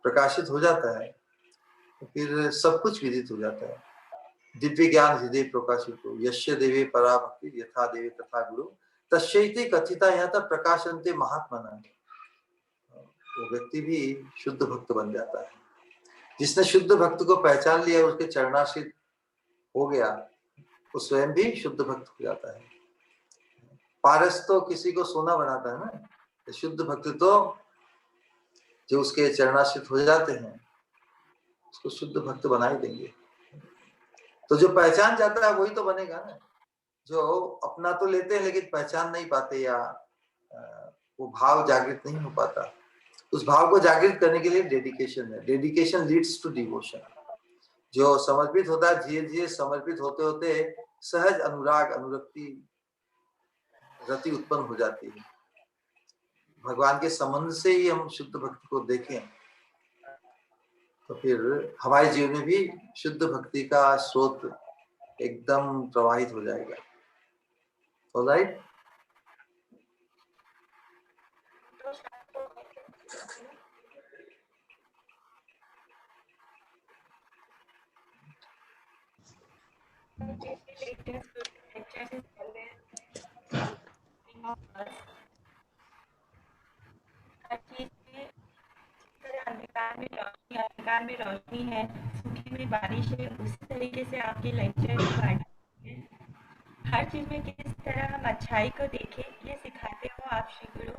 [SPEAKER 1] प्रकाशित हो जाता है, तो फिर सब कुछ विदित हो जाता है। दिव्य ज्ञान हृदय प्रकाशित हो, यस्य देवे परा भक्ति यथा देवे तथा गुरु तस्यैते कथिता यहाँ तक प्रकाशन्ते महात्मना। वो व्यक्ति भी शुद्ध भक्त बन जाता है। जिसने शुद्ध भक्त को पहचान लिया, उसके चरणाश्रित हो गया, वो स्वयं भी शुद्ध भक्त हो जाता है। पारस तो किसी को सोना बनाता है ना, शुद्ध भक्त तो जो उसके चरणाश्रित हो जाते हैं उसको शुद्ध भक्त बना ही देंगे। तो जो पहचान जाता है वही तो बनेगा ना। जो अपना तो लेते हैं लेकिन पहचान नहीं पाते, या वो भाव जागृत नहीं हो पाता, उस भाव को जागृत करने के लिए डेडिकेशन है। Dedication leads to devotion. जो समर्पित होता है, धीरे धीरे समर्पित होते होते सहज अनुराग अनुरक्ति रति उत्पन्न हो जाती है। भगवान के संबंध से ही हम शुद्ध भक्ति को देखें तो फिर हमारे जीवन में भी शुद्ध भक्ति का स्रोत एकदम प्रवाहित हो जाएगा। ऑलराइट,
[SPEAKER 3] अंधकार में रोशनी है, सूखे में बारिश है, उसी तरीके से आपके लेक्चर हर चीज में किस तरह हम अच्छाई को देखें, ये सिखाते हो आप श्री गुरु।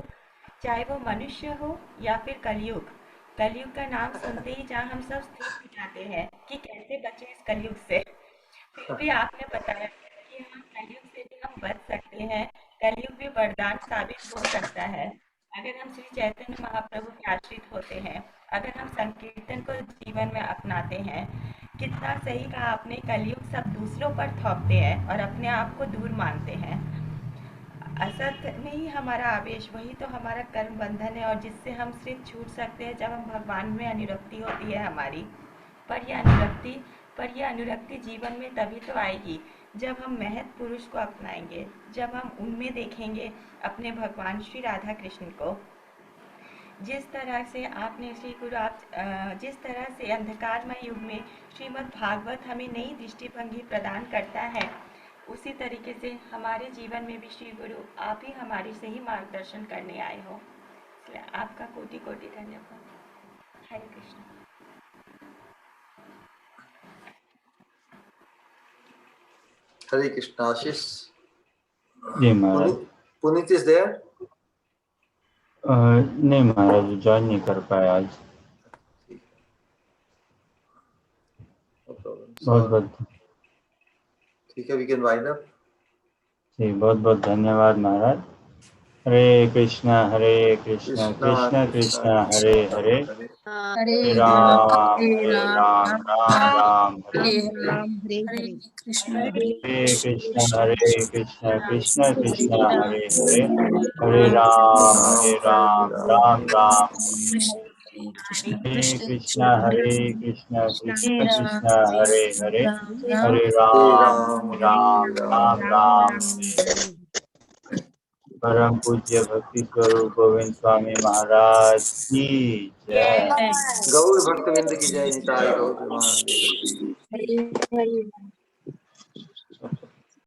[SPEAKER 3] चाहे वो मनुष्य हो या फिर कलयुग। कलयुग का नाम सुनते ही जहाँ हम सब स्थिर हो जाते हैं कि कैसे बचे इस कलयुग से। फिर भी आपने बताया कि हम कलयुग से भी हम बच सकते हैं। कलयुग भी वरदान साबित हो सकता है अगर हम श्री चैतन्य महाप्रभु के आश्रित होते हैं, अगर हम संकीर्तन को जीवन में अपनाते हैं। कितना सही कहा आपने, कलयुग सब दूसरों पर थोपते हैं और अपने आप को दूर मानते हैं। असत में ही हमारा आवेश, वही तो हमारा कर्म बंधन है, और जिससे हम सिर्फ छूट सकते हैं जब हम भगवान में अनुरक्ति होती है हमारी। पर यह अनुरक्ति जीवन में तभी तो आएगी जब हम महत् पुरुष को अपनाएंगे, जब हम उनमें देखेंगे अपने भगवान श्री राधा कृष्ण को। जिस तरह से आपने श्री गुरु जिस तरह से अंधकारमय युग में श्रीमद् भागवत हमें नई दृष्टिभंगी प्रदान करता है, उसी तरीके से हमारे जीवन में भी श्री गुरु आप ही हमारे से ही मार्गदर्शन करने आए हो। इसलिए आपका कोटि कोटि धन्यवाद। हरे कृष्ण।
[SPEAKER 1] हरे कृष्ण। आशीष,
[SPEAKER 2] जी महाराज।
[SPEAKER 1] Puneet is there?
[SPEAKER 2] नहीं महाराज, ज्वाइन नहीं कर पाए आज। बहुत बहुत
[SPEAKER 1] ठीक है, वी कैन वाइंड अप।
[SPEAKER 2] जी, बहुत बहुत धन्यवाद महाराज। हरे कृष्णा कृष्णा कृष्णा हरे हरे, हरे राम राम राम हरे हरे, हरे कृष्णा कृष्णा कृष्णा हरे हरे, हरे राम राम राम हरे कृष्णा कृष्णा कृष्णा हरे हरे, हरे राम राम राम। परम पूज्य भक्ति स्वरूप गोविंद स्वामी महाराज की जय।
[SPEAKER 1] गौर भक्तवृंद की जय। निताई गौर प्रेमानंद।